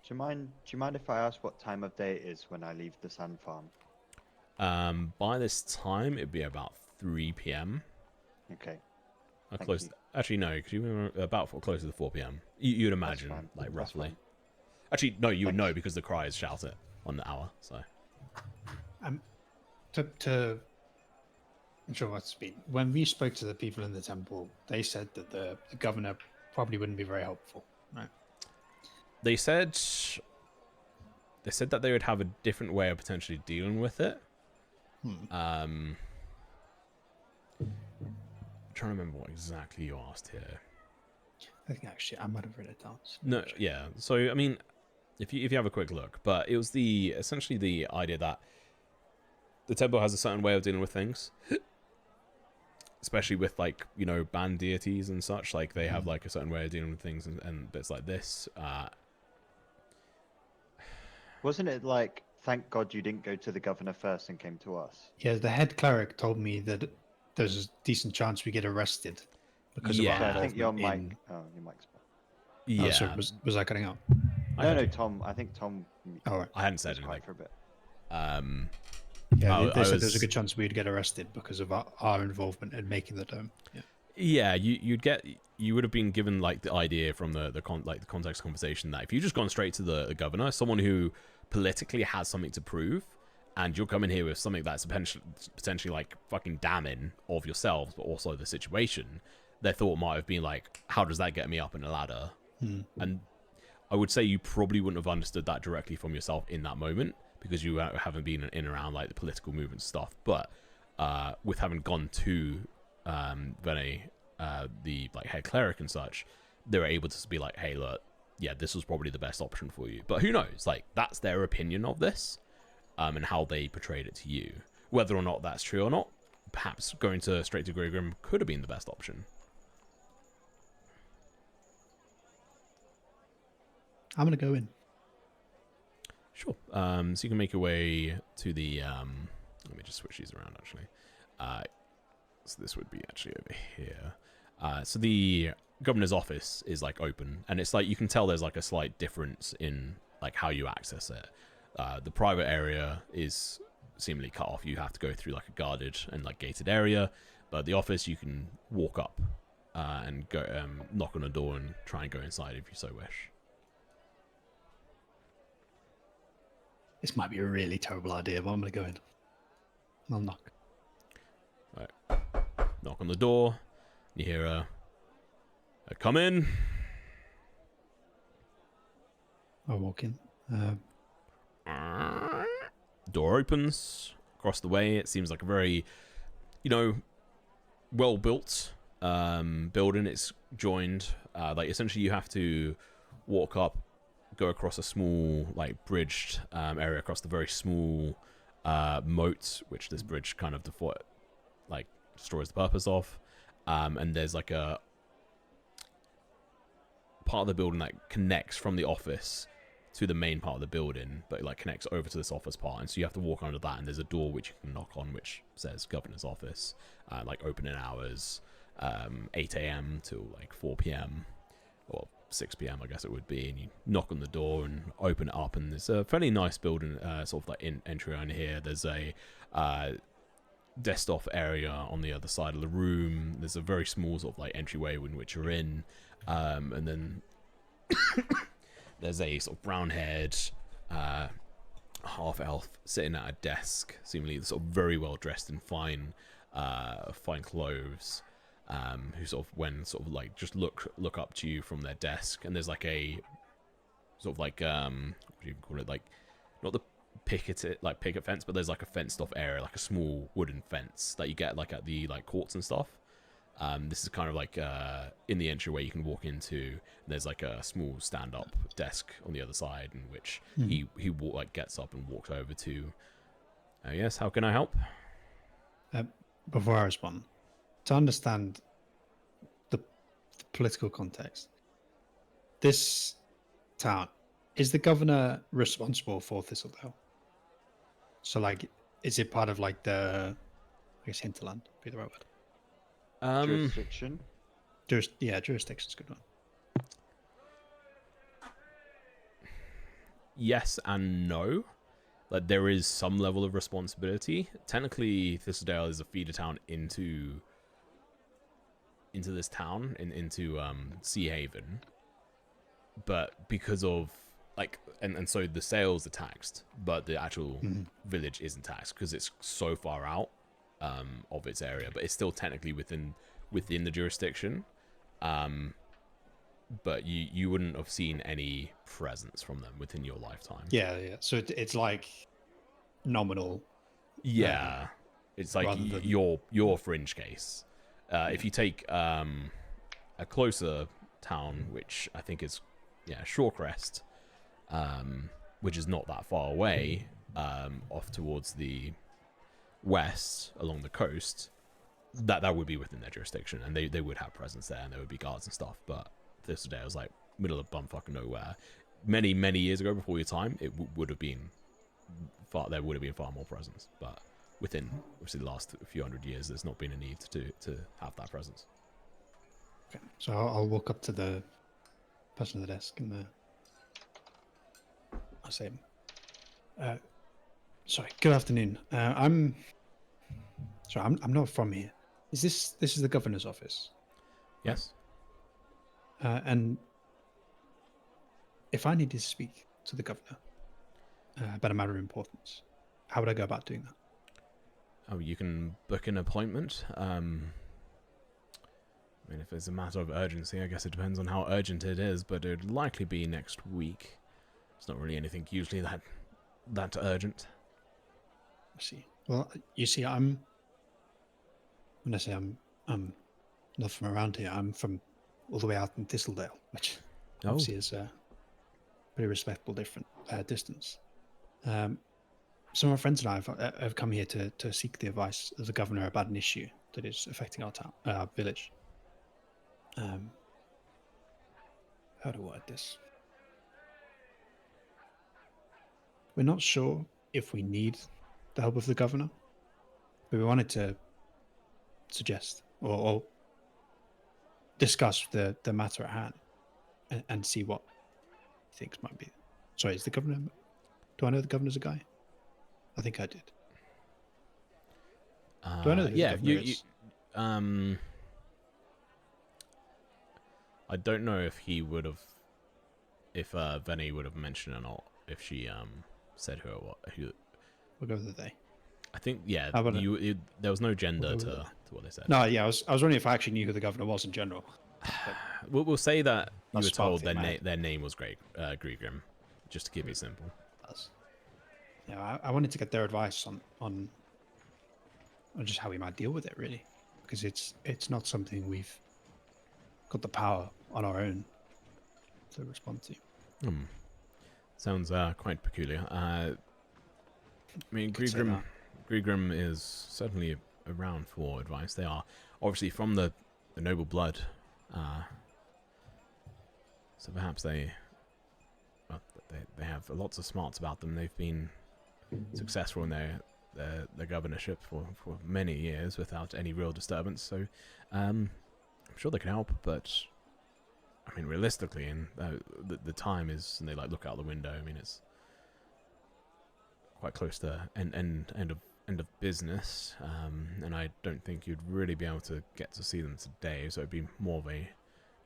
Do you mind if I ask what time of day it is when I leave the sand farm? By this time, it'd be about 3 p.m. Okay. Close. Actually, no, because you were about closer to 4 p.m. You'd imagine, like roughly. Actually, no, you would know because the cries shout it on the hour. So. To ensure what's been, when we spoke to the people in the temple, they said that the governor probably wouldn't be very helpful, right? They said that they would have a different way of potentially dealing with it. I'm trying to remember what exactly you asked here. I think actually I might have written it down. No, yeah. So I mean, if you have a quick look, but it was essentially the idea that the temple has a certain way of dealing with things, especially with like, you know, banned deities and such. Like they have like a certain way of dealing with things and bits like this. Wasn't it like, thank God you didn't go to the governor first and came to us? Yeah, the head cleric told me that there's a decent chance we get arrested because of our I think your involvement mic. in... Oh, your mic's. Yeah. Oh, sorry, was I cutting out? No, Tom. I think Tom. All right. I hadn't said was quiet anything. for a bit. Yeah, they said there's a good chance we'd get arrested because of our involvement in making the dome. Yeah. Yeah, you would have been given like the idea from the context conversation that if you just gone straight to the governor, someone who politically has something to prove, and you're coming here with something that's potentially like fucking damning of yourselves, but also the situation, their thought might have been like, how does that get me up in a ladder? And I would say you probably wouldn't have understood that directly from yourself in that moment because you haven't been in and around like the political movement stuff. But with having gone to Vene, the like head cleric and such, they were able to be like, hey, look, yeah, this was probably the best option for you. But who knows? Like, that's their opinion of this, and how they portrayed it to you. Whether or not that's true or not, perhaps going straight to Grey Grim could have been the best option. I'm gonna go in. Sure. So you can make your way to the. Let me just switch these around actually. So this would be actually over here. So the governor's office is like open, and it's like you can tell there's like a slight difference in like how you access it. The private area is seemingly cut off. You have to go through like a guarded and like gated area, but the office you can walk up and go knock on a door and try and go inside if you so wish. This might be a really terrible idea, but I'm gonna go in. I'll knock. Right. Knock on the door. You hear a come in. I'll walk in. Door opens. Across the way, it seems like a very, well built building. It's joined. Like essentially, you have to walk up, go across a small like bridged area across the very small moat, which this bridge kind of destroys the purpose of. And there's like a part of the building that connects from the office to the main part of the building, but it like connects over to this office part, and so you have to walk under that, and there's a door which you can knock on which says governor's office, like opening hours 8 a.m. till like 4 p.m. or 6 p.m. I guess it would be, and you knock on the door and open it up, and there's a fairly nice building sort of like entry on here. There's a desktop area on the other side of the room. There's a very small sort of like entryway in which you're in, and then there's a sort of brown-haired half-elf sitting at a desk, seemingly sort of very well dressed in fine clothes, who sort of like just look up to you from their desk. And there's like a sort of like what do you call it, like not the picket fence, but there's like a fenced off area, like a small wooden fence that you get like at the like courts and stuff. This is kind of like in the entryway you can walk into, and there's like a small stand-up desk on the other side, in which he gets up and walks over to. Yes, how can I help? Before I respond, to understand the political context, this town, is the governor responsible for Thistledale? So, like, is it part of like the, I guess, hinterland would be the right word? Jurisdiction. Jurisdiction's a good one. Yes and no. Like, there is some level of responsibility. Technically, Thistledale is a feeder town into this town, into Sea Haven. But because of like, and so the sales are taxed, but the actual village isn't taxed because it's so far out of its area, but it's still technically within the jurisdiction. But you wouldn't have seen any presence from them within your lifetime. Yeah. So it's like nominal. Yeah, it's like than... your fringe case. If you take a closer town, which I think is Shorecrest, which is not that far away, off towards the west along the coast, that would be within their jurisdiction, and they would have presence there, and there would be guards and stuff. But Thistledale was like middle of bumfucking nowhere. Many years ago, before your time, it would have been there would have been far more presence. But within obviously the last few hundred years, there's not been a need to have that presence. Okay, so I'll walk up to the person at the desk and I'll say, sorry, good afternoon. I'm not from here. This is the governor's office? Yes. And if I needed to speak to the governor about a matter of importance, how would I go about doing that? Oh, you can book an appointment. I mean, if it's a matter of urgency, I guess it depends on how urgent it is, but it would likely be next week. It's not really anything usually that urgent. I see. Well, you see, when I say I'm not from around here, I'm from all the way out in Thistledale, which Oh. obviously is a pretty respectable different distance. Some of my friends and I have come here to seek the advice of the governor about an issue that is affecting our town, our village. How to word this? We're not sure if we need the help of the governor, but we wanted to suggest or discuss the matter at hand and see what he thinks might be. Sorry, is the governor? Do I know the governor's a guy? I think I did. Do I know who the governor is? I don't know if he would have, if Venny would have mentioned it or not, if she said who it was. We'll go with the they. I think, yeah, How about there was no gender to what they said. No, yeah, I was wondering if I actually knew who the governor was in general. We'll say that you That's were told sparked their name was Griegrim, just to keep it simple. Yeah, I wanted to get their advice on just how we might deal with it, really, because it's not something we've got the power on our own to respond to. Sounds quite peculiar. I mean, Griegrim is certainly around for advice. They are obviously from the noble blood, so perhaps they have lots of smarts about them. They've been successful in their governorship for many years without any real disturbance. So I'm sure they can help, but I mean, realistically, and the time is, and they like look out the window. I mean, it's quite close to end of business, and I don't think you'd really be able to get to see them today. So it'd be more of a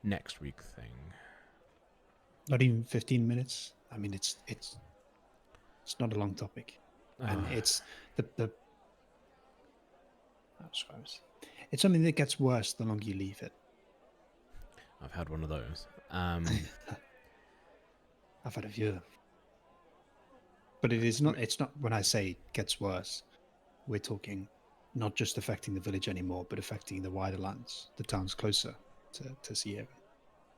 next week thing. Not even 15 minutes. I mean, it's not a long topic, and it's the how to describe this? It's something that gets worse the longer you leave it. I've had one of those. I've had a few of them. But it's not when I say it gets worse, we're talking not just affecting the village anymore, but affecting the wider lands, the towns closer to Sea Haven.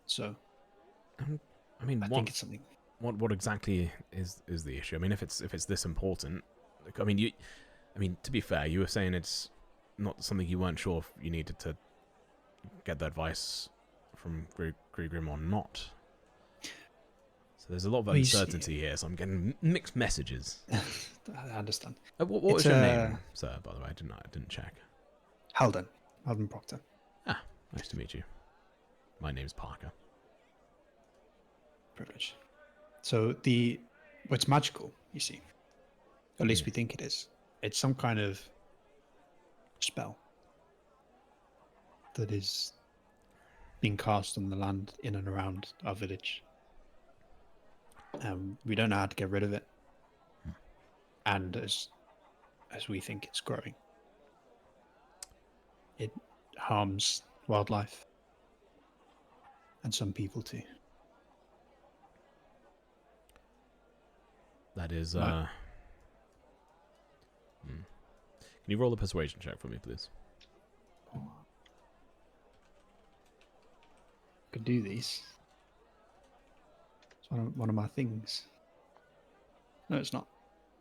So I mean, I think it's something. What exactly is the issue? I mean, if it's this important, I mean, to be fair, you were saying it's not something you weren't sure if you needed to get the advice from Griegrim or not. So there's a lot of uncertainty here, so I'm getting mixed messages. I understand. What was your name, sir, by the way? I didn't check. Halden Proctor. Ah, nice to meet you. My name's Parker. Privilege. So what's magical, you see, at least we think it is. It's some kind of spell that is being cast on the land in and around our village. We don't know how to get rid of it, and as we think, it's growing. It harms wildlife and some people too. That is, Can you roll a persuasion check for me, please? Could do these. It's one of my things. No, it's not.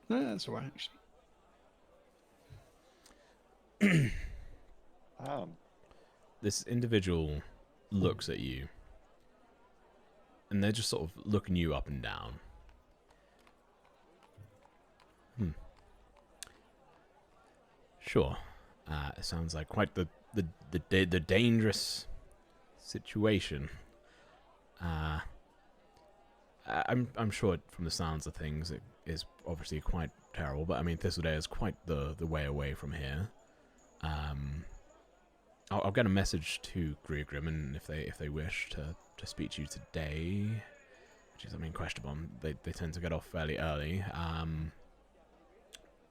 No, that's alright, actually. This individual looks at you, and they're just sort of looking you up and down. Sure. It sounds like quite the dangerous situation. I'm sure from the sounds of things it is obviously quite terrible, but I mean Thistledale is quite the way away from here. I'll get a message to Griegrim, and if they wish to speak to you today, which is questionable. They tend to get off fairly early.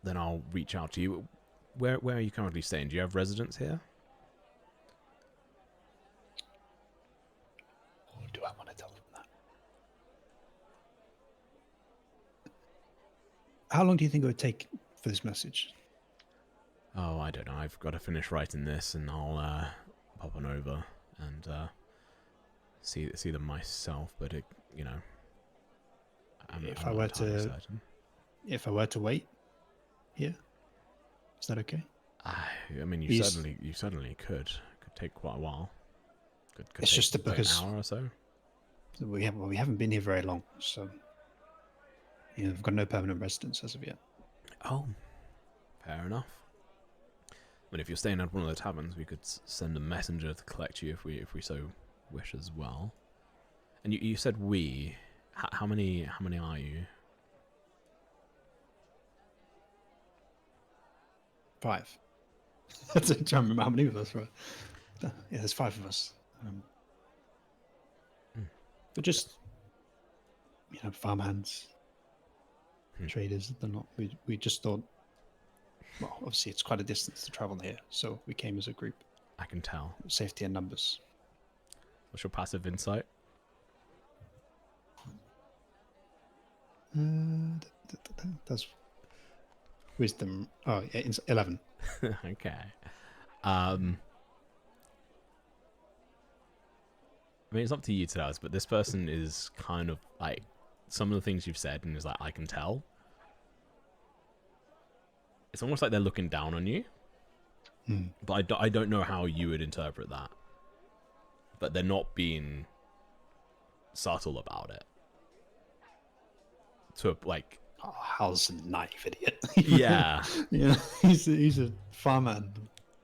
Then I'll reach out to you. Where are you currently staying? Do you have residence here? How long do you think it would take for this message? Oh, I don't know. I've got to finish writing this, and I'll pop on over and see them myself. But I'm If I'm I not were entirely to, certain. if I were to wait here, is that okay? I mean, you He's- certainly could. Could take quite a while. Could It's take, just that say, because- an hour or so. We haven't been here very long, so we've got no permanent residence as of yet. Oh, fair enough. I mean, if you're staying at one of the taverns, we could send a messenger to collect you if we so wish as well. And you said we. How many are you? 5. I'm trying to remember how many of us were. Yeah, there's 5 of us. But just farmhands, traders. They're not. We just thought. Well, obviously it's quite a distance to travel here, so we came as a group. I can tell. Safety in numbers. What's your passive insight? That's wisdom. Oh, yeah, it's 11. Okay. I mean, it's up to you to tell us, but this person is kind of like some of the things you've said, and is like, I can tell. It's almost like they're looking down on you, but I don't know how you would interpret that. But they're not being subtle about it. To like, Oh, Hal's a naive idiot. yeah. He's a farmhand.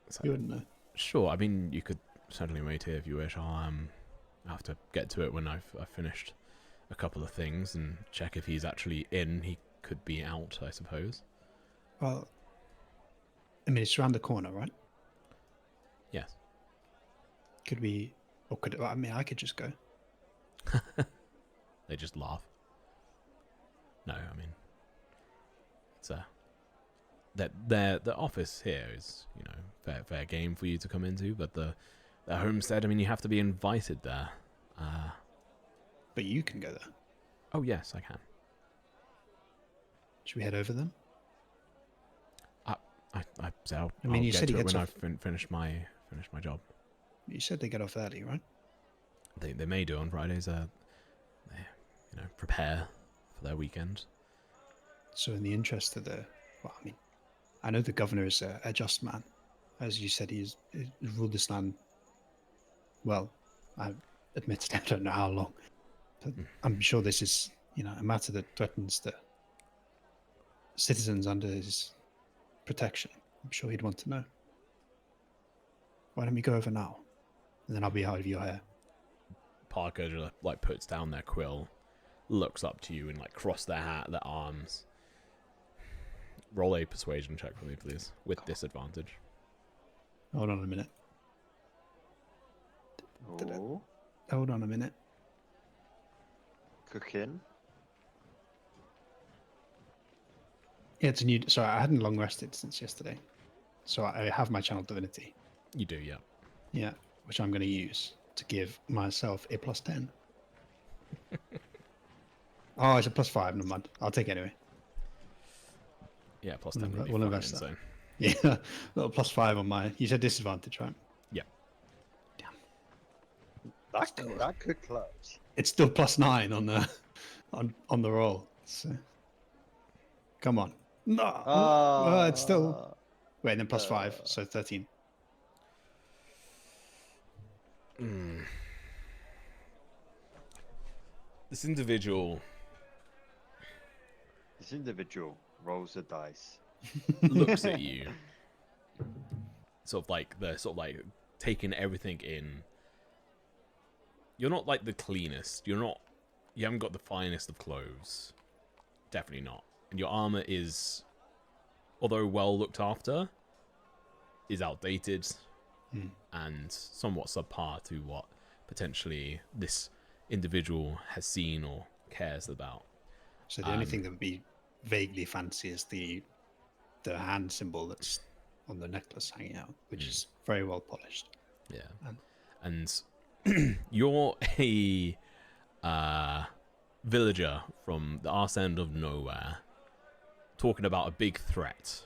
So, You wouldn't know. sure. I mean, you could certainly wait here if you wish. I'll have to get to it when I've finished a couple of things and check if he's actually in. He could be out, I suppose. Well, I mean, it's around the corner, right? Yes. Could we, or could I mean, I could just go. They just laugh. No, I mean, it's the office here is fair game for you to come into, but the homestead, I mean, you have to be invited there. But you can go there. Oh yes, I can. Should we head over then? I'll I mean, you get said he to it gets when off- I've finished my job. You said they get off early, right? They may do on Fridays. They prepare for their weekend. So, in the interest of well, I mean, I know the governor is a just man, as you said. He's ruled this land. Well, I admittedly I don't know how long, but I'm sure this is a matter that threatens the citizens under his protection. I'm sure he'd want to know. Why don't we go over now, and then I'll be out of your hair. Parker just puts down their quill, looks up to you, and cross their arms. Roll a persuasion check for me, please, with disadvantage. Hold on a minute. Oh, Hold on a minute. cooking. Yeah, it's a new. Sorry, I hadn't long rested since yesterday, so I have my channel divinity. You do, yeah. Yeah, which I'm going to use to give myself a +10. Oh, it's a +5. Never mind. I'll take it anyway. Yeah, plus 10 would be We'll fine, invest that. so. Yeah, little +5 on my. You said disadvantage, right? Yeah. Damn. That could clutch. It's still +9 on the on the roll. So. Come on. No. It's still. Wait, then +5, so 13. This individual This individual rolls the dice. looks at you, they're taking everything in. You're not the cleanest. You haven't got the finest of clothes. Definitely not. And your armor is, although well looked after, is outdated and somewhat subpar to what potentially this individual has seen or cares about. So the only thing that would be vaguely fancy is the hand symbol that's on the necklace hanging out, which is very well polished. Yeah. And you're a villager from the arse end of nowhere, talking about a big threat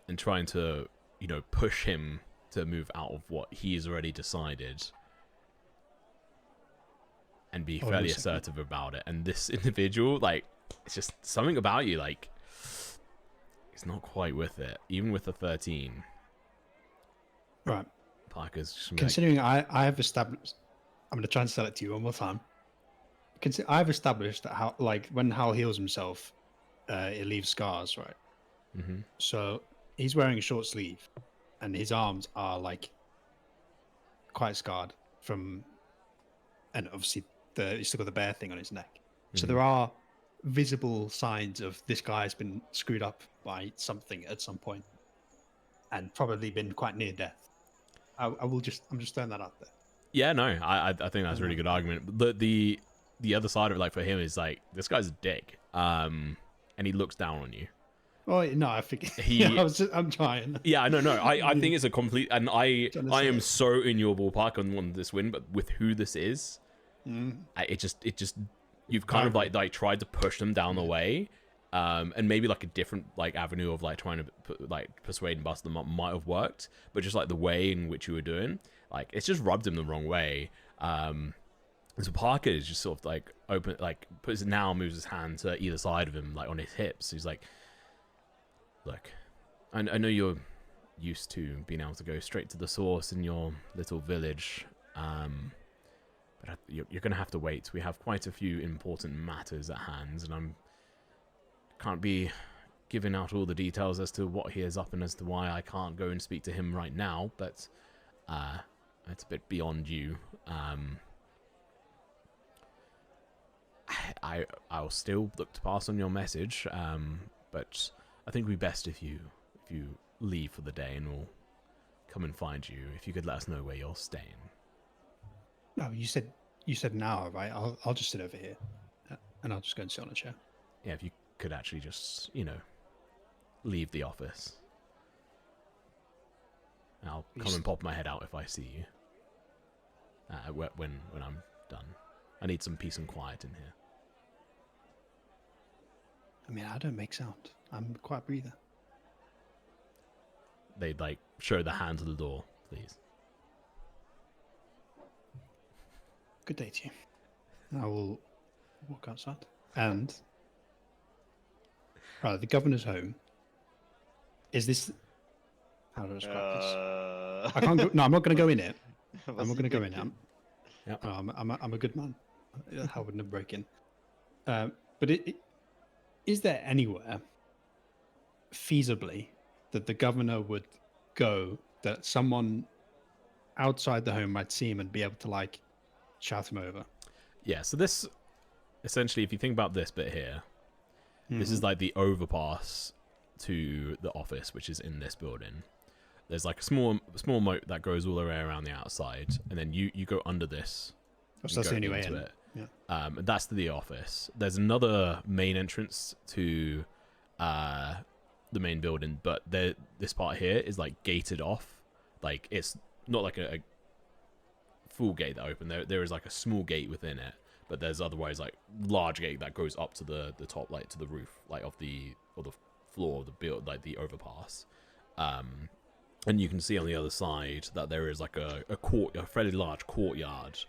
and trying to, you know, push him to move out of what he's already decided and be Hold on a fairly second. assertive about it. And this individual, like, it's just something about you, like, it's not quite with it, even with the 13. Right. Parker's just gonna be like, Considering I have established, I'm going to try and sell it to you one more time. I've established that how, like, when Hal heals himself, it leaves scars, right? mhm. So he's wearing a short sleeve, and his arms are like quite scarred from, and obviously he's still got the bear thing on his neck. So Mhm. there are visible signs of this guy's been screwed up by something at some point, and probably been quite near death. I'm just throwing that out there. Yeah, no, I think that's a really good argument. The other side of it, like, for him is like, this guy's a dick, and he looks down on you. Oh no, I figured. He- I'm trying. Yeah, no, I think it's a complete, and I Trying to I say am it. so in your ballpark on this win, but with who this is, it just you've kind of like tried to push them down the way, and maybe like a different like avenue of like trying to persuade and bust them up might have worked, but just like the way in which you were doing, like, it's just rubbed him the wrong way. So Parker is just sort of like open, like moves his hand to either side of him, like on his hips. He's like, look, I know you're used to being able to go straight to the source in your little village, but you're going to have to wait. We have quite a few important matters at hand, and I can't be giving out all the details as to what he is up and as to why I can't go and speak to him right now, but it's a bit beyond you. I'll still look to pass on your message, but I think it would be best if you leave for the day, and we'll come and find you. If you could let us know where you're staying. No, you said an hour, right? I'll just sit over here, and I'll just go and sit on a chair. Yeah, if you could actually just, you know, leave the office. I'll come and pop my head out if I see you. When I'm done. I need some peace and quiet in here. I mean, I don't make sound. I'm quite a breather. They'd like show the hand to the door, please. Good day to you. I will walk outside. And right, the governor's home. Is this? How do I describe this? I can't go. No, I'm not going to go in it. I'm not going to go in it. Yep. I'm a good man. I wouldn't have broken. But is there anywhere feasibly that the governor would go that someone outside the home might see him and be able to like shout him over? Yeah, so this, essentially, if you think about this bit here, this is like the overpass to the office, which is in this building. There's like a small moat that goes all the way around the outside, and then you go under this. So that's the only way into in. it. Yeah. That's the office. There's another main entrance to the main building, but this part here is like gated off. Like, it's not like a full gate that open. There is like a small gate within it, but there's otherwise like large gate that goes up to the top, like to the roof, like of the floor of the build, like the overpass. And you can see on the other side that there is like a fairly large courtyard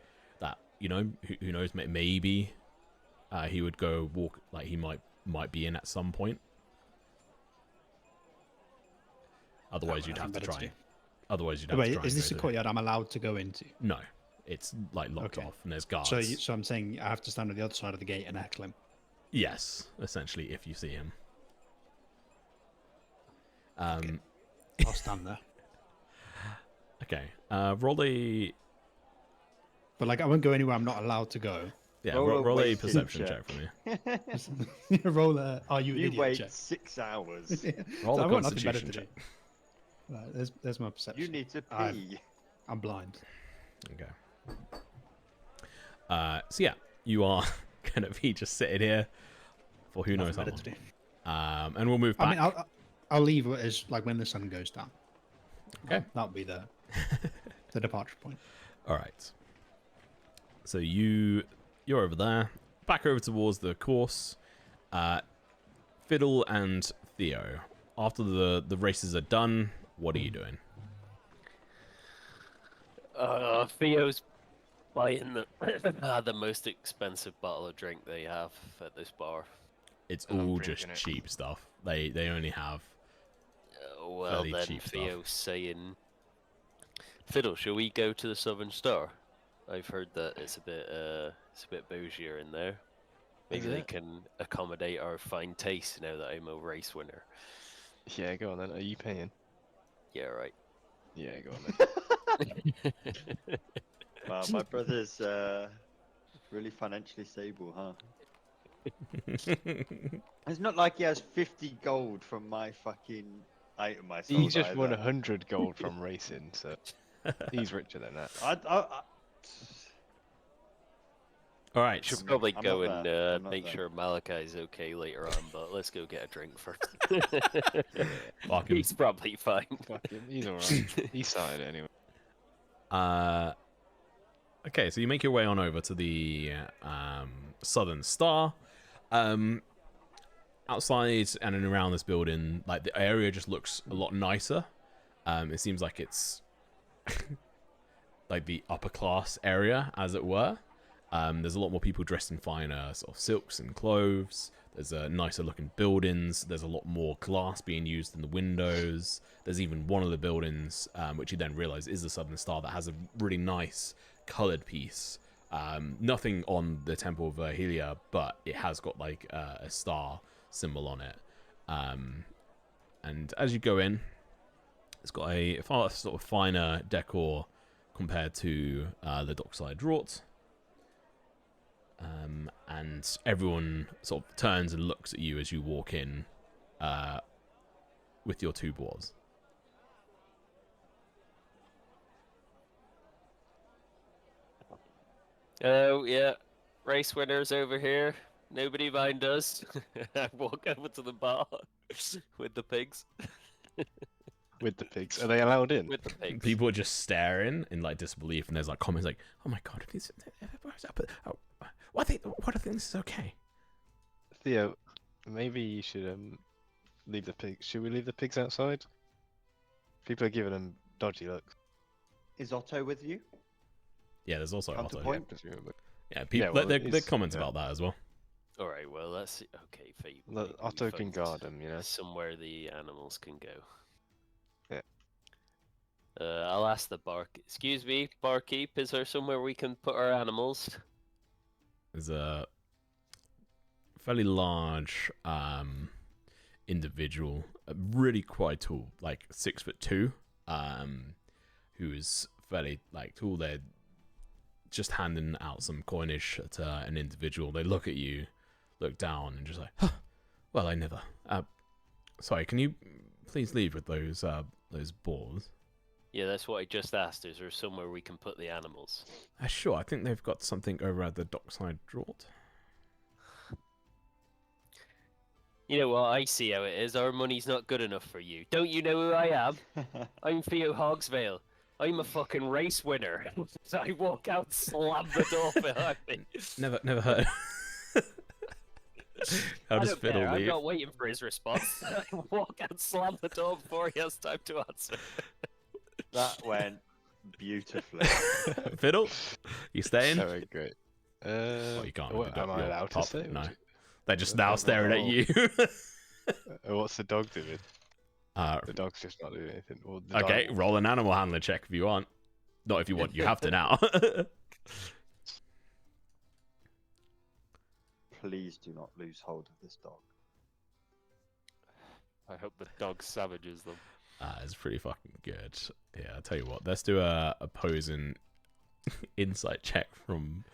that, you know, who knows, maybe he would go walk, like he might be in at some point. Otherwise, you'd have to try. Otherwise, you'd have to try. Is this a courtyard I'm allowed to go into? No, it's like locked off, and there's guards. So I'm saying I have to stand on the other side of the gate and heckle him. Yes, essentially, if you see him. Okay. I'll stand there. Okay. Roll a. But like, I won't go anywhere I'm not allowed to go. Yeah, Roll a roll a wasted perception check. check for me. Roll a. Are you an You idiot? wait check. 6 hours. Roll So a I've got nothing better constitution to do. check. Right, there's my perception. You need to I've- pee. I'm blind. Okay. So yeah, you are gonna be just sitting here for who knows how Nothing better long. to do. And we'll move back. I mean, I'll leave as like when the sun goes down. Okay. That'll be the departure point. All right. So you're over there, back over towards the course. Fiddle and Theo, after the races are done, what are you doing? Theo's buying the most expensive bottle of drink they have at this bar. It's And I'm all drinking just it. cheap stuff. They only have Well, fairly then cheap stuff. Theo's saying, Fiddle, shall we go to the Southern Star? I've heard that it's a bit bougier in there. Maybe Is they it? can accommodate our fine taste now that I'm a race winner. Yeah, go on then. Are you paying? Yeah, right. Yeah, go on then. Wow, my brother's really financially stable, huh? It's not like he has 50 gold from my fucking item I sold He just won either. 100 gold from racing, so he's richer than that. All right. Should I'm probably not go there. and I'm not make there. sure Malachi's okay later on, but let's go get a drink first. Fuck him. He's probably fine. Fuck him, he's alright. He started it anyway. Okay, so you make your way on over to the Southern Star. Outside and around this building, like the area just looks a lot nicer. It seems like it's like the upper class area, as it were. There's a lot more people dressed in finer sort of silks and clothes. There's nicer looking buildings. There's a lot more glass being used in the windows. There's even one of the buildings, which you then realize is the Southern Star, that has a really nice colored piece. Nothing on the Temple of Helia, but it has got like a star symbol on it. And as you go in, it's got a far sort of finer decor compared to the Dockside Draught. And everyone sort of turns and looks at you as you walk in with your two boars. Oh, yeah. Race winners over here. Nobody mind us. I walk over to the bar with the pigs. With the pigs. Are they allowed in? With the pigs. People are just staring in like disbelief, and there's like comments like, "Oh my god, what do you think this is okay?" Theo, maybe you should leave the pigs. Should we leave the pigs outside? People are giving them dodgy looks. Is Otto with you? Yeah, there's also Otto. Counterpoint? Presumably. Yeah, people. well, There he's- comments yeah. about that as well. All right, well, let's see. Okay, Fate. Look, Otto can guard them, you know. Somewhere the animals can go. Yeah. I'll ask the Excuse me, barkeep. Is there somewhere we can put our animals? There's a fairly large individual, really quite tall, like 6'2", who is fairly like tall. They're just handing out some coinage to an individual. They look at you, look down, and just like, huh, well, I never. Sorry, can you please leave with those boars? Yeah, that's what I just asked. Is there somewhere we can put the animals? Sure, I think they've got something over at the Dockside Draught. You know what? I see how it is. Our money's not good enough for you. Don't you know who I am? I'm Theo Hogsvale. I'm a fucking race winner. So I walk out, slam the door behind me. Never heard. How I does don't Fiddle care. I'm leave? not waiting for his response. I walk out, slam the door before he has time to answer. That went beautifully. Fiddle, you staying? That went great. Well, you can't. What, You're am I allowed to top, stay? No, they're just Okay, now staring at well- you. What's the dog doing? The dog's just not doing anything. Well, the Okay, dog- roll an animal handler check if you want. Not if you want. You have to now. Please do not lose hold of this dog. I hope the dog savages them. It's pretty fucking good. Yeah, I'll tell you what. Let's do a opposing insight check from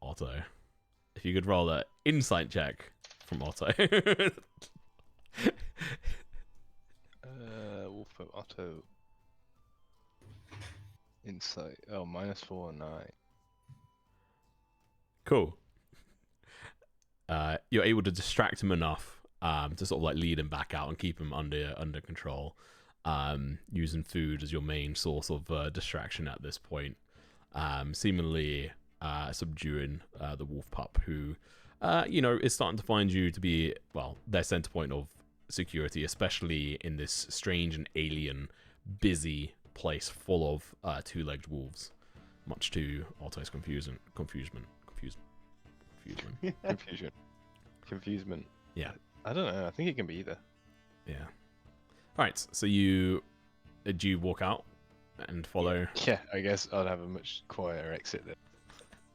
Otto. If you could roll an insight check from Otto. We'll put Otto. Insight. Oh, -4, 9. Cool. You're able to distract him enough to sort of like lead him back out and keep him under control, using food as your main source of distraction at this point, seemingly subduing the wolf pup, who is starting to find you to be, well, their center point of security, especially in this strange and alien, busy place full of two-legged wolves, much to Otto's confusion. Confusement. Yeah. I don't know. I think it can be either. Yeah. All right. So do you walk out and follow? Yeah, I guess I'd have a much quieter exit than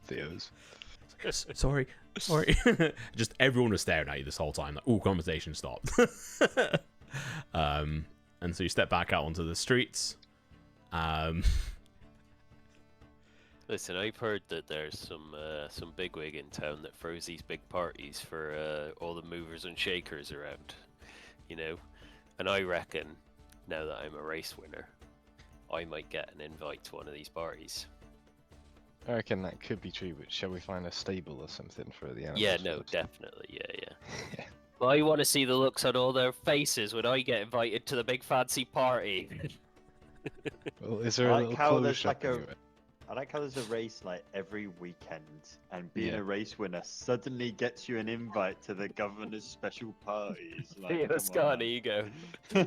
Theo's. Sorry. Just everyone was staring at you this whole time. Like, all conversation stopped. And so you step back out onto the streets. Listen, I've heard that there's some bigwig in town that throws these big parties for all the movers and shakers around, and I reckon now that I'm a race winner, I might get an invite to one of these parties. I reckon that could be true, but shall we find a stable or something for the animals? Yeah, no, first? definitely, yeah. Well, I want to see the looks on all their faces when I get invited to the big fancy party. Well, is there I a like little how clothes there's shop like a- anywhere? I like how there's a race like every weekend, and being Yeah. a race winner suddenly gets you an invite to the governor's special parties. Like, Theo's come got on. an ego. Do you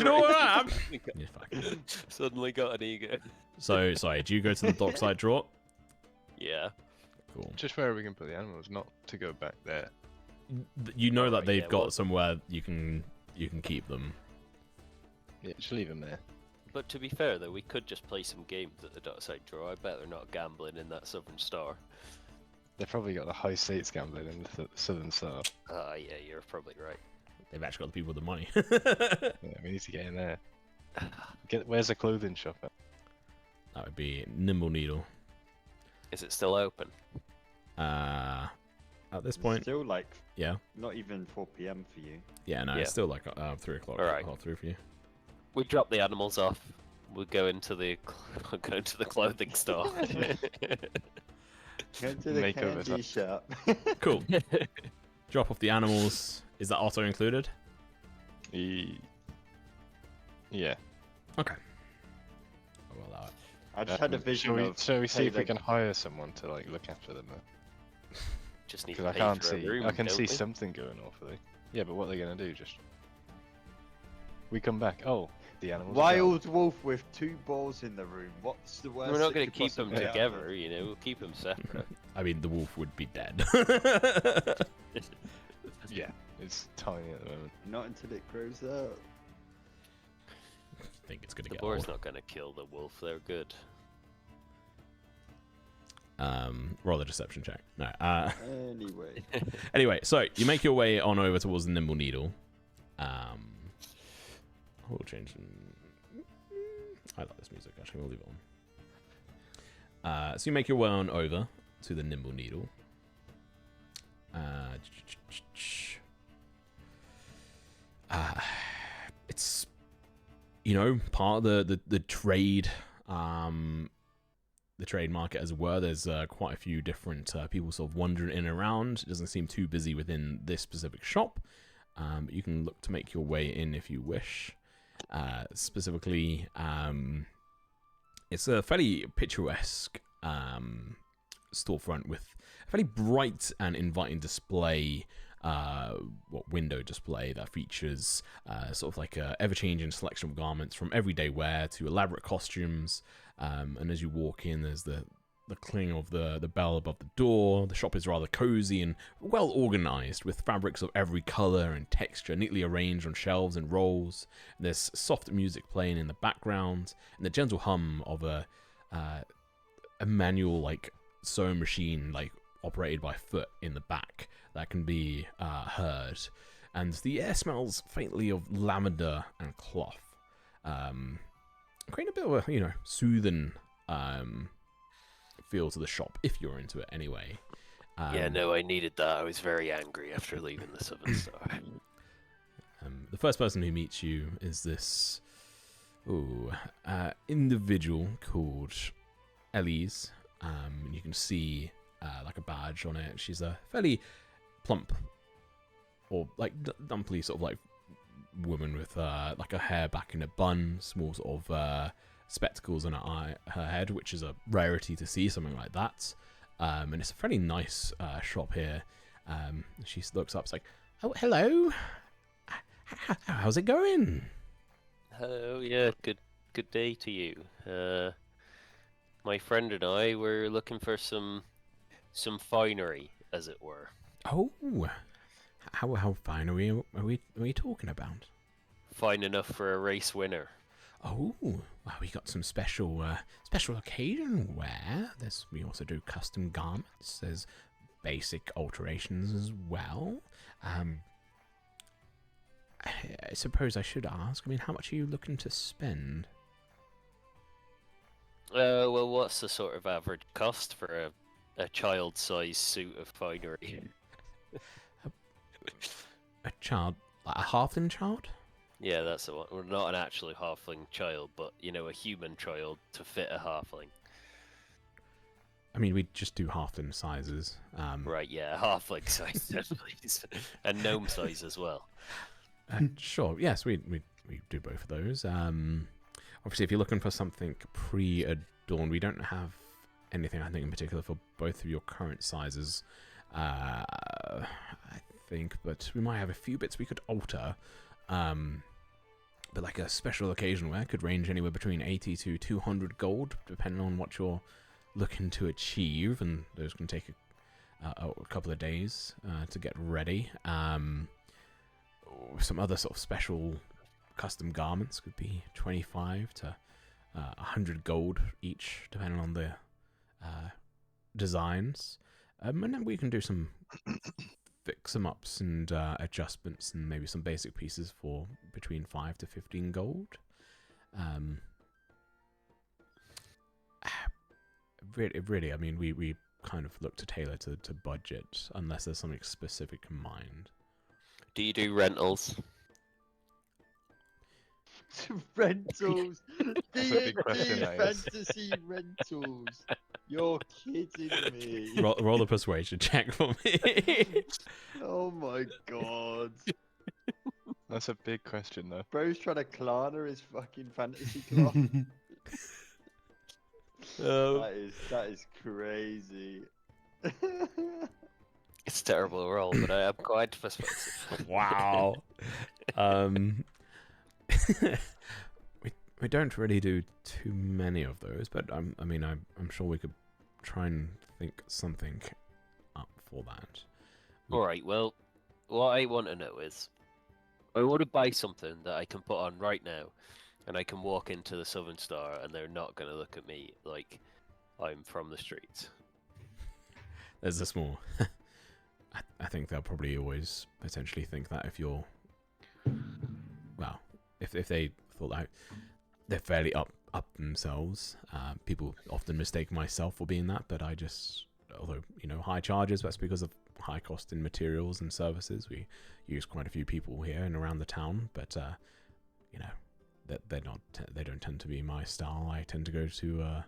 know what I am? Yeah, fuck. Suddenly got an ego. So, sorry, do you go to the dockside draw? Yeah. Cool. Just where we can put the animals, not to go back there. You know that Alright, they've yeah, got well- somewhere you can keep them. Yeah, just leave them there. But to be fair, though, we could just play some games at the dockside draw. I bet they're not gambling in that Southern Star. They've probably got the high stakes gambling in the Southern Star. Yeah, you're probably right. They've actually got the people with the money. Yeah, we need to get in there. Where's the clothing shop at? That would be Nimble Needle. Is it still open? At this It's point, still like yeah. not even 4 p.m. for you. Yeah, no, Yeah. it's still like 3 o'clock. Alright. Half 3 for you. We drop the animals off. We'll go into the clothing store. Go to the Makeover candy shop. Cool. Drop off the animals. Is that auto included? Yeah. Okay. I'll allow it. I just had a vision of. Shall we see hey, if we the- can hire someone to like look after them? Just need Because to I pay can't for a see. room, I can don't see we? something going awfully. Yeah, but what are they gonna do? Just we come back. Oh, the animals. are gone. Wild wolf with 2 balls in the room. What's the worst? We're not that going to could keep them possibly happen? together, we'll keep them separate. I mean, the wolf would be dead. Yeah, it's tiny at the moment. Not until it grows up. I think it's gonna The get boar's old. not going to kill the wolf, they're good. Roll a deception check. No. Anyway. Anyway, so you make your way on over towards the Nimble Needle. We'll change. I like this music. Actually, we'll leave it on. So you make your way on over to the Nimble Needle. It's part of the trade. The trade market, as it were. There's quite a few different people sort of wandering in and around. It doesn't seem too busy within this specific shop. But you can look to make your way in if you wish. Specifically, it's a fairly picturesque storefront with a fairly bright and inviting display, window display that features sort of like a ever-changing selection of garments from everyday wear to elaborate costumes. And as you walk in, there's the cling of the bell above the door. The shop is rather cozy and well organized, with fabrics of every color and texture neatly arranged on shelves and rolls. There's soft music playing in the background, and the gentle hum of a manual sewing machine operated by foot in the back that can be heard. And the air smells faintly of lavender and cloth, creating a bit of a soothing feel to the shop if you're into it anyway. Yeah, no, I needed that. I was very angry after leaving the Southern Star. The first person who meets you is this individual called Elise. You can see a badge on it. She's a fairly plump or dumpy sort of woman with her hair back in a bun, small sort of spectacles on her head, which is a rarity to see something like that. and it's a fairly nice shop here. She looks up, it's like, "Oh, hello. How's it going?" Hello, yeah, good day to you. My friend and I were looking for some finery, as it were. Oh, how fine are we talking about? Fine enough for a race winner. Oh, well, we got some special occasion wear. We also do custom garments. There's basic alterations as well. I suppose I should ask. I mean, how much are you looking to spend? Well, what's the sort of average cost for a child-sized suit of finery? A child, like a halfling child? Yeah, that's the one. Well, not an actually halfling child, but a human child to fit a halfling. I mean, we just do halfling sizes. Right, yeah, halfling size, please, and gnome size as well. Sure. Yes, we do both of those. Obviously, if you're looking for something pre-adorned, we don't have anything, I think, in particular for both of your current sizes. I think, but we might have a few bits we could alter. But like a special occasion wear could range anywhere between 80 to 200 gold, depending on what you're looking to achieve, and those can take a couple of days to get ready. Some other sort of special custom garments could be 25 to 100 gold each, depending on the designs. And then we can do some fix-em-ups and adjustments, and maybe some basic pieces for between 5 to 15 gold. Really, I mean, we kind of look to tailor to budget, unless there's something specific in mind. Do you do rentals? Rentals. That's a big question, D&D that is. fantasy rentals. You're kidding me. Roll a persuasion check for me. Oh my god. That's a big question, though. Bro's trying to Klarna his fucking fantasy club. That is crazy. It's a terrible roll, but I am quite persuasive. Wow. we don't really do too many of those, but I'm sure we could try and think something up for that. Alright, well, what I want to know is, I want to buy something that I can put on right now, and I can walk into the Southern Star and they're not going to look at me like I'm from the streets. There's a small... I think they'll probably always potentially think that if you're... Well, if they thought that they're fairly up themselves. People often mistake myself for being that, but I just... Although, high charges, that's because of high cost in materials and services. We use quite a few people here and around the town, but, they don't tend to be my style. I tend to go to,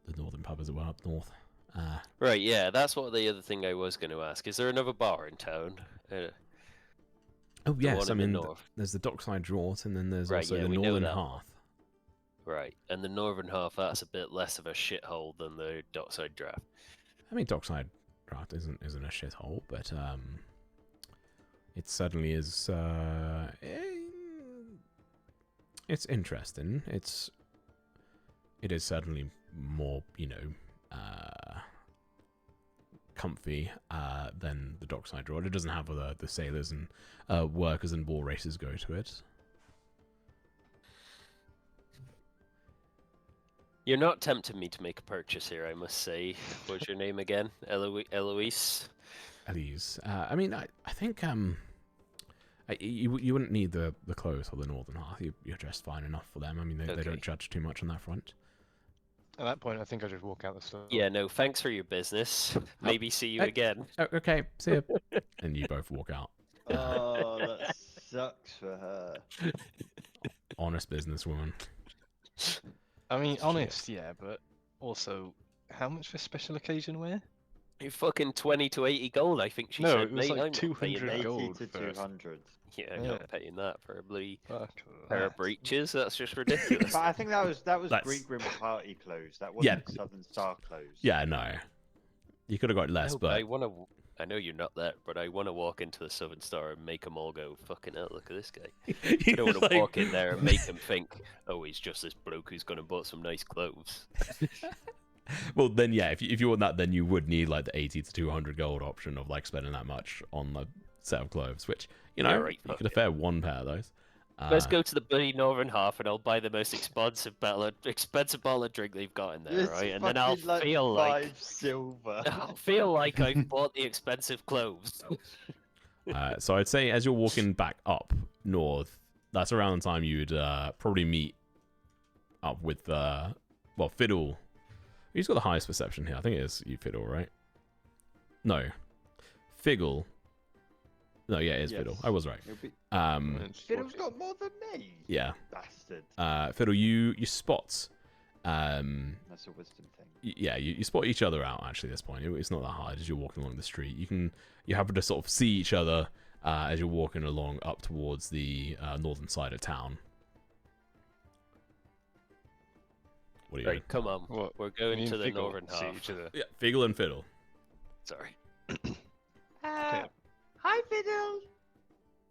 the northern pub as well, up north. Right, yeah, that's what the other thing I was going to ask. Is there another bar in town? Oh yes, I mean, north. there's the Dockside Draught, and then there's Right, also yeah, the we know Northern that one. Hearth. Right, and the northern half, that's a bit less of a shithole than the Dockside Draft. I mean, Dockside Draught isn't a shithole, but it certainly is. It's interesting. It is certainly more, comfy than the Dockside Draught. It doesn't have the sailors and workers and ball races go to it. You're not tempting me to make a purchase here, I must say. What's your name again? Eloise? Elise. I mean, I think you wouldn't need the clothes for the Northern Hearth. You're dressed fine enough for them. I mean, they don't judge too much on that front. At that point, I think I just walk out the store. Yeah, no, thanks for your business. Maybe see you again. Oh, okay, see ya. And you both walk out. Oh, that sucks for her. Honest businesswoman. I mean, honest, yeah, but also, how much for special occasion wear? Fucking 20 to 80 gold, I think she No, said. it was mate. like I'm not paying 200 that. 80 gold to for 200. Yeah, I'm Yeah. not paying that for a bloody Fuck pair of that. breeches. That's just ridiculous. But I think that was That's- Green party clothes. That Yeah. wasn't Southern Star clothes. Yeah, no. You could have got less, No, but but I want to. I know you're not there, but I want to walk into the Southern Star and make them all go, fucking hell, look at this guy. I don't want to walk in there and make them think, oh, he's just this bloke who's going to buy some nice clothes. Well, then yeah, if you want that, then you would need like the 80 to 200 gold option of like spending that much on the set of clothes, which you know Yeah, right, you fuck could afford one pair of those. Let's go to the bloody northern half and I'll buy the most expensive bottle of drink they've got in there, It's right? And then I'll fucking, like, feel like 5 silver. I'll feel like I've bought the expensive clothes. So I'd say as you're walking back up north, that's around the time you'd probably meet up with Fiddle. Who's got the highest perception here? I think it is you, Fiddle, right? No, Figgle. No, yeah, it is Fiddle. I was right. Fiddle's got more than me. Yeah. Bastard. Fiddle, you spot. That's a wisdom thing. Yeah, you spot each other out actually at this point. It's not that hard as you're walking along the street. You happen to sort of see each other as you're walking along up towards the northern side of town. What are you doing? Right, come on. What? We're going Me to and the Figgle northern see half. each other. Yeah, Figgle and Fiddle. Sorry. Hi, Fiddle.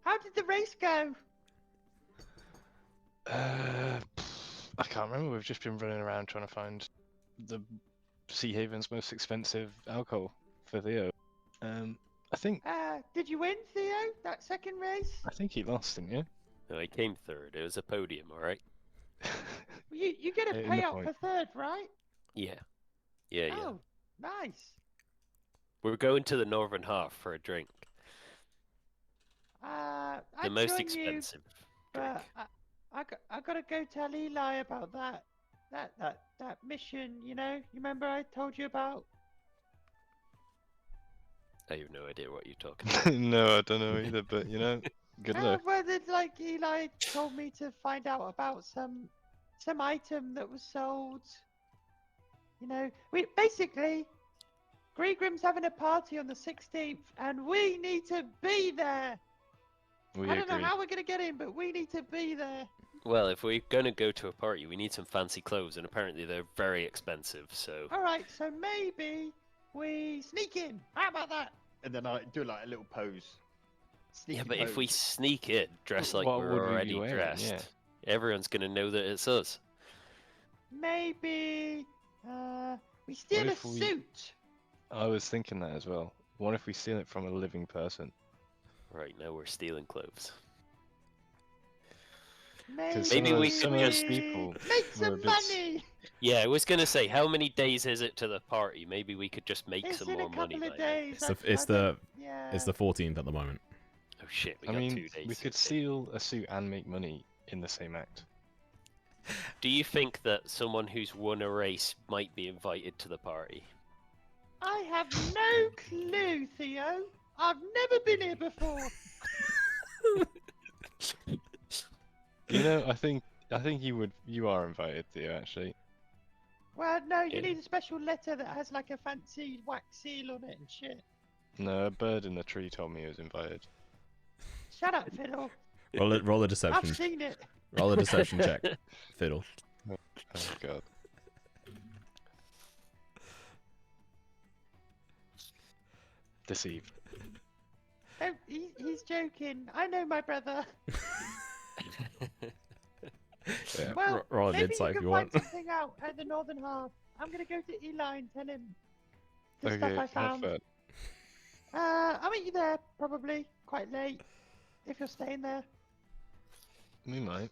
How did the race go? I can't remember. We've just been running around trying to find the Sea Haven's most expensive alcohol for Theo. I think Did you win, Theo? That second race? he lost, didn't you? No, I came third. It was a podium, all right? You get a In the payout point. for third, right? Yeah. Yeah. Oh, nice. We're going to the northern half for a drink. The The most expensive drink. But I gotta go tell Eli about that mission. You know, you remember I told you about? I have no idea what you're talking about. No, I don't know either. But you know, good luck. Well, like Eli told me to find out about some item that was sold. You know, we basically Gregrim's having a party on the 16th, and we need to be there. We I don't agree. know how we're gonna get in, but we need to be there. Well, if we're going to go to a party, we need some fancy clothes, and apparently they're very expensive, so... All right, so maybe we sneak in. How about that? And then I do like a little pose. Yeah, Sneaky but if we pose. sneak in, dressed like What we're would we be already wearing? dressed, Yeah. everyone's going to know that it's us. Maybe we steal a if we- suit. I was thinking that as well. What if we steal it from a living person? Right, now we're stealing clothes. Maybe we some could of those just people make were a some bit money. Yeah, I was going to say, how many days is it to the party? Maybe we could just make It's some in more a money couple by of then. days. It's I- the I it's think- the yeah. it's the 14th at the moment. Oh shit, we I got mean, 2 days. we could steal a suit and make money in the same act. Do you think that someone who's won a race might be invited to the party? I have no clue, Theo. I've never been here before. You know, I think you are invited, Theo. Actually, Well, no, you Yeah. need a special letter that has like a fancy wax seal on it and shit. no, a bird in the tree told me he was invited. Shut up, Fiddle. Roll a I've deception. seen it. Roll a deception check, Fiddle. Oh god. Deceived. Oh, he's joking. I know my brother. Yeah. Well, Roll an maybe insight you if can you want. find something out at the northern half. I'm gonna go to Eli and tell him the stuff Okay, I have found. fun. I'll meet you there probably quite late if you're staying there. We might.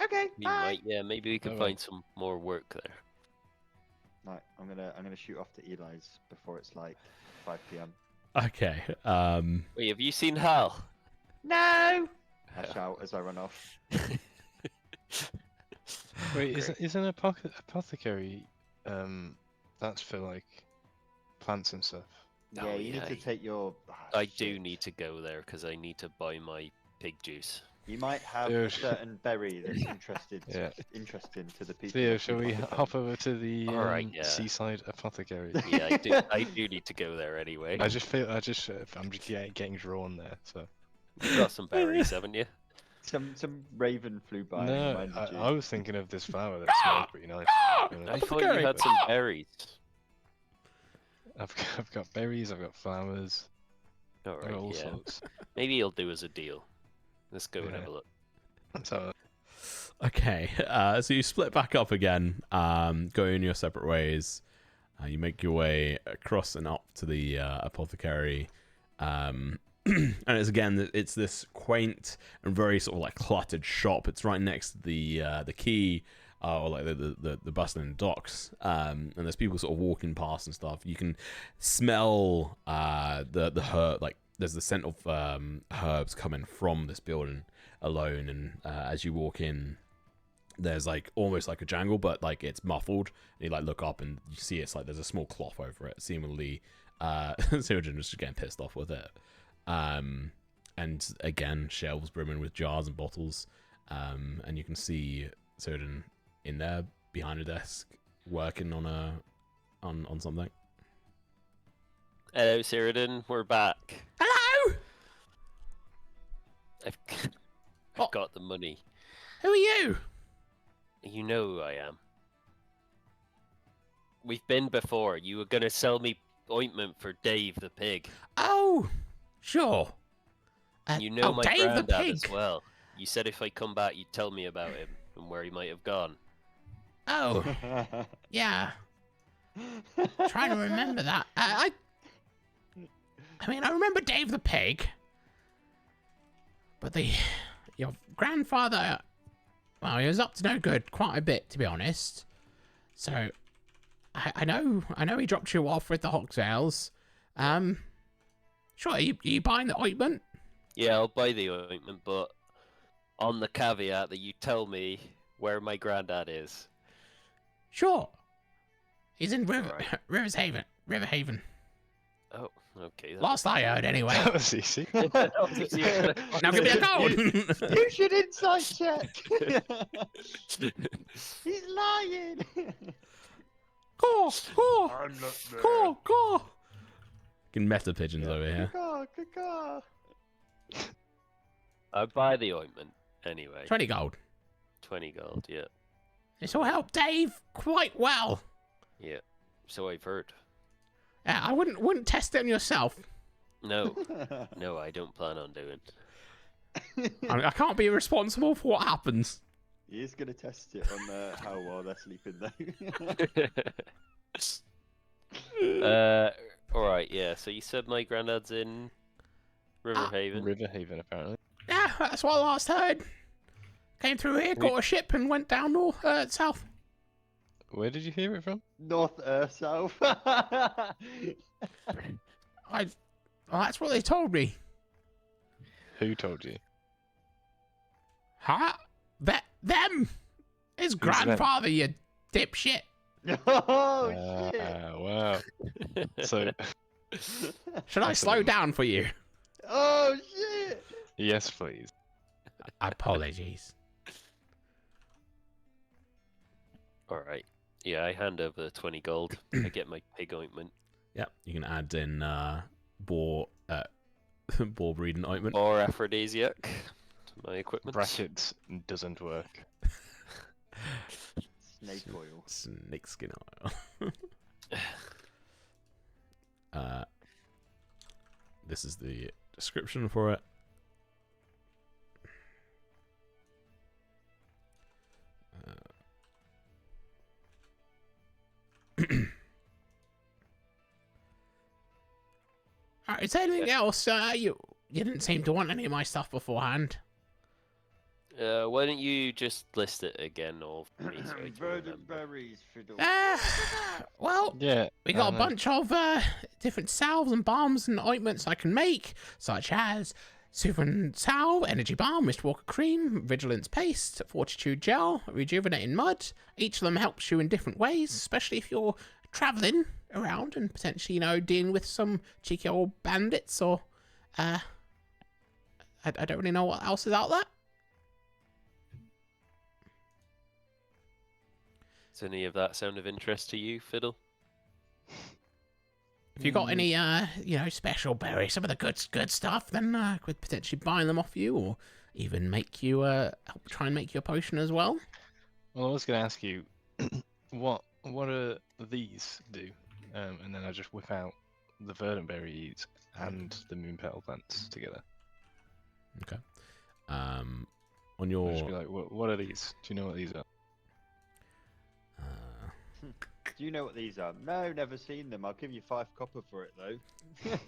Okay, We bye. might, yeah, maybe we could Alright. find some more work there. Right, I'm gonna shoot off to Eli's before it's like 5 p.m. Okay. Wait, have you seen Hal? No. I shout as I run off. Wait, isn't apothecary? That's for like plants and stuff. Yeah, you need to take your. I do need to go there because I need to buy my pig juice. You might have Yeah, a certain berry that's Yeah. interesting to the people. Theo, of shall we Pickering. hop over to the Alright, yeah. seaside apothecary? Yeah, I do need to go there anyway. I'm just getting drawn there. So You've got some berries, haven't you? Some raven flew by and no, reminded you. I was thinking of this flower that smells pretty nice. I thought you had some berries. I've got berries. I've got flowers. I've got Alright, all yeah. sorts. Maybe he'll do us a deal. Let's go and Yeah. have a look. So Okay, so you split back up again, go in your separate ways. You make your way across and up to the apothecary, and it's this quaint and very sort of like cluttered shop. It's right next to the quay, or like the bustling docks, and there's people sort of walking past and stuff. You can smell the herb, like there's the scent of herbs coming from this building alone, and as you walk in, there's like almost like a jangle, but like it's muffled, and you like look up and you see it's like there's a small cloth over it, seemingly Sirajin was just getting pissed off with it, and again shelves brimming with jars and bottles, and you can see Sirajin in there behind a desk working on something. Hello, Cyrodiil. We're back. Hello, I've What? got the money. who are you? You know who I am. We've been before. You were gonna sell me ointment for Dave the pig. Oh, sure. You know my Dave the granddad pig. as well. You said if I come back, you'd tell me about him and where he might have gone. Oh, yeah. Trying to remember that. I mean, I remember Dave the pig, but your grandfather, well, he was up to no good quite a bit, to be honest. So, I know he dropped you off with the Hogsales. Sure, are you buying the ointment? Yeah, I'll buy the ointment, but on the caveat that you tell me where my granddad is. Sure. He's in Alright. Riverhaven. Oh, okay. that Last I heard, anyway. that was easy. was- Now give me a gold. You should insight check. He's lying. Caw, caw, I'm not there. caw, caw. Fucking meta pigeons over here. Caw. I'll buy the ointment anyway. 20 gold. 20 gold, yeah. This will help Dave quite well. Yeah. So I've heard. I wouldn't test it on yourself. No, no, I don't plan on doing. I can't be responsible for what happens. He is going to test it on how well they're sleeping though. Alright, yeah, so you said my granddad's in Riverhaven. Riverhaven, apparently. Yeah, that's what I last heard. Came through here, got a ship, and went down north, south. Where did you hear it from? North, south. Well, that's what they told me. Who told you? Huh? Them? His them? grandfather, you dipshit. Oh shit! Wow. So, Should I slow down for you? Oh shit! yes, please. Apologies. Alright. Yeah, I hand over the 20 gold. I get my pig ointment. Yep, you can add in boar breeding ointment. Or aphrodisiac to my equipment. Brackets doesn't work. Snake oil. Snakeskin oil. This is the description for it. Is there anything else? You didn't seem to want any of my stuff beforehand. Why don't you just list it again, all for me, so I can Verdant remember. berries, fiddle. Well, Yeah. we got a bunch of different salves and balms and ointments I can make, such as Soothing Salve, Energy Balm, Mistwalker Cream, Vigilance Paste, Fortitude Gel, Rejuvenating Mud. Each of them helps you in different ways, especially if you're travelling around and potentially, dealing with some cheeky old bandits or, I don't really know what else is out there. Does any of that sound of interest to you, Fiddle? If you got any, special berries, some of the good stuff, then I could potentially buy them off you, or even make you help try and make you a potion as well. Well, I was going to ask you, what do these do? And then I just whip out the verdant berries and the moon petal plants together. Okay. On I'll your just be like, what are these? Do you know what these are? Do you know what these are? No, never seen them. I'll give you 5 copper for it though.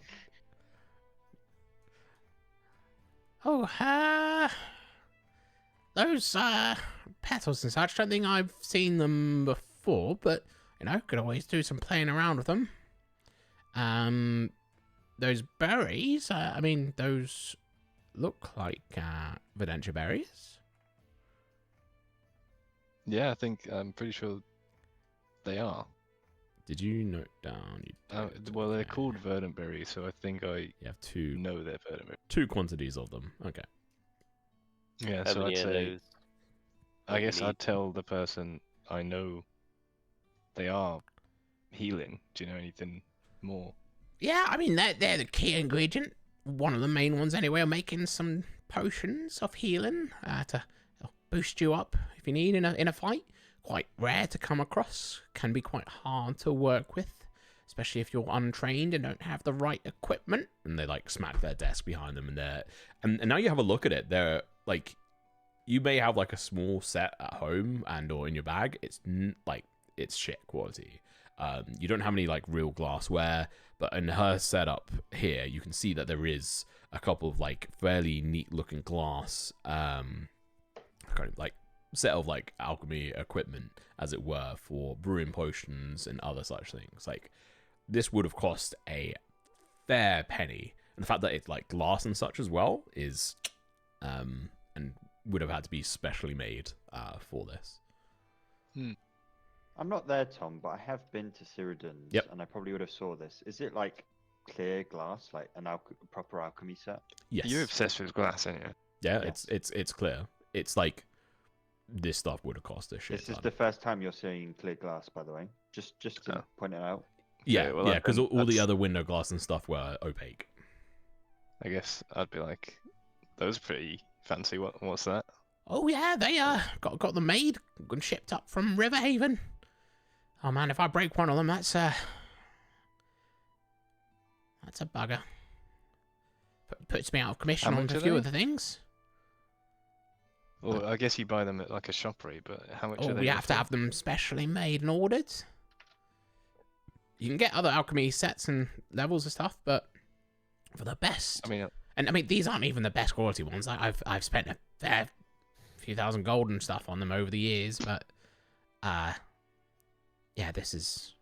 Those petals and such. Don't think I've seen them before, but could always do some playing around with them. Those berries. Those look like Verdentia berries. Yeah, I'm pretty sure they are. Did you note down? Well, they're called verdant berries, so I think You have two know they're verdant berries. 2 quantities of them. Okay. Yeah, How so many I'd of say, those I do you guess need? I'd tell the person I know they are healing. Do you know anything more? Yeah, they're the key ingredient. One of the main ones anyway. Are making some potions of healing to boost you up if you need in a fight. Quite rare to come across. Can be quite hard to work with, especially if you're untrained and don't have the right equipment. And they smack their desk behind them, and now you have a look at it. They're you may have a small set at home and or in your bag. It's it's shit quality. You don't have any real glassware, but in her setup here, you can see that there is a couple of fairly neat looking glass set of alchemy equipment, as it were, for brewing potions and other such things. This would have cost a fair penny, and the fact that it's glass and such as well is and would have had to be specially made for this. I'm not there, Tom, but I have been to Cyrodiil's, Yep. and I probably would have saw this. Is it clear glass, an proper alchemy set? Yes. You're obsessed with glass, aren't you? Yeah, Yeah. it's clear. It's this stuff would have cost a shit This is ton. the first time you're seeing clear glass, by the way. Just to Oh. point it out. Yeah, Okay, well, yeah, because then all the that's- other window glass and stuff were opaque. I guess I'd be like, those are pretty fancy. What's that? Oh yeah, they got them made and shipped up from Riverhaven. Oh man, if I break one of them, that's a bugger. Puts me out of commission How on much a are few they? of the things. Well, I guess you buy them at a shoppery, but how much are Oh, they? we have to roughly? have them specially made and ordered. You can get other alchemy sets and levels and stuff, but for the best, and these aren't even the best quality ones. I've spent a fair few thousand gold and stuff on them over the years, but yeah, this is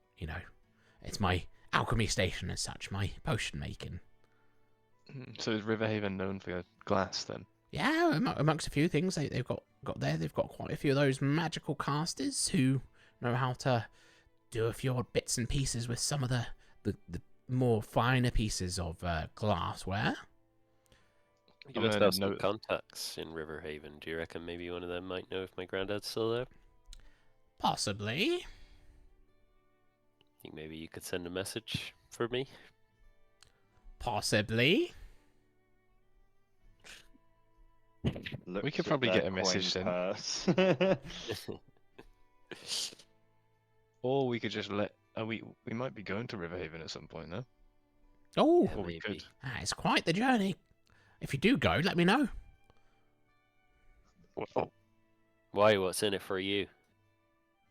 it's my alchemy station as such, my potion making. So is Riverhaven known for glass then? Yeah, amongst a few things they've got there. They've got quite a few of those magical casters who know how to do a few odd bits and pieces with some of the more finer pieces of glassware. You I'm must gonna have some note- contacts in Riverhaven. Do you reckon maybe one of them might know if my granddad's still there? Possibly. Think maybe you could send a message for me? Possibly. Looks could at probably their get a message coin sent. purse. Or we could just we might be going to Riverhaven at some point, no? Oh, Yeah, Or we maybe. could. it's quite the journey. If you do go, let me know. Oh, Why? What's in it for you?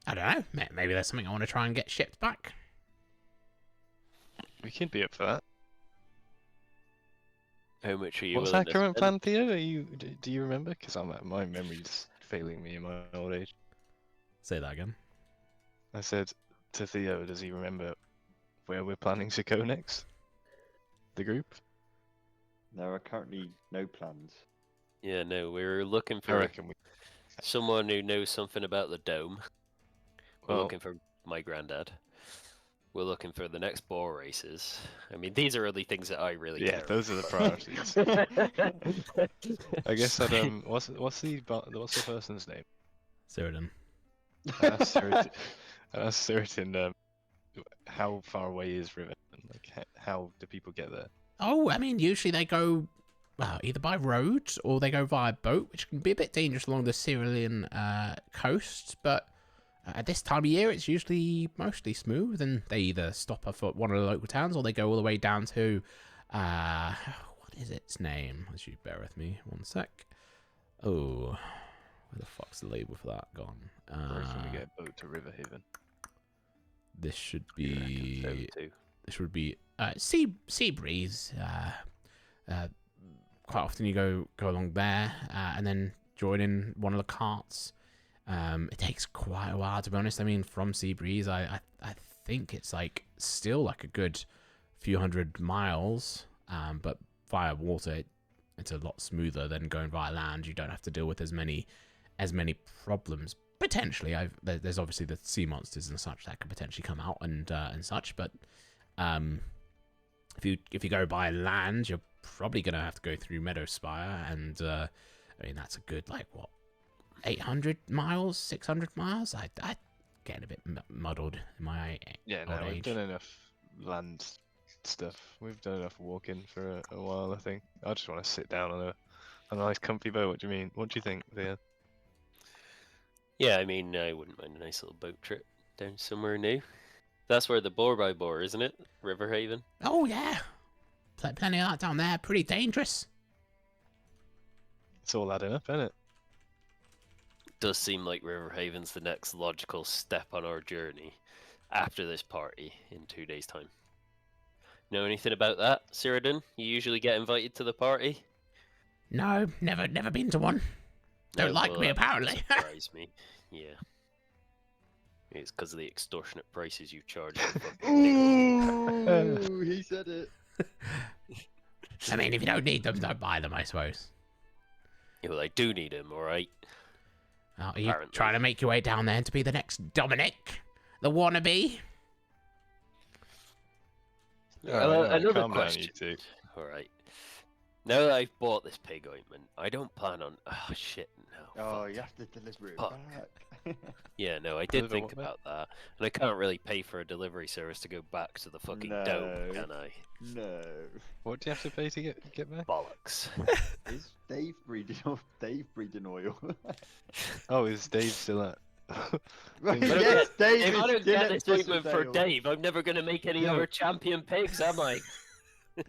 I don't know. Maybe there's something I want to try and get shipped back. we could be up for that. How much are you What's willing our to current spend? plan, Theo? Do you remember? Because my memory's failing me in my old age. Say that again. I said to Theo, does he remember where we're planning to go next? The group? There are currently no plans. Yeah, no, we're looking I for reckon we. someone who knows something about the dome. We're Well- looking for my granddad. We're looking for the next boar races. These are only things that I really Yeah, care those are the priorities. I guess I'd what's the person's name? Cyrodiil. I asked Certain, how far away is River? Like, how do people get there? Oh, I mean, usually they go either by road or they go via boat, which can be a bit dangerous along the Cerulean coast. But at this time of year, it's usually mostly smooth, and they either stop off at one of the local towns or they go all the way down to what is its name? As you bear with me, one sec. Oh, where the fuck's the label for that gone? Or can we get a boat to Riverhaven? This should I reckon so be. too. This would be sea breeze. Quite often you go along there and then join in one of the carts. It takes quite a while, to be honest. I mean, from Sea Breeze, I think it's like still like a good few hundred miles. But via water, it's a lot smoother than going via land. You don't have to deal with as many problems. Potentially, there's obviously the sea monsters and such that could potentially come out and such. But if you go by land, you're probably gonna have to go through Meadowspire, and I mean that's a good 800 miles, 600 miles. I getting a bit muddled in my old We've age. done enough land stuff. We've done enough walking for a while, I think. I just want to sit down on a nice comfy boat. What do you mean? What do you think, Thea? Yeah, I mean, I wouldn't mind a nice little boat trip down somewhere new. That's where the bore by bore, isn't it? Riverhaven. Oh yeah, plenty of that down there. Pretty dangerous. It's all adding up, isn't it? Does seem like Riverhaven's the next logical step on our journey after this party in 2 days' time. Know anything about that, Cyrodiil? You usually get invited to the party? No, never been to one. Don't No, like well, me that apparently. surprised me. Yeah. It's because of the extortionate prices you charge. Ooh, he said it. I mean, if you don't need them, don't buy them, I suppose. Yeah, well, I do need him, alright? Are you Apparently. trying to make your way down there to be the next Dominic? The wannabe? Another calm down, question. you two. Alright. Now that I've bought this pig ointment, I don't plan on. Oh, shit, no. Oh, fuck. you have to deliver it Fuck. back. Yeah, no, I did Deliver think what back? about that. And I can't really pay for a delivery service to go back to the fucking dome, No. can I? No. What do you have to pay to get back? Bollocks. Is Dave breeding oil? Oh, is Dave still at? Right, If I don't yes, Dave If I is don't still get at this ointment for Thistledale. Dave, I'm never going to make any No. other champion pigs, am I?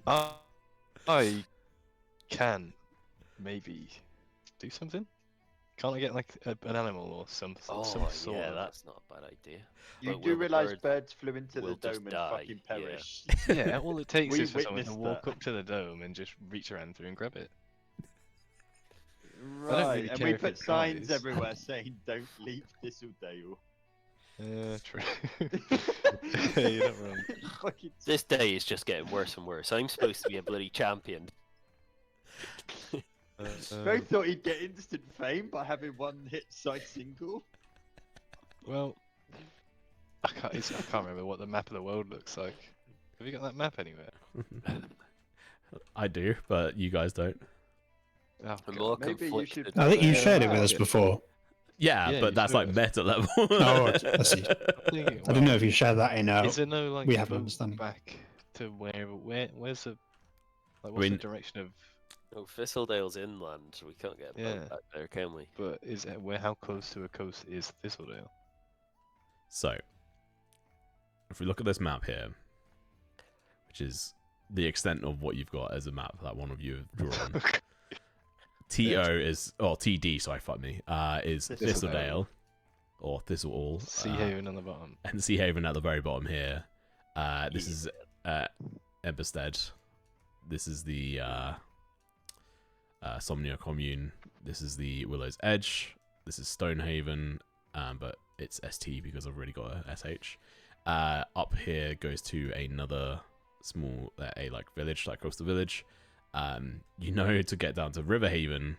I can maybe do something. Can't I get like an animal or some Oh, sort yeah, of... that's not a bad idea. You But do will the realise bird birds flew into the will just dome and die, fucking yeah. perished. Yeah, all it takes We is for someone to witnessed walk that. up to the dome and just reach around through and grab it. Right, really and care we if put it signs dies. everywhere saying "Don't leave Thistledale." True. Yeah, you're not wrong. Fucking This day is just getting worse and worse. I'm supposed to be a bloody champion. Both thought he'd get instant fame by having one hit side single. Well, I can't remember what the map of the world looks like. Have you got that map anywhere? I do, but you guys don't. Oh, I'm God. more Maybe you conflicted. should- I think you Yeah, shared it with wow. us before. Yeah, Yeah, but you that's should like have. meta level. Oh, I see. Thinking, I didn't know if you shared that in. Is there no like we have an boat understanding. back to where's the like what's mean- the direction of? Oh, Thistledale's inland. We can't get a boat Yeah. back there, can we? But is it how close to a coast is Thistledale? So, if we look at this map here, which is the extent of what you've got as a map that one of you have drawn. TO is, or TD, sorry, fuck me, is Thistledale. Thistledale, or Thistleall, Sea Haven on the bottom. and Sea Haven at the very bottom here. This is Emberstead. This is the Somnia Commune. This is the Willow's Edge. This is Stonehaven, but it's ST because I've already got a SH. Up here goes to another small, village, like coastal village. To get down to Riverhaven,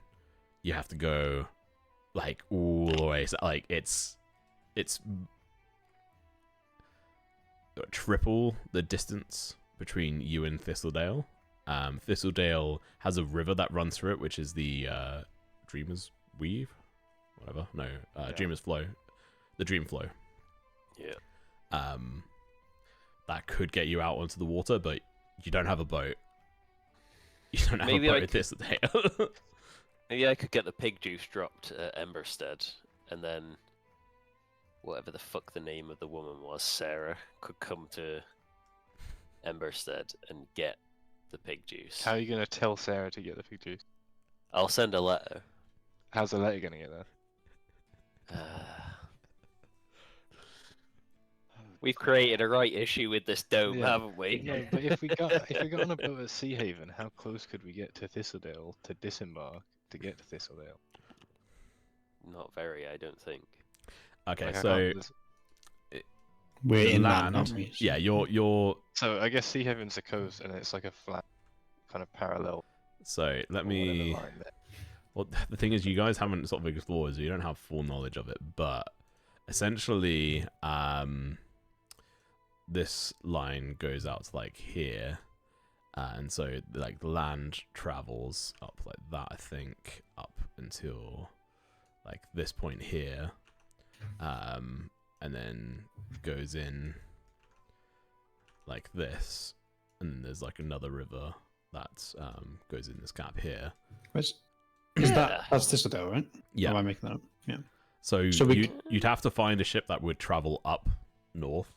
you have to go like all the way. So, like it's triple the distance between you and Thistledale. Thistledale has a river that runs through it, which is the Dreamer's Weave, whatever. No, Yeah. Dreamer's Flow. the dream flow. Yeah. That could get you out onto the water, but you don't have a boat. You don't have Maybe a I boat at this day. Maybe I could get the pig juice dropped at Emberstead, and then whatever the fuck the name of the woman was, Sarah, could come to Emberstead and get the pig juice. How are you gonna tell Sarah to get the pig juice? I'll send a letter. How's the letter gonna get there? We've created a right issue with this dome, Yeah. haven't we? No, but if we got on a boat at Sea Haven, how close could we get to Thistledale to disembark to get to Thistledale? Not very, I don't think. Okay, Like, I so can't- We're in land. land, aren't we? Yeah, you're. So I guess Sea Haven's the coast, and it's like a flat, kind of parallel. So let or whatever me. line there. Well, the thing is, you guys haven't sort of explored, so you don't have full knowledge of it. But essentially, this line goes out to like here, and so like the land travels up like that. I think up until like this point here, and then goes in like this, and then there's like another river that goes in this gap here. Is Yeah. that's Thistledale, right? Yeah. Or am I making that up? Yeah. So So we- you'd have to find a ship that would travel up north.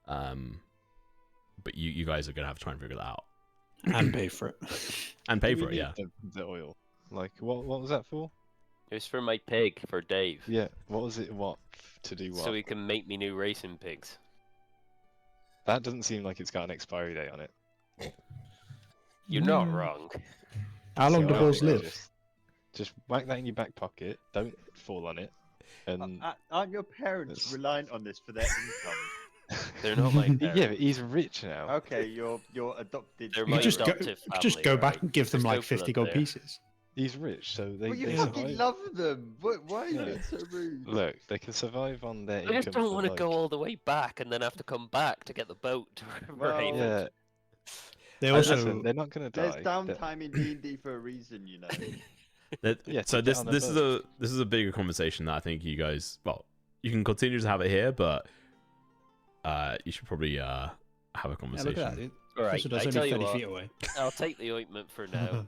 But you guys are gonna have to try and figure that out And pay for it. and pay Do for we it. Yeah. need the oil. Like, what was that for? It was for my pig, for Dave. Yeah. What was it? What to do? What? So he can make me new racing pigs. That doesn't seem like it's got an expiry date on it. You're not wrong. How long So do I bulls think live? Just whack that in your back pocket. Don't fall on it. And Aren't your parents It's- reliant on this for their income? They're not my yeah, parents. but he's rich now. Okay, you're adopted. They're You my could just go, adoptive you could just family, go back right? and give them Just like open 50 up gold there. pieces. He's rich, so they. Well, you they fucking survive. love them. Why are you Yeah. being so rude? Look, they can survive on their I income. just don't for, want to like- go all the way back and then have to come back to get the boat to Well, Raven. Yeah. They Also, also they're not gonna There's die. downtime in D&D for a reason, you know. Yeah, So to get this on a this is boat. this is a bigger conversation that I think you guys, well, you can continue to have it here, but you should probably have a yeah, conversation. look at that, dude. All right, Thistledale's I tell only you 30 what, feet away. I'll take the ointment for now.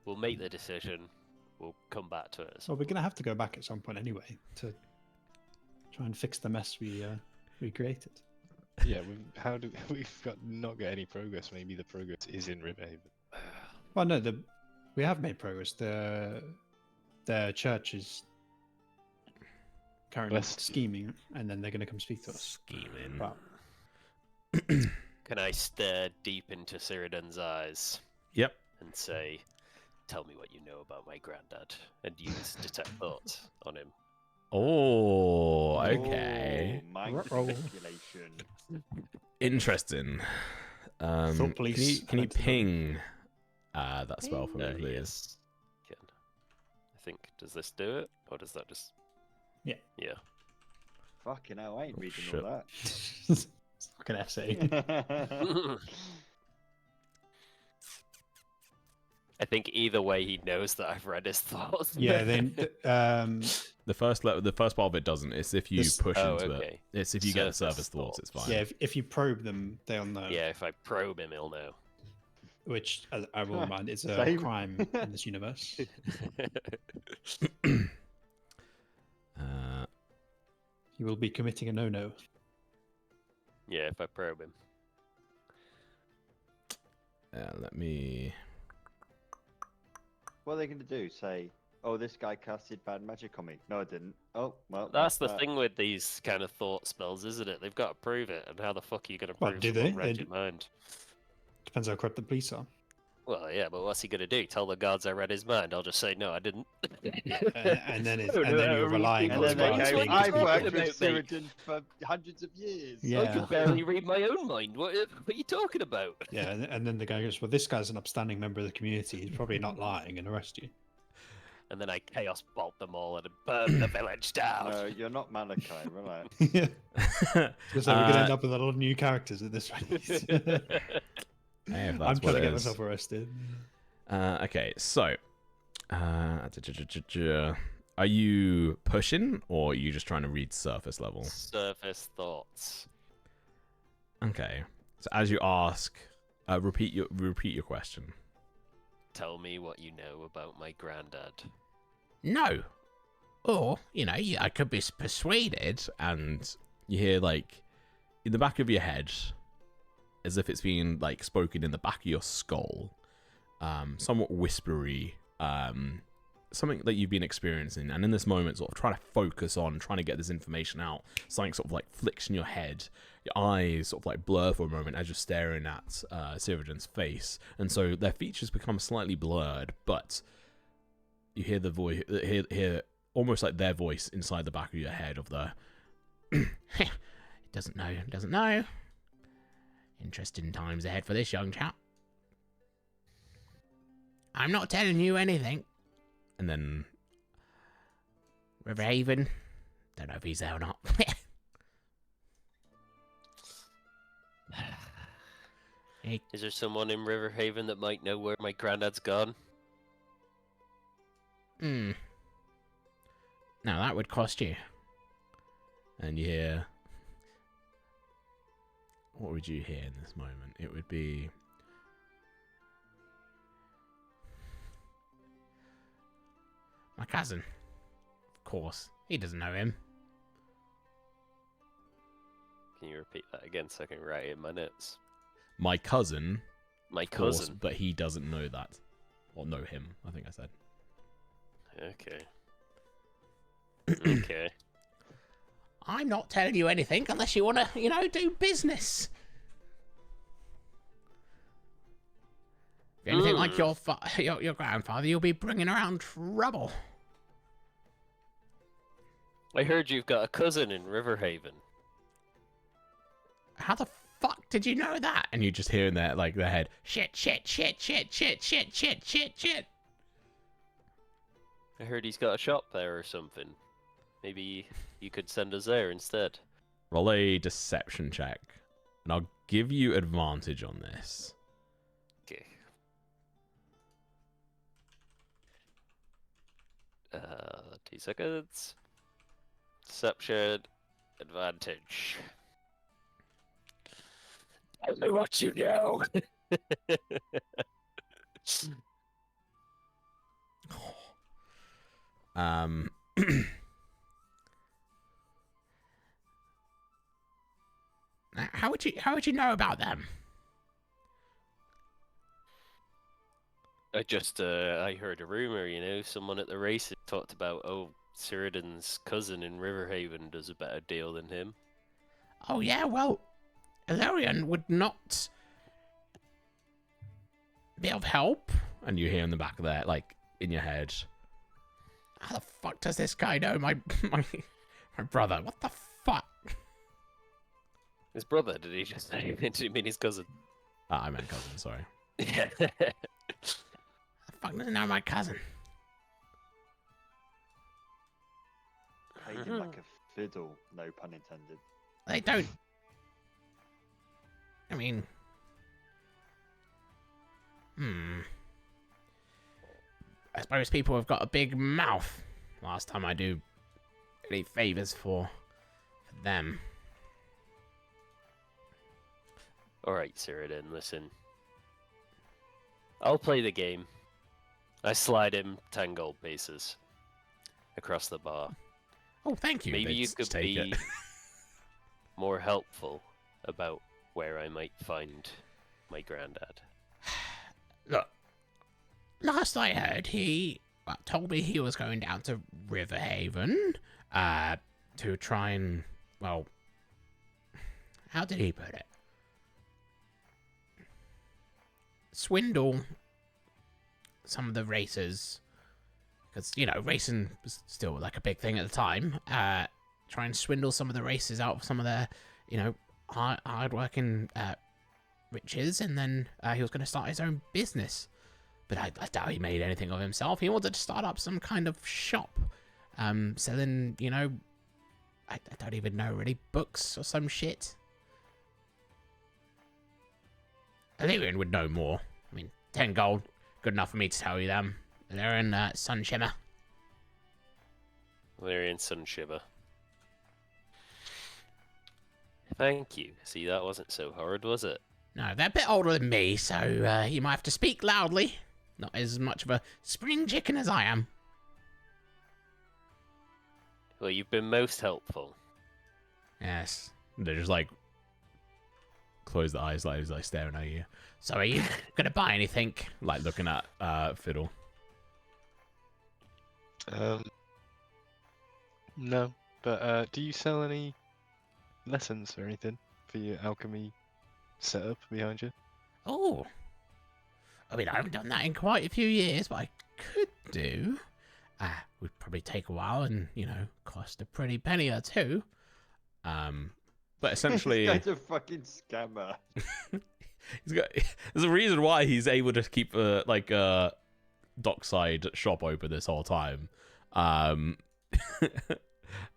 We'll make the decision. We'll come back to it. Well, we're gonna have to go back at some point anyway to try and fix the mess we created. Yeah, we've not got any progress. Maybe the progress is in Riverhaven. Well, no, we have made progress. The church is currently Blessed. scheming, and then they're going to come speak to us. Scheming. Well, Can I stare deep into Cyrodian's eyes Yep. and say, "Tell me what you know about my granddad," and use detect thoughts on him? Oh, okay. Oh, mind Ruh-roh. manipulation. Interesting. Thought police Can you accident. ping that spell for me, please? Yes. Can. I think, does this do it? Or does that just... Yeah. Yeah. Fucking hell, I ain't Oh, reading shit. all it's like an essay. that. I think either way he knows that I've read his thoughts. Yeah, then The first part of it doesn't. It's if you This- push Oh, into it. okay. It's if you get Surface surface thoughts. It's fine. yeah, if you probe them, they'll know. Yeah, if I probe him, he'll know. Which I will remind is a Same. crime in this universe. Uh, You will be committing a no-no. Yeah, if I probe him. let me. What are they going to do? Say, oh, this guy casted bad magic on me. No, I didn't. Oh, well. That's the that. thing with these kind of thought spells, isn't it? They've got to prove it, and how the fuck are you going to Well, prove do someone they? read They- your mind? Depends how corrupt the police are. Well, yeah, but what's he going to do? Tell the guards I read his mind? I'll just say, no, I didn't. And then Oh, no, you're relying And on then the they guards go, being I've convicted. worked about with me." Cyrodian for hundreds of years. I Yeah. can barely read my own mind. What are you talking about? Yeah, and then the guy goes, well, this guy's an upstanding member of the community. He's probably not lying and arrest you. And then I chaos bolt them all and burn the village down. No, you're not Malachi, relax. Yeah. So we're going to end Uh, up with a lot of new characters at this rate. Hey, if I'm that's trying what to it get is. myself arrested. Okay, so Are you pushing, or are you just trying to read surface level? Surface thoughts. Okay. So as you ask, repeat your question. Tell me what you know about my granddad. No. Or, I could be persuaded, and you hear, like, in the back of your head, as if it's being, like, spoken in the back of your skull, somewhat whispery, something that you've been experiencing, and in this moment, sort of trying to focus on, trying to get this information out, something sort of, like, flicks in your head, your eyes sort of, like, blur for a moment as you're staring at Siriden's face, and so their features become slightly blurred, but you hear the voice, hear almost like their voice inside the back of your head of the, doesn't know. Interesting times ahead for this young chap. I'm not telling you anything. And then Riverhaven, don't know if he's there or not. Is there someone in Riverhaven that might know where my granddad's gone? Now that would cost you. And you hear... What would you hear in this moment? It would be... My cousin. Of course. He doesn't know him. Can you repeat that again so I can write it in my notes? My cousin. My Of course, cousin. but he doesn't know that. Or know him, I think I said. Okay. Okay. I'm not telling you anything unless you want to, do business. If you're anything like your grandfather, you'll be bringing around trouble. I heard you've got a cousin in Riverhaven. How the fuck did you know that? And you just hear in their head, shit. I heard he's got a shop there or something. Maybe you could send us there instead. Roll a deception check, and I'll give you advantage on this. Okay. 2 seconds. Deception advantage. Tell me what you know. How would you know about them? I heard a rumor, someone at the races talked about, Ceridan's cousin in Riverhaven does a better deal than him. Oh yeah, well, Ilarion would not be of help. And you hear in the back of there, like, in your head, how the fuck does this guy know my brother? What the fuck? His brother, did he just say? Did you mean his cousin? I meant cousin, sorry. Yeah. The fuck doesn't know my cousin? Played him like a fiddle, no pun intended. They don't. I mean... I suppose people have got a big mouth. Last time I do any favors for them. Alright, Ceridan, listen. I'll play the game. I slide him 10 gold pieces across the bar. Oh, thank you. Maybe you Let's could take be it. more helpful about where I might find my granddad. Look, last I heard, he told me he was going down to Riverhaven to try and, well, how did he put it? Swindle some of the racers, because, racing was still like a big thing at the time. Try and swindle some of the racers out of some of their, hard-working riches, and then he was going to start his own business. But I doubt he made anything of himself. He wanted to start up some kind of shop, selling, I don't even know, really, books or some shit. Illyrian would know more. I mean, 10 gold, good enough for me to tell you them. They're in Sun Shimmer. Valerian Sun Shiver. Thank you. See, that wasn't so hard, was it? No, they're a bit older than me, so you might have to speak loudly. Not as much of a spring chicken as I am. Well, you've been most helpful. Yes. They're just like close the eyes, like staring at you. So are you gonna buy anything? Like looking at Fiddle. No, but do you sell any lessons or anything for your alchemy setup behind you? Oh. I mean, I haven't done that in quite a few years, but I could do. Would probably take a while and, cost a pretty penny or two. But essentially... This guy's a fucking scammer. There's a reason why he's able to keep a dockside shop open this whole time. And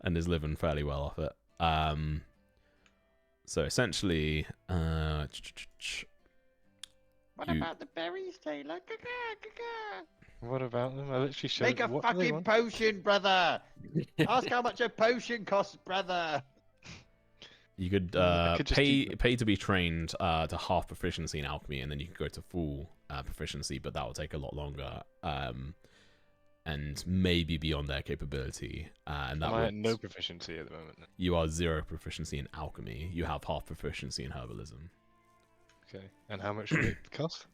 is living fairly well off it. So essentially... What about the berries, Taylor? What about them? I literally showed Make a what do they fucking want? potion, brother! Ask how much a potion costs, brother! You could, I could just pay to be trained to half proficiency in alchemy, and then you can go to full proficiency, but that will take a lot longer, and maybe beyond their capability. And that Am I would... at no proficiency at the moment? Then? You are 0 proficiency in alchemy. You have half proficiency in herbalism. Okay. And how much would it cost?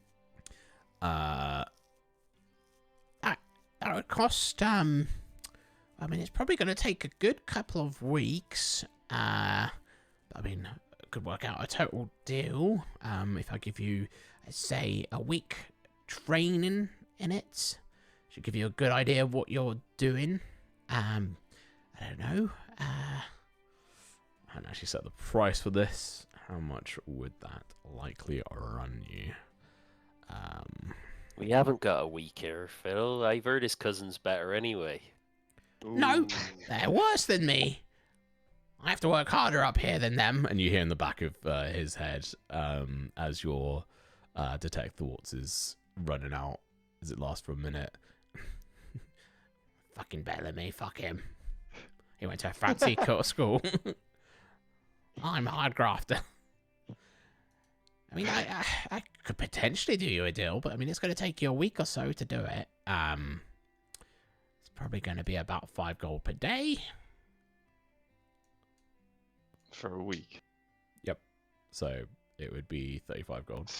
That would cost, I mean, it's probably going to take a good couple of weeks. I mean, it could work out a total deal. If I give you, say, a week training in it, should give you a good idea of what you're doing. I don't know. I haven't actually set the price for this. How much would that likely run you? We haven't got a week here, Phil. I've heard his cousin's better anyway. No, they're worse than me. I have to work harder up here than them. And you hear in the back of his head as your detect thoughts is running out. As it lasts for a minute. Fucking better than me. Fuck him. He went to a fancy school. I'm a hard grafter. I mean, I could potentially do you a deal, but I mean, it's going to take you a week or so to do it. It's probably going to be about 5 gold per day. For a week? Yep. So it would be 35 gold.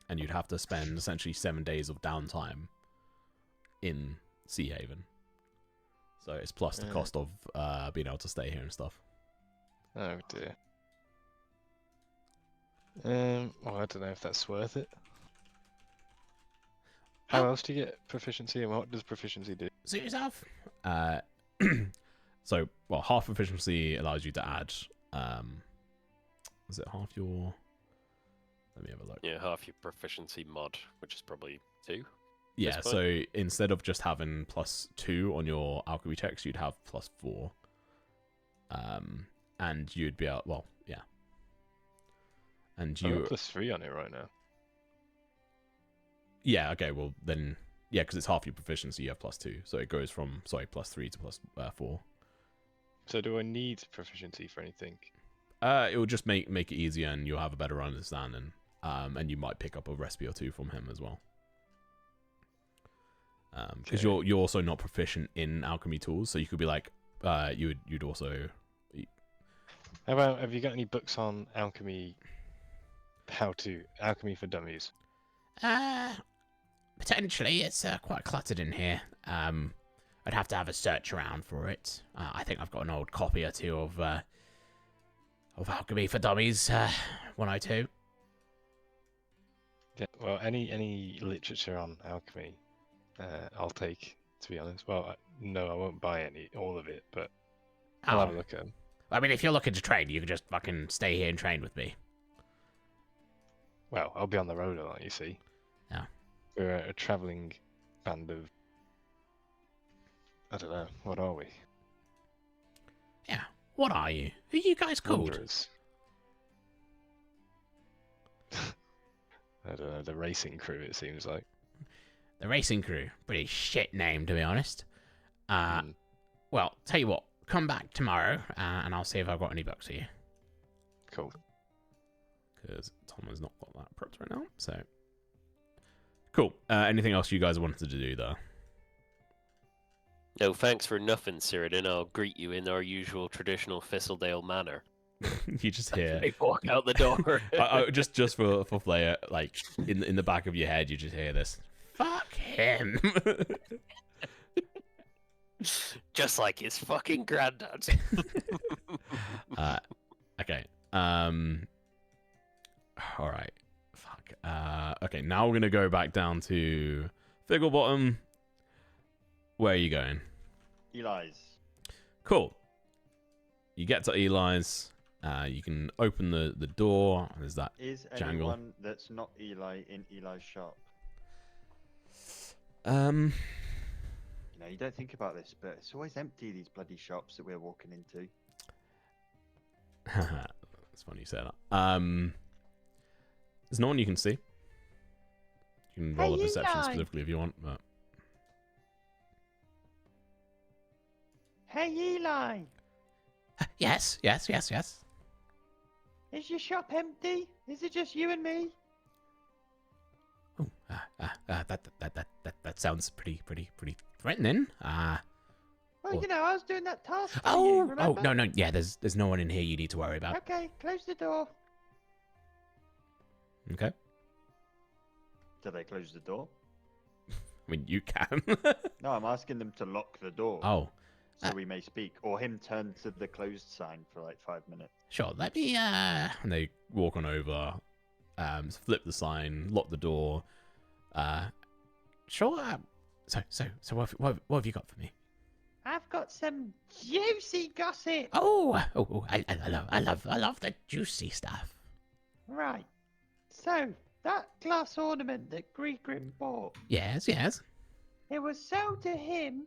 And you'd have to spend essentially 7 days of downtime in Sea Haven. So it's plus the cost of being able to stay here and stuff. Oh dear. Well, I don't know if that's worth it. How else do you get proficiency, and what does proficiency do? Suit yourself. So, well, half proficiency allows you to add. Is it half your? Let me have a look. Yeah, half your proficiency mod, which is probably 2. Yeah. point. So instead of just having +2 on your alchemy checks, you'd have +4. And you'd be out. Well, yeah. And I've you. got +3 on it right now. Yeah. Okay. Well, then. Yeah, because it's half your proficiency, you have +2, so it goes from +3 to +4. So do I need proficiency for anything? It will just make it easier, and you'll have a better understanding. And you might pick up a recipe or 2 from him as well. Because Okay. you're also not proficient in alchemy tools, so you could be like, you'd also. How about, have you got any books on alchemy? Alchemy for dummies? Potentially, it's quite cluttered in here. I'd have to have a search around for it. I think I've got an old copy or 2 of Alchemy for Dummies 102. Yeah. Well, any literature on alchemy, I'll take. To be honest, well, no, I won't buy all of it, but I'll have a look at them. I mean, if you're looking to train, you can just fucking stay here and train with me. Well, I'll be on the road a lot, you see. Yeah. We're a travelling band of... I don't know, what are we? Yeah. What are you? Who are you guys called? Wanderers. I don't know, the racing crew, it seems like. The racing crew. Pretty shit name, to be honest. Hmm. Well, tell you what. Come back tomorrow, and I'll see if I've got any books for you. Cool. Because Tom has not got that prepped right now, so... Cool. Anything else you guys wanted to do, though? No, thanks for nothing, Cyrodiil. I'll greet you in our usual traditional Thistledale manner. You just hear... They walk out the door. just for flair, like, in the back of your head, you just hear this. Fuck him! Just like his fucking granddad. Okay. Alright. Fuck. Okay, now we're gonna go back down to Figglebottom. Where are you going? Eli's. Cool. You get to Eli's. You can open the door. There's that Is jangle. anyone that's not Eli in Eli's shop? You know, you don't think about this, but it's always empty, these bloody shops that we're walking into. It's funny you say that. There's no one you can see. You can roll a Hey, perception Eli. specifically if you want, but... Hey, Eli. Yes. Is your shop empty? Is it just you and me? Oh, that sounds pretty threatening. Well, Well- you know, I was doing that task for you, Oh, remember? no, yeah. There's no one in here you need to worry about. Okay, close the door. Okay. Do they close the door? I mean, you can. No, I'm asking them to lock the door Oh, so we may speak, or him turn to the closed sign for like 5 minutes. sure. Let me. And they walk on over, flip the sign, lock the door. Sure. So what have you got for me? I've got some juicy gossip. I love the juicy stuff. Right. So, that glass ornament that Gregrim bought, Yes. it was sold to him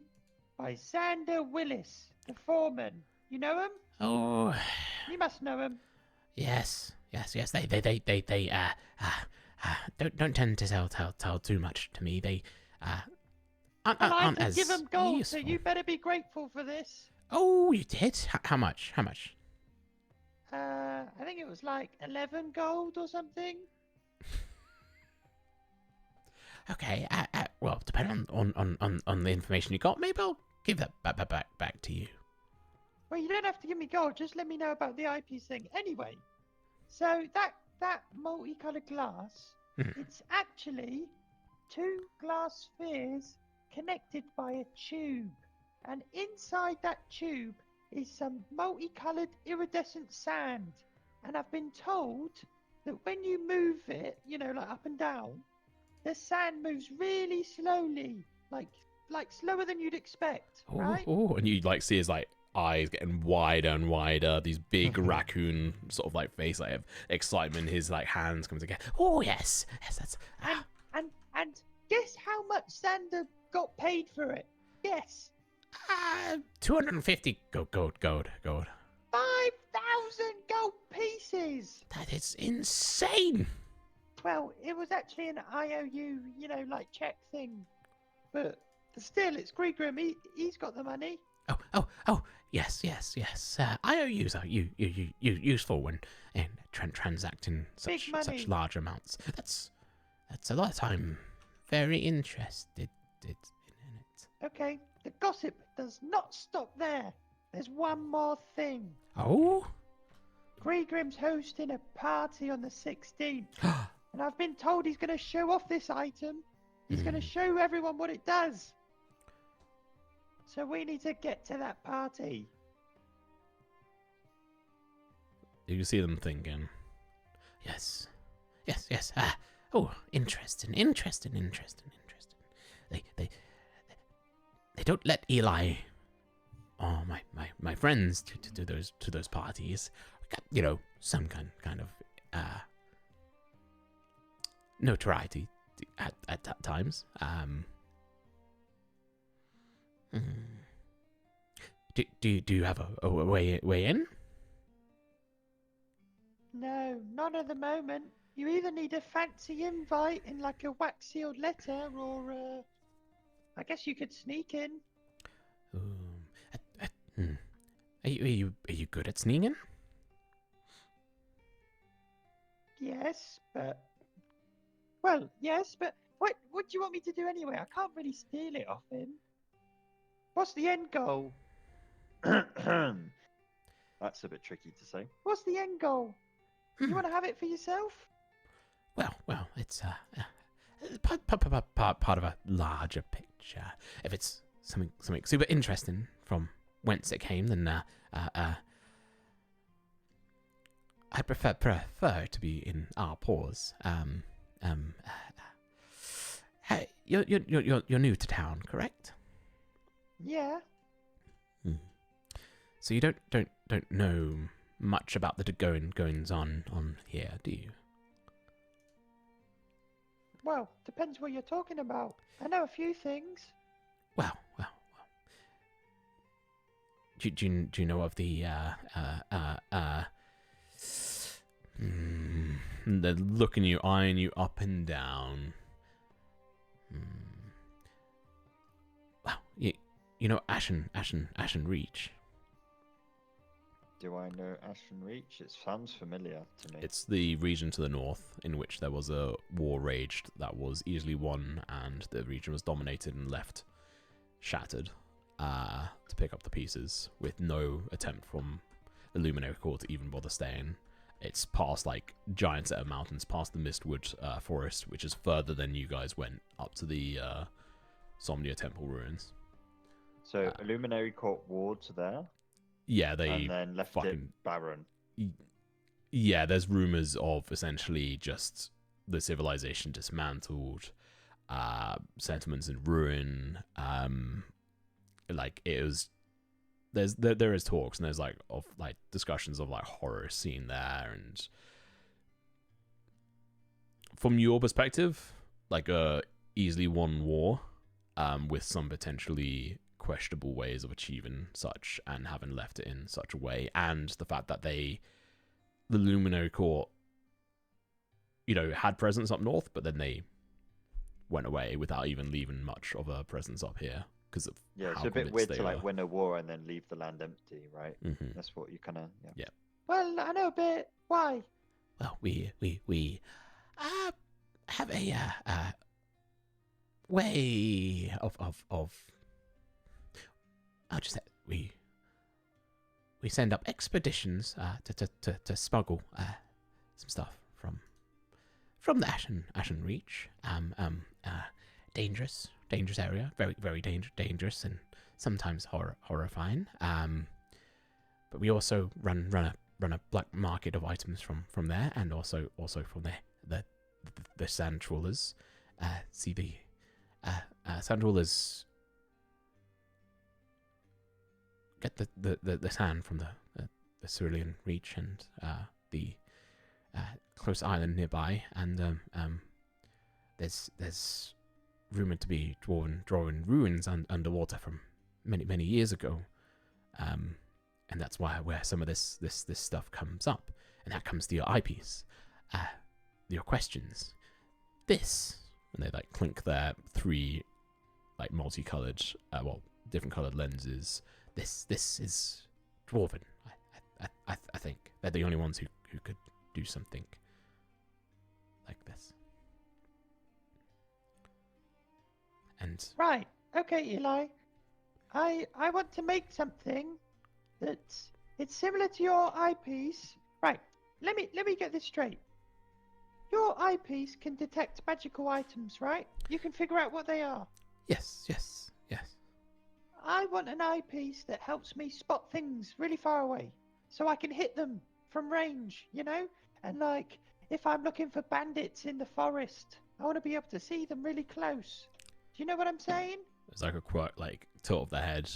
by Xander Willis, the foreman. You know him? Oh, You must know him. yes. They don't tend to tell too much to me. They And I aren't can as give him gold, useful. so you better be grateful for this. Oh, you did? How much? I think it was like 11 gold or something. Okay. Well, depending on the information you got, maybe I'll give that back to you. Well, you don't have to give me gold. Just let me know about the eyepiece thing. Anyway, so that multicolored glass, Hmm. it's actually 2 glass spheres connected by a tube, and inside that tube is some multicolored iridescent sand. And I've been told that when you move it, you know, like up and down, the sand moves really slowly, like slower than you'd expect, right? Oh, and you like see his like eyes getting wider and wider. These big raccoon sort of like face, like of excitement. His like hands come together. Oh yes, that's. And guess how much Xander got paid for it? Guess. 250 gold. 5,000 gold pieces. That is insane. Well, it was actually an IOU, you know, like check thing. But still, it's Gregrim. He's got the money. Oh, yes. IOUs are useful when transacting Big money. such large amounts. That's a lot. I'm very interested in it. Okay, the gossip does not stop there. There's one more thing. Oh, Gregrim's hosting a party on the 16th. And I've been told he's going to show off this item. He's going to show everyone what it does. So we need to get to that party. you can see them thinking. Yes. Oh, interesting. They don't let Eli or my friends to those parties. We got, you know, some kind of notoriety at times. Do you have a way in? No, not at the moment. you either need a fancy invite in like a wax sealed letter, or I guess you could sneak in. Are you good at sneaking? Yes, but what do you want me to do anyway? I can't really steal it off him. What's the end goal? That's a bit tricky to say. What's the end goal? You want to have it for yourself? Well, it's part of a larger picture. If it's something super interesting from whence it came, then I prefer to be in our paws. Hey, you're new to town, correct? Yeah. So you don't know much about the goings on here, do you? Well, depends what you're talking about. I know a few things. Well. Do you know of the they're looking you, eyeing you up and down. Well, you know Ashen Reach. Do I know Ashen Reach? It sounds familiar to me. It's the region to the north in which there was a war raged that was easily won, and the region was dominated and left shattered to pick up the pieces, with no attempt from the Luminary Court to even bother staying. It's past like giant set of mountains, past the Mistwood forest, which is further than you guys went, up to the Somnia Temple ruins. So Illuminary Court wards there. Yeah, they and then left it barren. Yeah, there's rumors of essentially just the civilization dismantled, settlements in ruin. Like it was. There is talks and there's like of like discussions of like horror scene there, and from your perspective, like a easily won war, with some potentially questionable ways of achieving such and having left it in such a way, and the fact that the Luminary Court, had presence up north, but then they went away without even leaving much of a presence up here because of it's a bit weird to like win a war and then leave the land empty, right? Mm-hmm. That's what you kind of yeah. Well, I know a bit. Why? Well, we have a way of I'll just say we send up expeditions to smuggle some stuff from the Ashen Reach. Dangerous area, very very dangerous and sometimes horrifying. But we also run a black market of items from there, and also from the sand trawlers. See the sand trawlers get the sand from the Cerulean Reach and the close island nearby, and there's rumored to be drawing ruins underwater from many years ago, and that's where some of this stuff comes up, and that comes to your eyepiece, your questions. This, and they like clink their 3 like multicolored, different colored lenses. This is dwarven. I think they're the only ones who could do something like this. And right, okay, Eli. I want to make something it's similar to your eyepiece. Right. Let me get this straight. Your eyepiece can detect magical items, right? You can figure out what they are. Yes. I want an eyepiece that helps me spot things really far away, so I can hit them from range, And like, if I'm looking for bandits in the forest, I want to be able to see them really close. Do you know what I'm saying? There's like a quirk, like tilt of the head.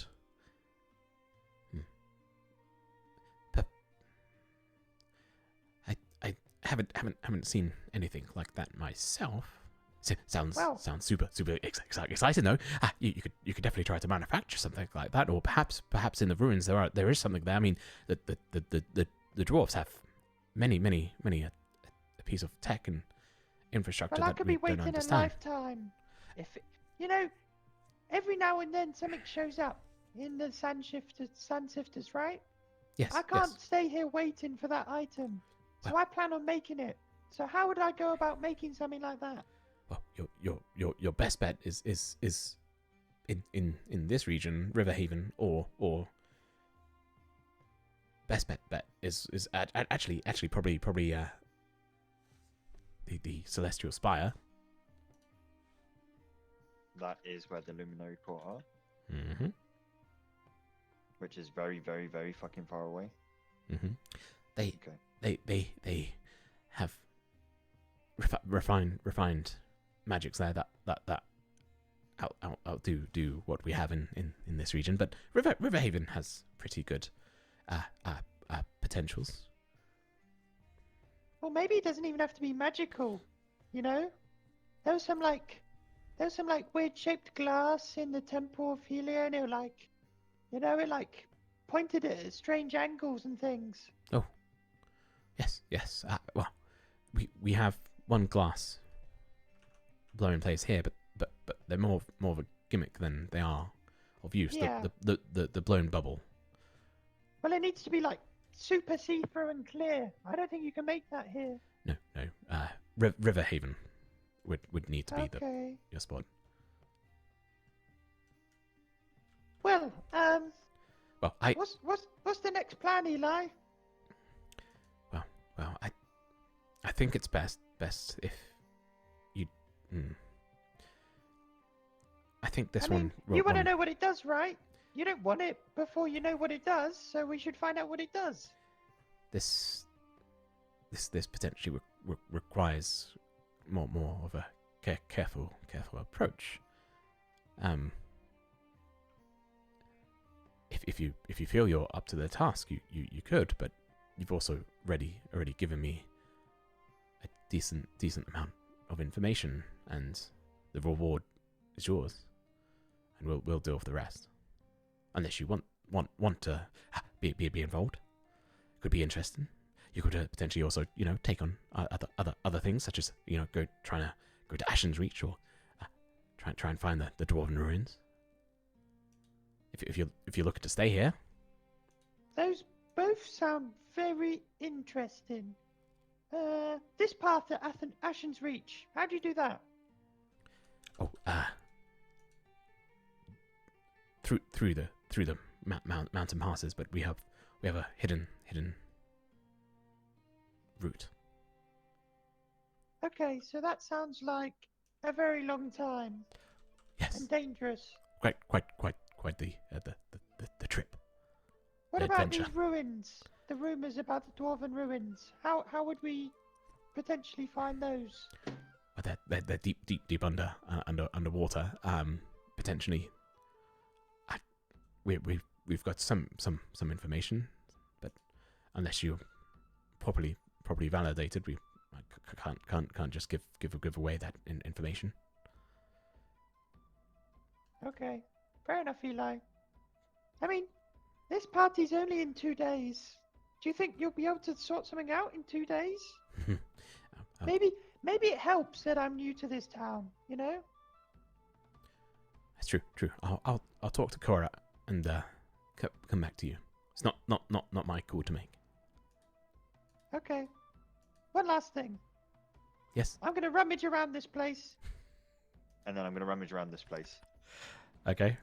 I haven't seen anything like that myself. Sounds super exciting though. You could definitely try to manufacture something like that, or perhaps in the ruins there is something there. I mean, the dwarves have many a piece of tech and infrastructure Well, I that could we be don't waiting a understand. lifetime. You know, every now and then something shows up in the sun sifters, right? Yes, I can't stay here waiting for that item, so Well- I plan on making it. So how would I go about making something like that? Well, your best bet is in this region, Riverhaven, or best bet is actually probably the Celestial Spire. That is where the Luminary Court are, Mm-hmm. which is very, very, very fucking far away. Mm-hmm. They Okay. they have refined magics there that outdo what we have in this region. But Riverhaven has pretty good potentials. Well, maybe it doesn't even have to be magical. You know, there was some like weird shaped glass in the Temple of Helia, and it like, it like pointed at strange angles and things. Oh, yes. Well, we have one glass blowing place here, but they're more of a gimmick than they are of use. Yeah. The blown bubble. Well, it needs to be like super see-through and clear. I don't think you can make that here. No. Riverhaven would need to be Okay. your spot. Well, Well, what's the next plan, Eli? Well, I think it's best if you. I think this I mean, one. you want to know what it does, right? You don't want it before you know what it does, so we should find out what it does. This potentially requires more of a careful approach. If you feel you're up to the task, you could, but you've also already given me a decent amount of information, and the reward is yours, and we'll deal with the rest. Unless you want to be involved, could be interesting. You could potentially also take on other things, such as trying to go to Ashen's Reach, or try and find the Dwarven ruins. If you're looking to stay here. Those both sound very interesting. This path to Ashen's Reach, how do you do that? Oh, through the mountain passes, but we have a hidden route. Okay, so that sounds like a very long time Yes, and dangerous. quite the trip. What The about adventure. these ruins? The rumors about the Dwarven ruins. How would we potentially find those? But they're deep underwater. Potentially, we've got some information, but unless you're properly validated, we can't just give away that information. Okay, fair enough, Eli. I mean, this party's only in 2 days. Do you think you'll be able to sort something out in 2 days? Maybe it helps that I'm new to this town, That's true. I'll talk to Cora and come back to you. It's not my call to make. Okay. One last thing. Yes. I'm gonna rummage around this place. And then I'm going to rummage around this place. Okay.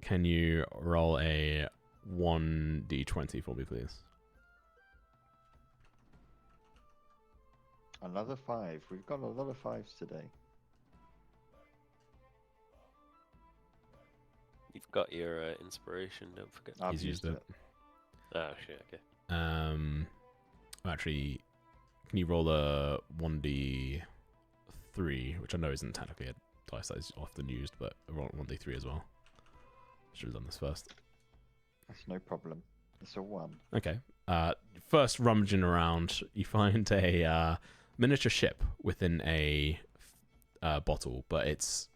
Can you roll a 1d20 for me, please? Another 5. We've got a lot of 5s today. You've got your inspiration, don't forget. I've He's used it. Oh, shit, okay. Actually, can you roll a 1d3, which I know isn't technically a dice that is often used, but roll 1d3 as well. Should have done this first. That's no problem. It's a 1. Okay. First rummaging around, you find a miniature ship within a bottle, but it's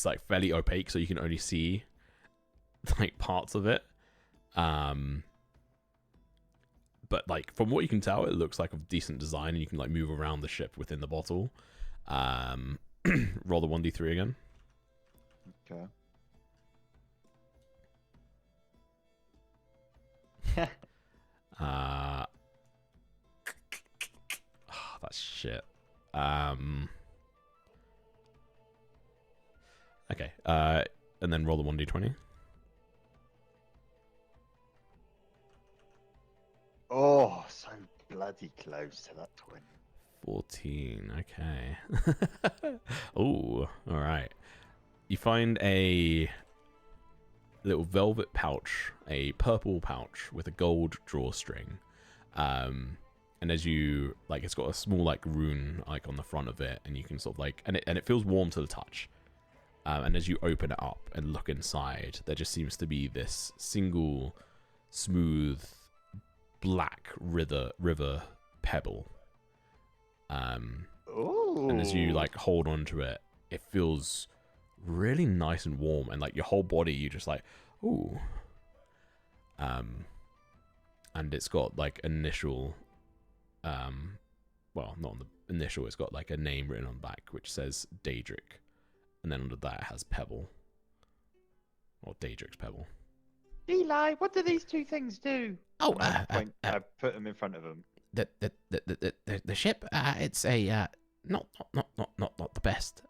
like fairly opaque, so you can only see like parts of it. but like from what you can tell, it looks like of decent design, and you can like move around the ship within the bottle. Roll the 1d3 again. Okay. That's shit. Okay. And then roll the 1d20. Oh, so bloody close to that 20. 14. Okay. Oh, all right. You find a little velvet pouch, a purple pouch with a gold drawstring. And as you like, it's got a small like rune like on the front of it, and you can sort of like, and it feels warm to the touch. And as you open it up and look inside, there just seems to be this single smooth black river pebble. Ooh. And as you like hold on to it, it feels really nice and warm, and like your whole body, you just like, ooh. And it's got like initial, well, not on the initial, it's got like a name written on the back which says Daedric, and then under that it has Pebble, or Daedric's Pebble. Eli, what do these two things do? Oh, I put them in front of him. the ship. It's a not the best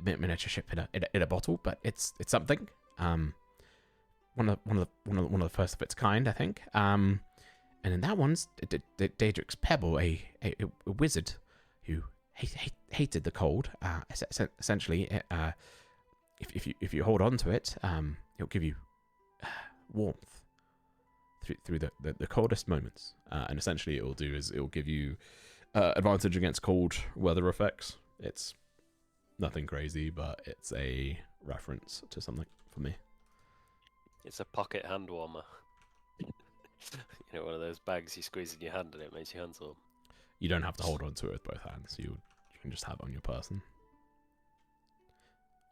miniature ship in a bottle, but it's something. One of the first of its kind, I think. And in that one's Daedric's Pebble, a wizard who hated the cold. Essentially, if you hold on to it, it'll give you warmth through the coldest moments. And essentially, it will do is it will give you advantage against cold weather effects. It's nothing crazy, but it's a reference to something for me. It's a pocket hand warmer. You know, one of those bags you squeeze in your hand and it makes your hands warm. You don't have to hold on to it with both hands. You can just have it on your person.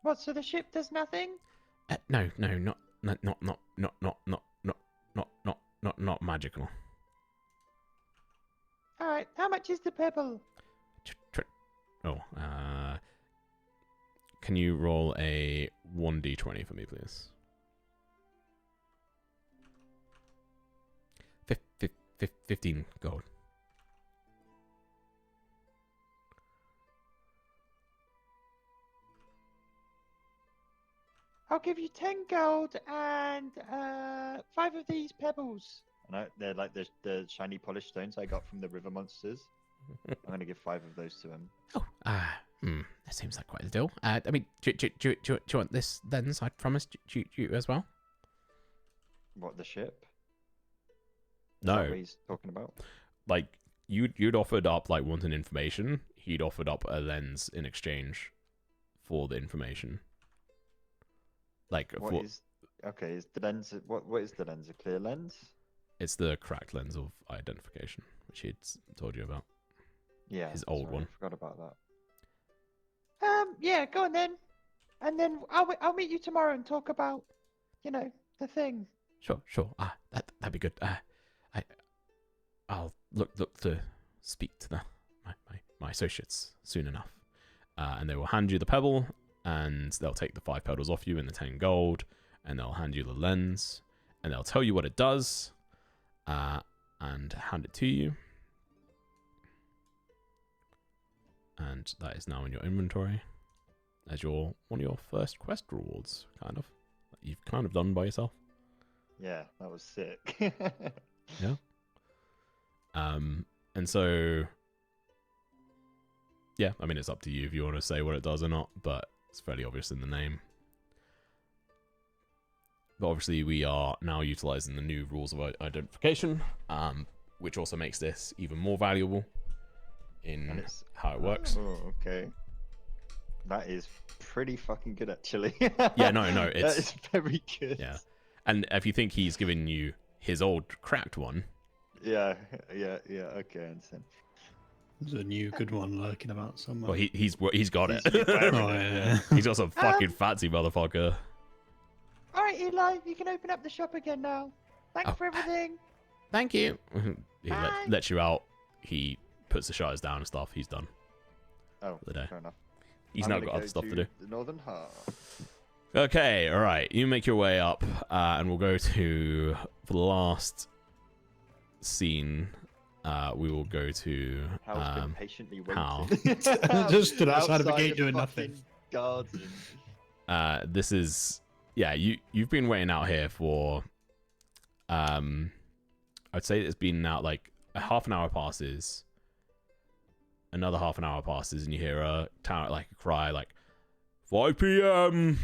What? So the ship does nothing? No, not magical. All right. How much is the pebble? Can you roll a 1d20 for me, please? 15 gold. I'll give you 10 gold and 5 of these pebbles. No, they're like the shiny polished stones I got from the river monsters. I'm gonna give 5 of those to him. Oh, that seems like quite a deal. I mean, do you want this lens I promised you as well? What, the ship? Is No. that what he's talking about? Like, you'd offered up, like, wanting information. He'd offered up a lens in exchange for the information. Like, okay, is the lens, what is the lens? A clear lens? It's the cracked lens of identification, which he'd told you about. Yeah. His old one. I forgot about that. Yeah, go on then. And then I'll meet you tomorrow and talk about, the thing. Sure. That'd be good. I'll look to speak to my associates soon enough, and they will hand you the pebble, and they'll take the 5 pebbles off you and the 10 gold, and they'll hand you the lens, and they'll tell you what it does, and hand it to you, and that is now in your inventory as one of your first quest rewards, kind of. You've kind of done by yourself. Yeah, that was sick. Yeah. And so, yeah, I mean, it's up to you if you want to say what it does or not, but it's fairly obvious in the name. But obviously, we are now utilizing the new rules of identification, which also makes this even more valuable in how it works. Oh, okay. That is pretty fucking good, actually. Yeah, no, it's that is very good. Yeah, and if you think he's given you his old cracked one. Yeah, okay, I understand. There's a new good one lurking about somewhere. Well, he's got it. Yeah. He's got some fucking fancy motherfucker. All right, Eli, you can open up the shop again now. Thanks Oh, for everything. Thank you. He Bye. lets you out. He puts the shutters down and stuff. He's done Oh, for the day. fair enough. He's I'm now gonna got go other stuff to do. The northern half. Okay, all right. You make your way up, and we'll go to the last scene. We will go to Hal's been patiently waiting. Hal. Just stood outside of the gate doing fucking nothing. Garden. This is you've been waiting out here for I'd say it's been out like a half an hour passes, another half an hour passes, and you hear a town like a cry like 5 p.m.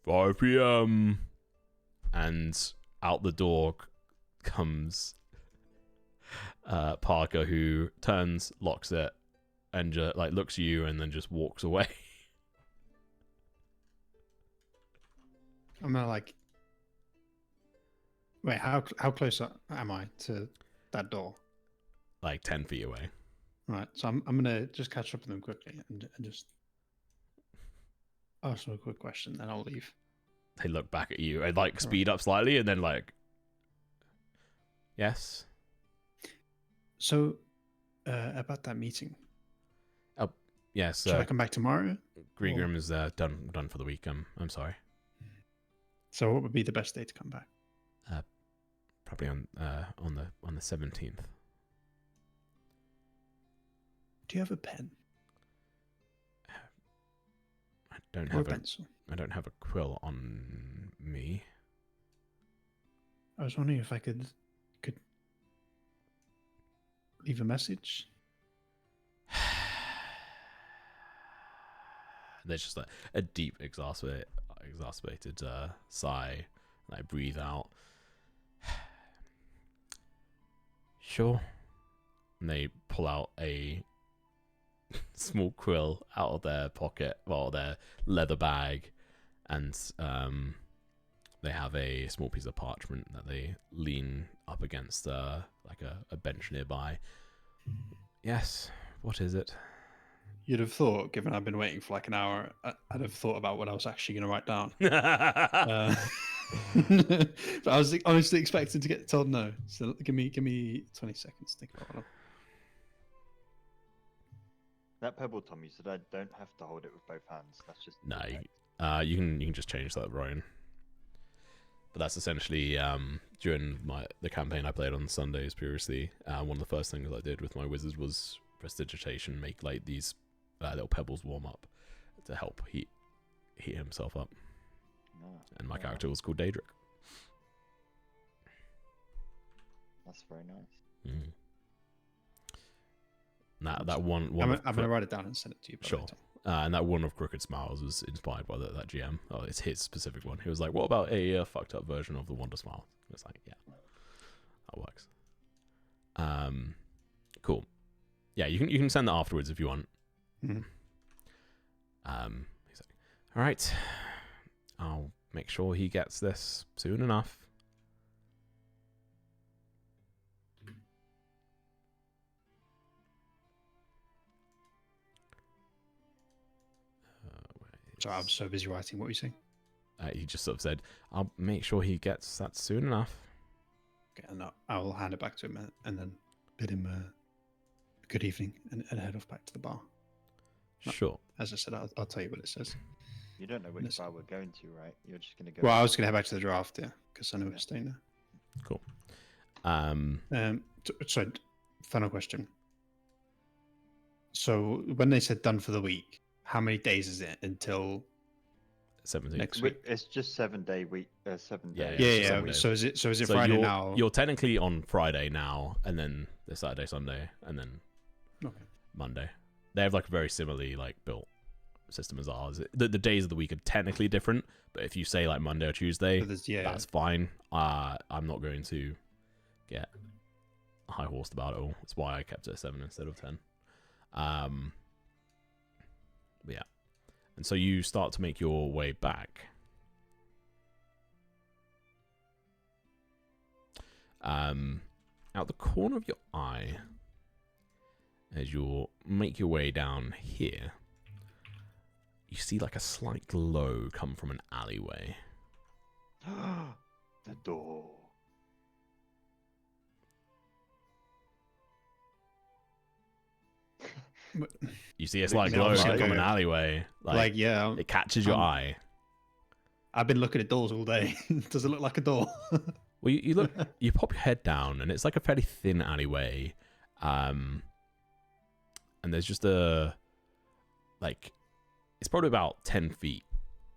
5 p.m. and out the door comes Parker, who turns, locks it, and like looks at you and then just walks away. I'm gonna like. Wait, how close am I to that door? Like 10 feet away. Right, so I'm gonna just catch up with them quickly and just ask them a quick question, then I'll leave. They look back at you and like speed up slightly, and then like, yes. So, about that meeting. Yes. Should I come back tomorrow? Grigrim is done for the week. I'm sorry. So, what would be the best day to come back? Probably on the 17th. Do you have a pen? I don't Or have a pencil? I don't have a quill on me. I was wondering if I could leave a message. There's just like a deep exasperated sigh, and I breathe out. Sure. And they pull out a small quill out of their pocket, well, their leather bag, and they have a small piece of parchment that they lean up against like a bench nearby. Yes, what is it? You'd have thought, given I've been waiting for like an hour, I'd have thought about what I was actually going to write down. But I was honestly expecting to get told no. So give me 20 seconds to think about one. That pebble, Tom, you said I don't have to hold it with both hands. That's just No, you can just change that, Ryan. But that's essentially during the campaign I played on Sundays previously. One of the first things I did with my wizards was prestidigitation, make like these little pebbles warm up to help heat himself up. And my character was called Daedric. That's very nice. That one I'm going to write it down and send it to you. Sure. And that one of Crooked Smiles was inspired by that GM. Oh, it's his specific one. He was like, what about a fucked up version of the Wonder Smile? It's like, yeah, that works. Cool. Yeah, you can send that afterwards if you want. Mm-hmm. He's like, all right, I'll make sure he gets this soon enough. Sorry, I'm so busy writing. What were you saying? He just sort of said, I'll make sure he gets that soon enough. Okay, and I'll hand it back to him and then bid him good evening and head off back to the bar. Sure. As I said, I'll tell you what it says. You don't know which bar we're going to, right? You're just going to go. Well, I was going to head back to the draft, yeah, because I know we're staying there. Cool. So, final question. So, when they said done for the week, how many days is it until 17th. next week? It's just 7 day week. 7 Yeah, days. Yeah. 7 days. So is it Friday now? You're technically on Friday now, and then the Saturday, Sunday, and then Monday. They have like a very similarly like built system as ours. The days of the week are technically different, but if you say like Monday or Tuesday, that's fine. I'm not going to get high horsed about it all. That's why I kept it at 7 instead of 10. But yeah, and so you start to make your way back. Out the corner of your eye, as you make your way down here, you see like a slight glow come from an alleyway. The door. You see a Looks slight glow like from a- an alleyway. Like, yeah, It catches your eye. I've been looking at doors all day. Does it look like a door? Well, you look, you pop your head down, and it's like a fairly thin alleyway, and there's just it's probably about 10 feet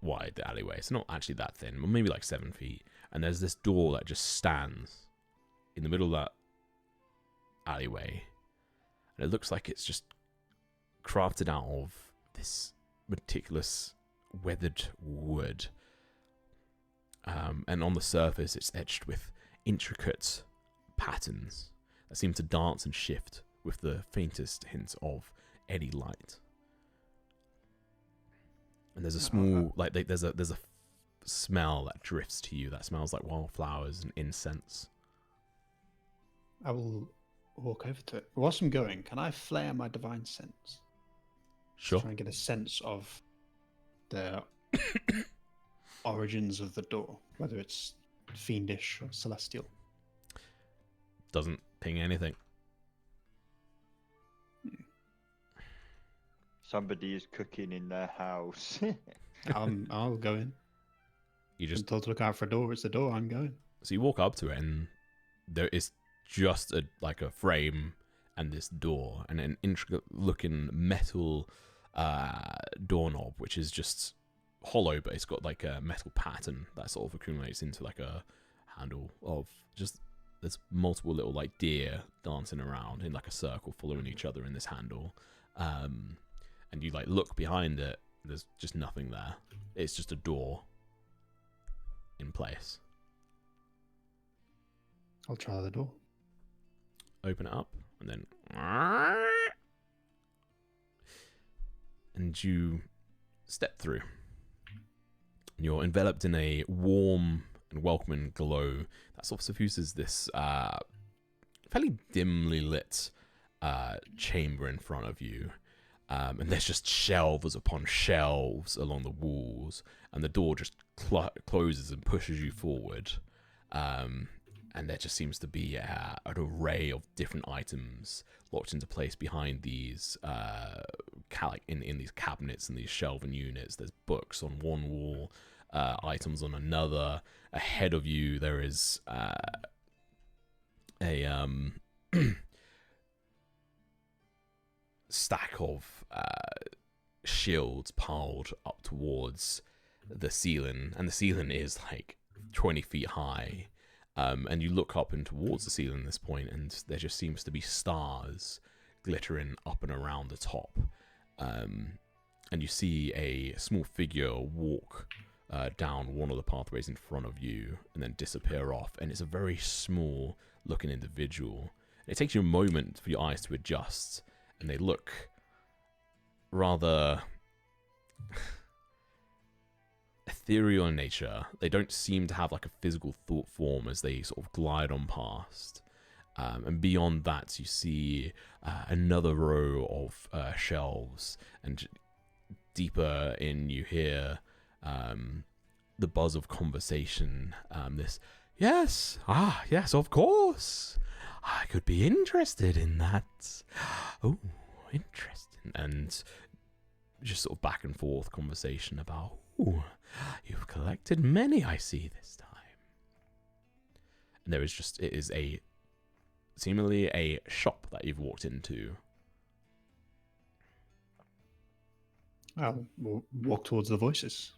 wide, the alleyway. It's not actually that thin, but maybe like 7 feet. And there's this door that just stands in the middle of that alleyway, and it looks like it's just crafted out of this meticulous weathered wood. And on the surface, it's etched with intricate patterns that seem to dance and shift with the faintest hint of any light. And there's a small, there's a smell that drifts to you that smells like wildflowers and incense. I will walk over to it. Whilst I'm going, can I flare my divine sense? Sure. Try and get a sense of the origins of the door, whether it's fiendish or celestial. Doesn't ping anything. Somebody is cooking in their house. I'll go in. You Just just told to look out for a door. It's the door. I'm going. so you walk up to it, and there is just a frame and this door and an intricate looking metal doorknob, which is just hollow, but it's got like a metal pattern that sort of accumulates into like a handle of just there's multiple little like deer dancing around in like a circle following each other in this handle. And you like look behind it, there's just nothing there. It's just a door in place. I'll try the door. Open it up, and then and you step through. You're enveloped in a warm and welcoming glow that sort of suffuses this fairly dimly lit chamber in front of you. And there's just shelves upon shelves along the walls, and the door just closes and pushes you forward. And there just seems to be an array of different items locked into place behind these in these cabinets and these shelving units. There's books on one wall, items on another. Ahead of you, there is a stack of shields piled up towards the ceiling, and the ceiling is like 20 feet high. And you look up and towards the ceiling at this point, and there just seems to be stars glittering up and around the top. And you see a small figure walk down one of the pathways in front of you and then disappear off. And it's a very small looking individual. It takes you a moment for your eyes to adjust, and they look rather ethereal in nature. They don't seem to have like a physical thought form as they sort of glide on past. And beyond that, you see another row of shelves, and deeper in, you hear the buzz of conversation. Yes, of course. I could be interested in that. Oh, interesting. And just sort of back and forth conversation about, oh, you've collected many, I see, this time. And it is seemingly a shop that you've walked into. I'll walk towards the voices.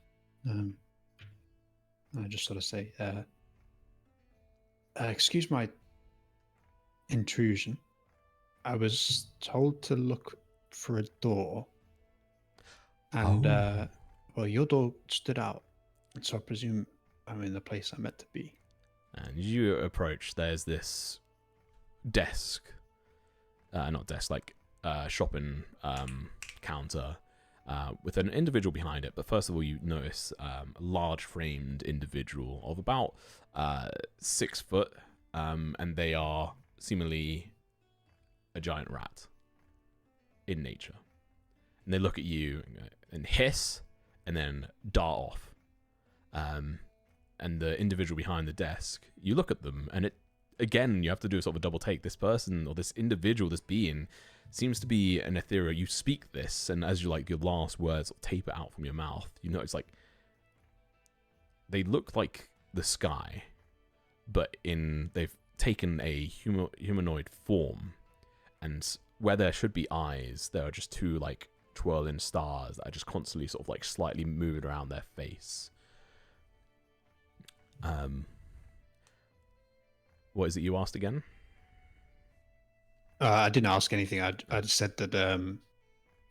I just sort of say, excuse my intrusion. I was told to look for a door. And, well, your door stood out. So I presume I'm in the place I'm meant to be. And you approach, there's this desk. Shopping counter with an individual behind it. But first of all, you notice a large framed individual of about 6 foot. And they are seemingly a giant rat in nature. And they look at you and hiss and then dart off. And the individual behind the desk, you look at them, and you have to do a sort of a double take. This person, or this individual, this being, seems to be an ethereal. You speak this, and as you like your last words taper out from your mouth, you notice like they look like the sky, but they've taken a humanoid form, and where there should be eyes, there are just two like twirling stars that are just constantly sort of like slightly moving around their face. What is it you asked again? I didn't ask anything. I just said that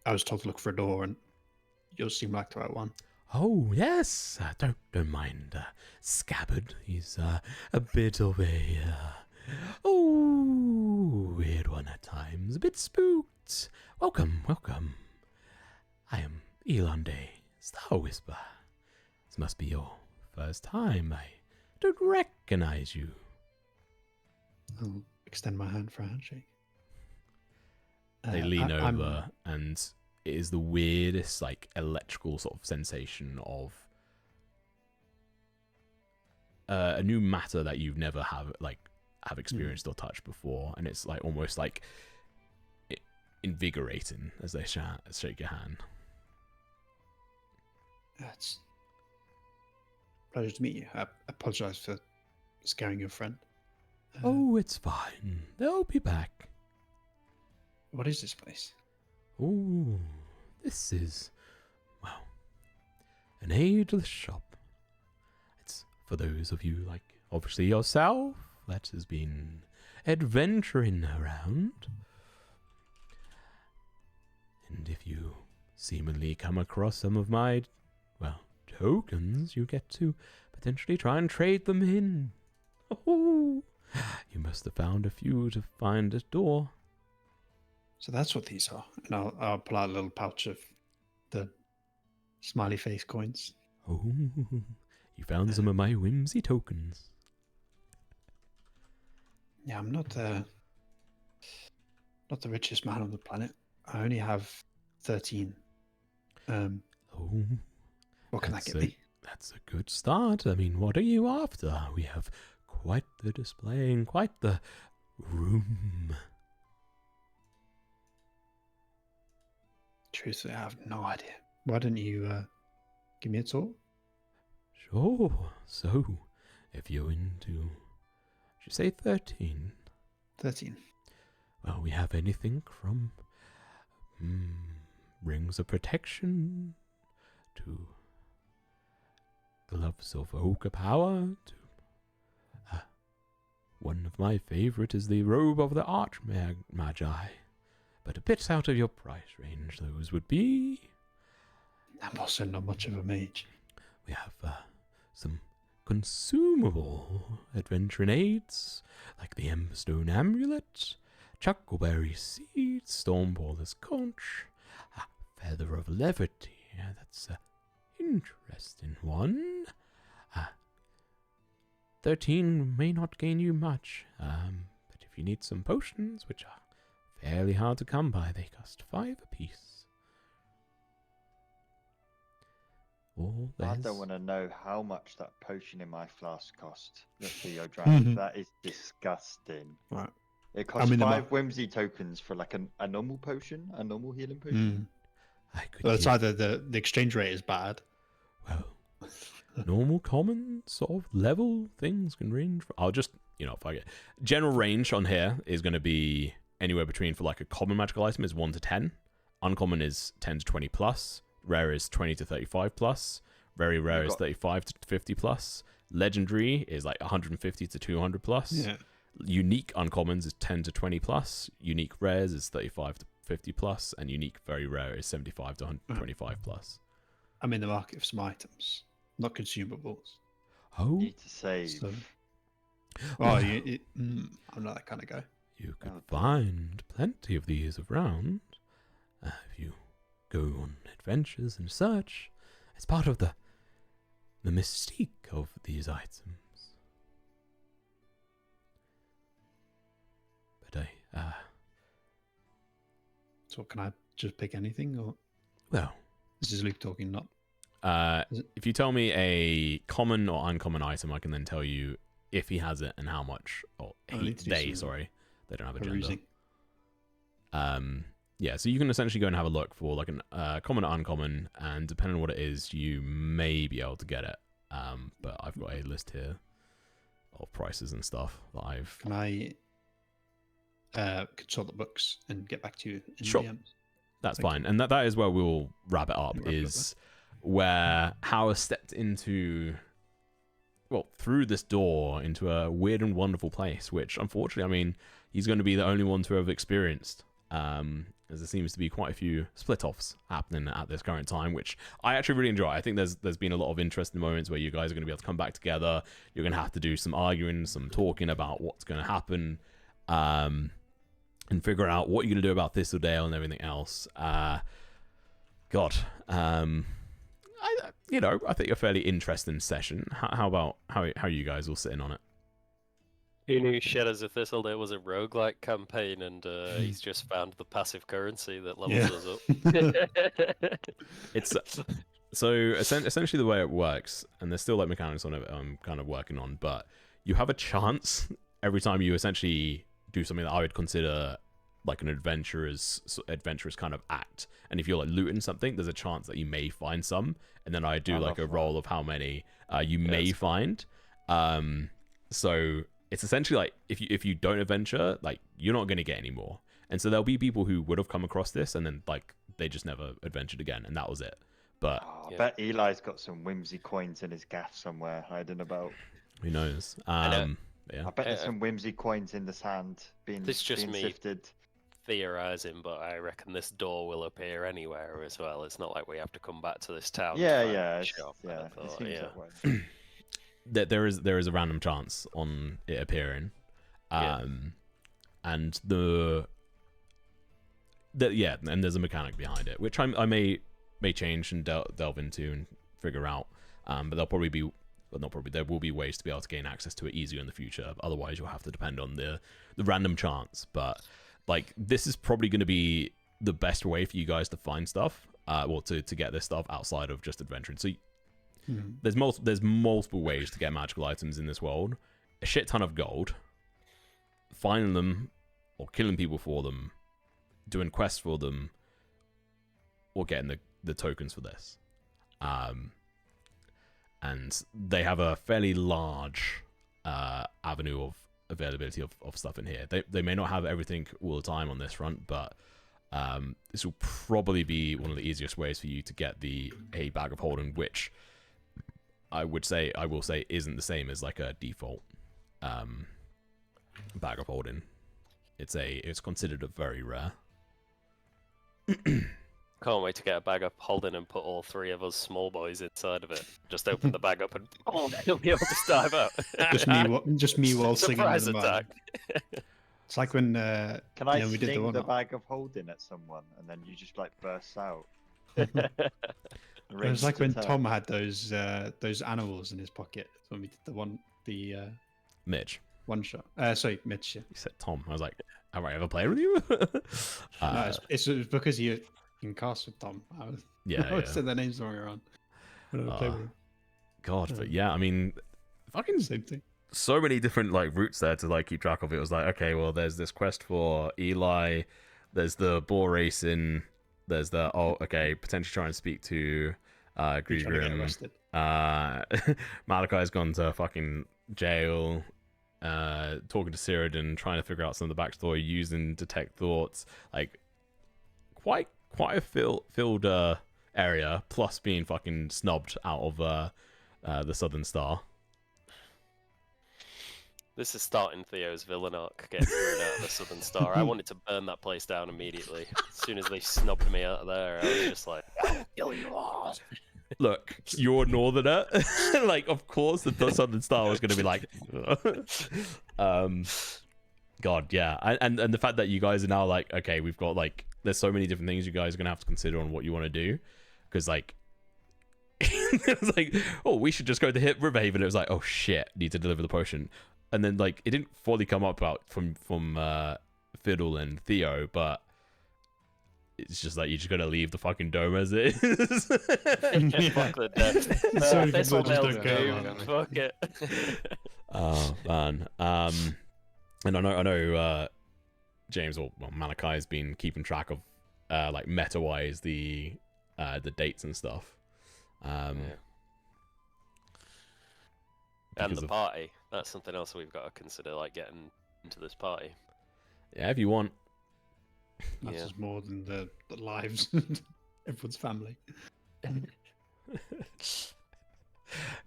I was told to look for a door, and yours seemed like the right one. Oh yes, don't mind Scabbard. He's a bit of a weird one at times, a bit spooked. Welcome. I am Elonde, Star Whisper. This must be your first time. I don't recognize you. I'll extend my hand for a handshake. They lean over, and it is the weirdest, like, electrical sort of sensation of a new matter that you've never have experienced or touched before, and it's like almost like invigorating as they shake your hand. It's a pleasure to meet you. I apologize for scaring your friend. Oh, it's fine. They'll be back. What is this place? Oh, this is, well, an ageless shop. It's for those of you, like, obviously yourself, that has been adventuring around. And if you seemingly come across some of my, well, tokens, you get to potentially try and trade them in. Oh, you must have found a few to find a door. So that's what these are. And I'll pull out a little pouch of the smiley face coins. Oh, you found some of my whimsy tokens. Yeah, I'm not the richest man on the planet. I only have 13. What can that get me? That's a good start. I mean, what are you after? We have quite the display and quite the room. Truthfully, I have no idea. Why don't you give me a tour? Sure. So, if you're into, did you say 13? 13. Well, we have anything from rings of protection to gloves of ogre power to one of my favorite is the robe of the archmagi. But a bit out of your price range, those would be. I'm also not much of a mage. We have some consumable adventuring aids, like the Emberstone Amulet, Chuckleberry Seeds, Stormballer's Conch, a Feather of Levity. That's an interesting one. 13 may not gain you much, but if you need some potions, which are fairly hard to come by, they cost 5 apiece. I don't want to know how much that potion in my flask cost. For your drank. That is disgusting. Right. It costs 5 whimsy tokens for like a normal potion, a normal healing potion. Well, it's either the exchange rate is bad. Well, normal, common sort of level things can range. I'll just, fuck it. General range on here is going to be anywhere between, for like a common magical item, is 1 to 10. Uncommon is 10 to 20 plus. Rare is 20 to 35 plus. Very rare is 35 to 50 plus. Legendary is like 150 to 200 plus. Yeah. Unique uncommons is 10 to 20 plus. Unique rares is 35 to 50 plus. And unique very rare is 75 to 125 plus. I'm in the market for some items, not consumables. Oh. Need to save. So, I'm not that kind of guy. You could find plenty of these around if you go on adventures and such. It's part of the mystique of these items. But So can I just pick anything, or? Well, This is Luke talking, not. if you tell me a common or uncommon item, I can then tell you if he has it and how much. Or I need to do some sorry, they don't have a perusing. gender. yeah, so you can essentially go and have a look for like an common or uncommon, and depending on what it is, you may be able to get it. But I've got a list here of prices and stuff that I've. Can I consult the books and get back to you in Sure. DMs? That's Thank fine, and that is where we'll wrap it up. Wrap it up Is where Howard stepped into, well, through this door into a weird and wonderful place, which unfortunately, I mean, he's going to be the only one to have experienced. As there seems to be quite a few split-offs happening at this current time, which I actually really enjoy. I think there's been a lot of interesting moments where you guys are going to be able to come back together. You're going to have to do some arguing, some talking about what's going to happen, and figure out what you're going to do about Thistledale and everything else. I think a fairly interesting session. How about how you guys all sitting on it? Who knew Shadows of Thistledale was a roguelike campaign, and he's just found the passive currency that levels us up. It's so essentially the way it works, and there's still like mechanics on it I'm kind of working on, but you have a chance every time you essentially do something that I would consider like an adventurous kind of act. And if you're like looting something, there's a chance that you may find some, and then I do like a roll of how many you may find. So it's essentially like if you don't adventure, like you're not going to get any more. And so there'll be people who would have come across this and then like they just never adventured again, and that was it. But I bet Eli's got some whimsy coins in his gaff somewhere hiding about. who knows? I Yeah. bet there's some whimsy coins in the sand being sifted. Theorizing, but I reckon this door will appear anywhere as well. It's not like we have to come back to this town. Yeah. Shop, It seems that way. That there is a random chance on it appearing, and and there's a mechanic behind it, which I may change and delve into and figure out. But there will be ways to be able to gain access to it easier in the future. Otherwise, you'll have to depend on the random chance. But like this is probably going to be the best way for you guys to find stuff, to get this stuff outside of just adventuring. So there's multiple ways to get magical items in this world. A shit ton of gold, finding them or killing people for them, doing quests for them, or getting the tokens for this. And they have a fairly large avenue of availability of stuff in here. They may not have everything all the time on this front, but this will probably be one of the easiest ways for you to get a bag of holding, which I will say isn't the same as like a default bag of holding. It's considered a very rare. Can't wait to get a bag of holding and put all three of us small boys inside of it. Just open the bag up and he'll be able to dive out. just me while singing. Surprise attack. It's like when Can I we did sling the one. bag of holding at someone and then you just like burst out? It was like when Rings to Tom had those animals in his pocket when we did the Mitch. one shot. Sorry, Mitch. Yeah. You said Tom. I was like, have I ever played with you? No, it's because you can cast with Tom. I said their names the wrong around. When I played with him. God, but yeah, I mean, fucking Same thing. so many different like routes there to like keep track of. It was like, okay, well, there's this quest for Eli, there's the boar racing, there's the potentially trying to speak to Grigrim. Malachi's gone to fucking jail, talking to Cyrodiil, trying to figure out some of the backstory, using detect thoughts, like quite a filled area, plus being fucking snubbed out of the Southern Star. This is starting Theo's villain arc, getting thrown out of the Southern Star. I wanted to burn that place down immediately. As soon as they snubbed me out of there, I was just like, I'll kill you all. Look, you're a northerner. Like, of course, the Southern Star was going to be like, God, yeah. And the fact that you guys are now like, okay, we've got like, there's so many different things you guys are going to have to consider on what you want to do. Because like, it was like, oh, we should just go to Riverhaven. It was like, oh shit, need to deliver the potion. And then like, it didn't fully come up out from Fiddle and Theo, but it's just like you just gotta leave the fucking dome as it is. Fuck the death. So many This people will just they'll don't care do. about it. Fuck it. Oh man. And I know James or Malachi has been keeping track of like meta-wise, the dates and stuff. And because the of- party. That's something else we've got to consider, like getting into this party. Yeah, if you want. That's Yeah. just more than the lives, everyone's family.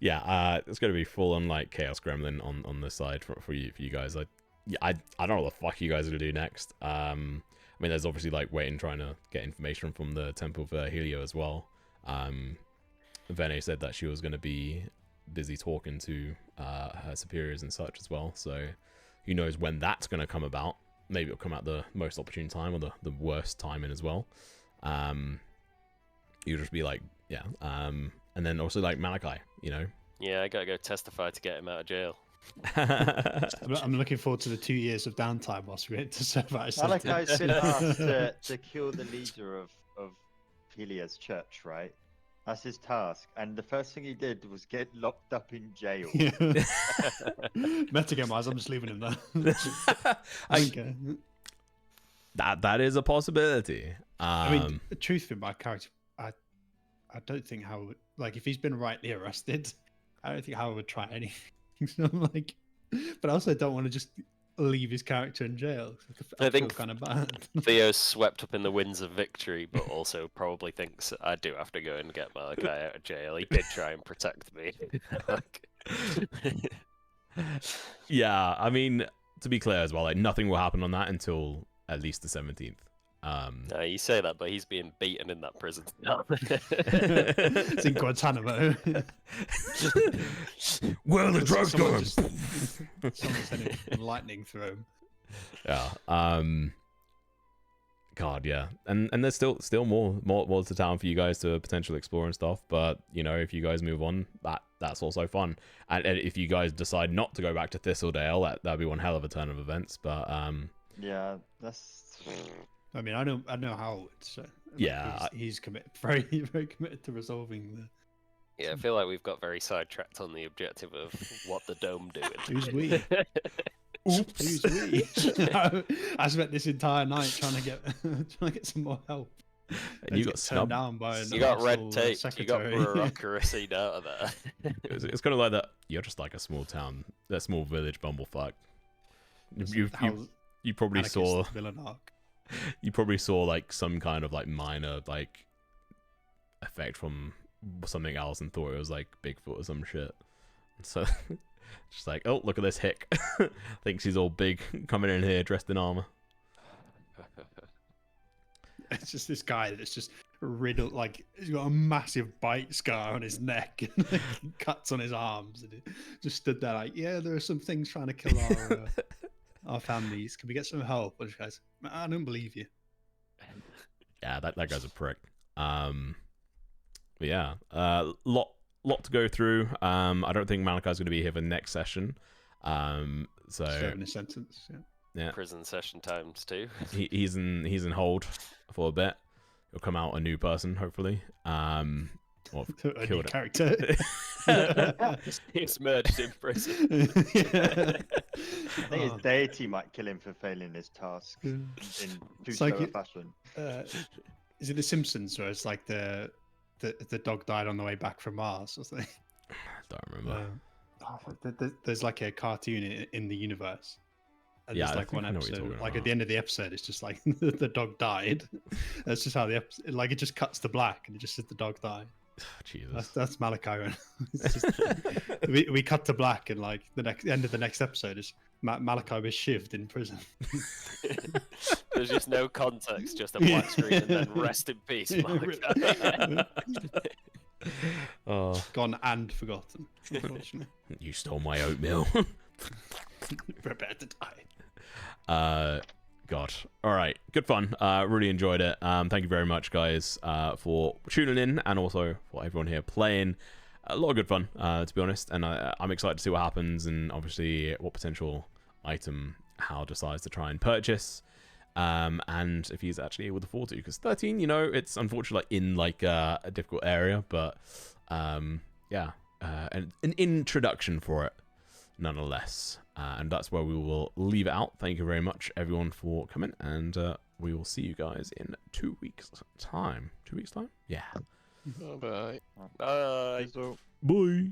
Yeah, it's gonna be full on like Chaos Gremlin on this side for you guys. I don't know what the fuck you guys are gonna do next. I mean, there's obviously like waiting, trying to get information from the Temple for Helio as well. Vene said that she was gonna be busy talking to her superiors and such as well. So who knows when that's gonna come about? Maybe it'll come at the most opportune time or the worst timing as well. You'll just be like, yeah. And then also like Malachi, you know. Yeah, I gotta go testify to get him out of jail. I'm looking forward to the 2 years of downtime whilst we wait to serve out his sentence. Malachi's been asked to kill the leader of Helia's church, right? That's his task. And the first thing he did was get locked up in jail. Yeah. Metagame-wise, I'm just leaving him there. Okay. That is a possibility. I mean, the truth with my character, I don't think how, like, if he's been rightly arrested, I don't think Howard would try anything. So I'm like, but I also don't want to just leave his character in jail. I think feel kind of bad. Theo's swept up in the winds of victory, but also probably thinks I do have to go and get Malachi out of jail. He did try and protect me. Yeah, I mean, to be clear as well, like nothing will happen on that until at least the 17th. No, you say that, but he's being beaten in that prison. It's in Guantanamo. Where are the drugs going? Someone sent lightning through him. Yeah. God, yeah. And there's still more to town for you guys to potentially explore and stuff. But you know, if you guys move on, that's also fun. And if you guys decide not to go back to Thistledale, that'd be one hell of a turn of events. But yeah, that's. I mean, I know how it's. Yeah, he's committed, very committed to resolving the. Yeah, I feel like we've got very sidetracked on the objective of what the dome doing. Who's we? Oops. Who's we? I spent this entire night trying to get some more help. And you got turned snubbed. down by You got red Arsenal tape. You got secretary. bureaucracy out of there. It's kind of like that. You're just like a small town, that small village bumblefuck. You probably saw. Villain arc. You probably saw like some kind of like minor like effect from something else and thought it was like Bigfoot or some shit. So just like, oh, look at this hick. Thinks he's all big coming in here dressed in armor. It's just this guy that's just riddled, like he's got a massive bite scar on his neck and like, cuts on his arms, and it just stood there like, yeah, there are some things trying to kill our families. Can we get some help? And this guy's, I don't believe you. Yeah, that guy's a prick. But yeah, lot to go through. I don't think Malachi's going to be here for the next session. So Serving a sentence. yeah, Prison session times 2. he's in hold for a bit. He'll come out a new person, hopefully. Or A new killed it. character. He's merged in prison. Yeah. I think his deity might kill him for failing his task in too It's slow like a it- fashion. Is it The Simpsons where it's like the dog died on the way back from Mars or something? Don't remember. There's like a cartoon in the universe. And Yeah, there's I like think one I know what you're episode, talking like about. at the end of the episode, it's just like the dog died. That's just how the episode, like it just cuts to black and it just says the dog died. Jesus. That's Malachi. It's just, we cut to black and like the end of the next episode is Malachi was shivved in prison. There's just no context, just a black screen, and then rest in peace, Malachi. Oh, Gone and forgotten, unfortunately. you stole my oatmeal. Prepare to die. God. All right. Good fun. Really enjoyed it. Thank you very much, guys, for tuning in and also for everyone here playing. A lot of good fun, to be honest. And I'm excited to see what happens and obviously what potential item Hal decides to try and purchase. And if he's actually able to afford to, because 13, you know, it's unfortunately in like a difficult area, but yeah, an introduction for it nonetheless. And that's where we will leave it out. Thank you very much, everyone, for coming, and we will see you guys in 2 weeks' time. 2 weeks' time? Yeah. Bye. Bye. So Bye.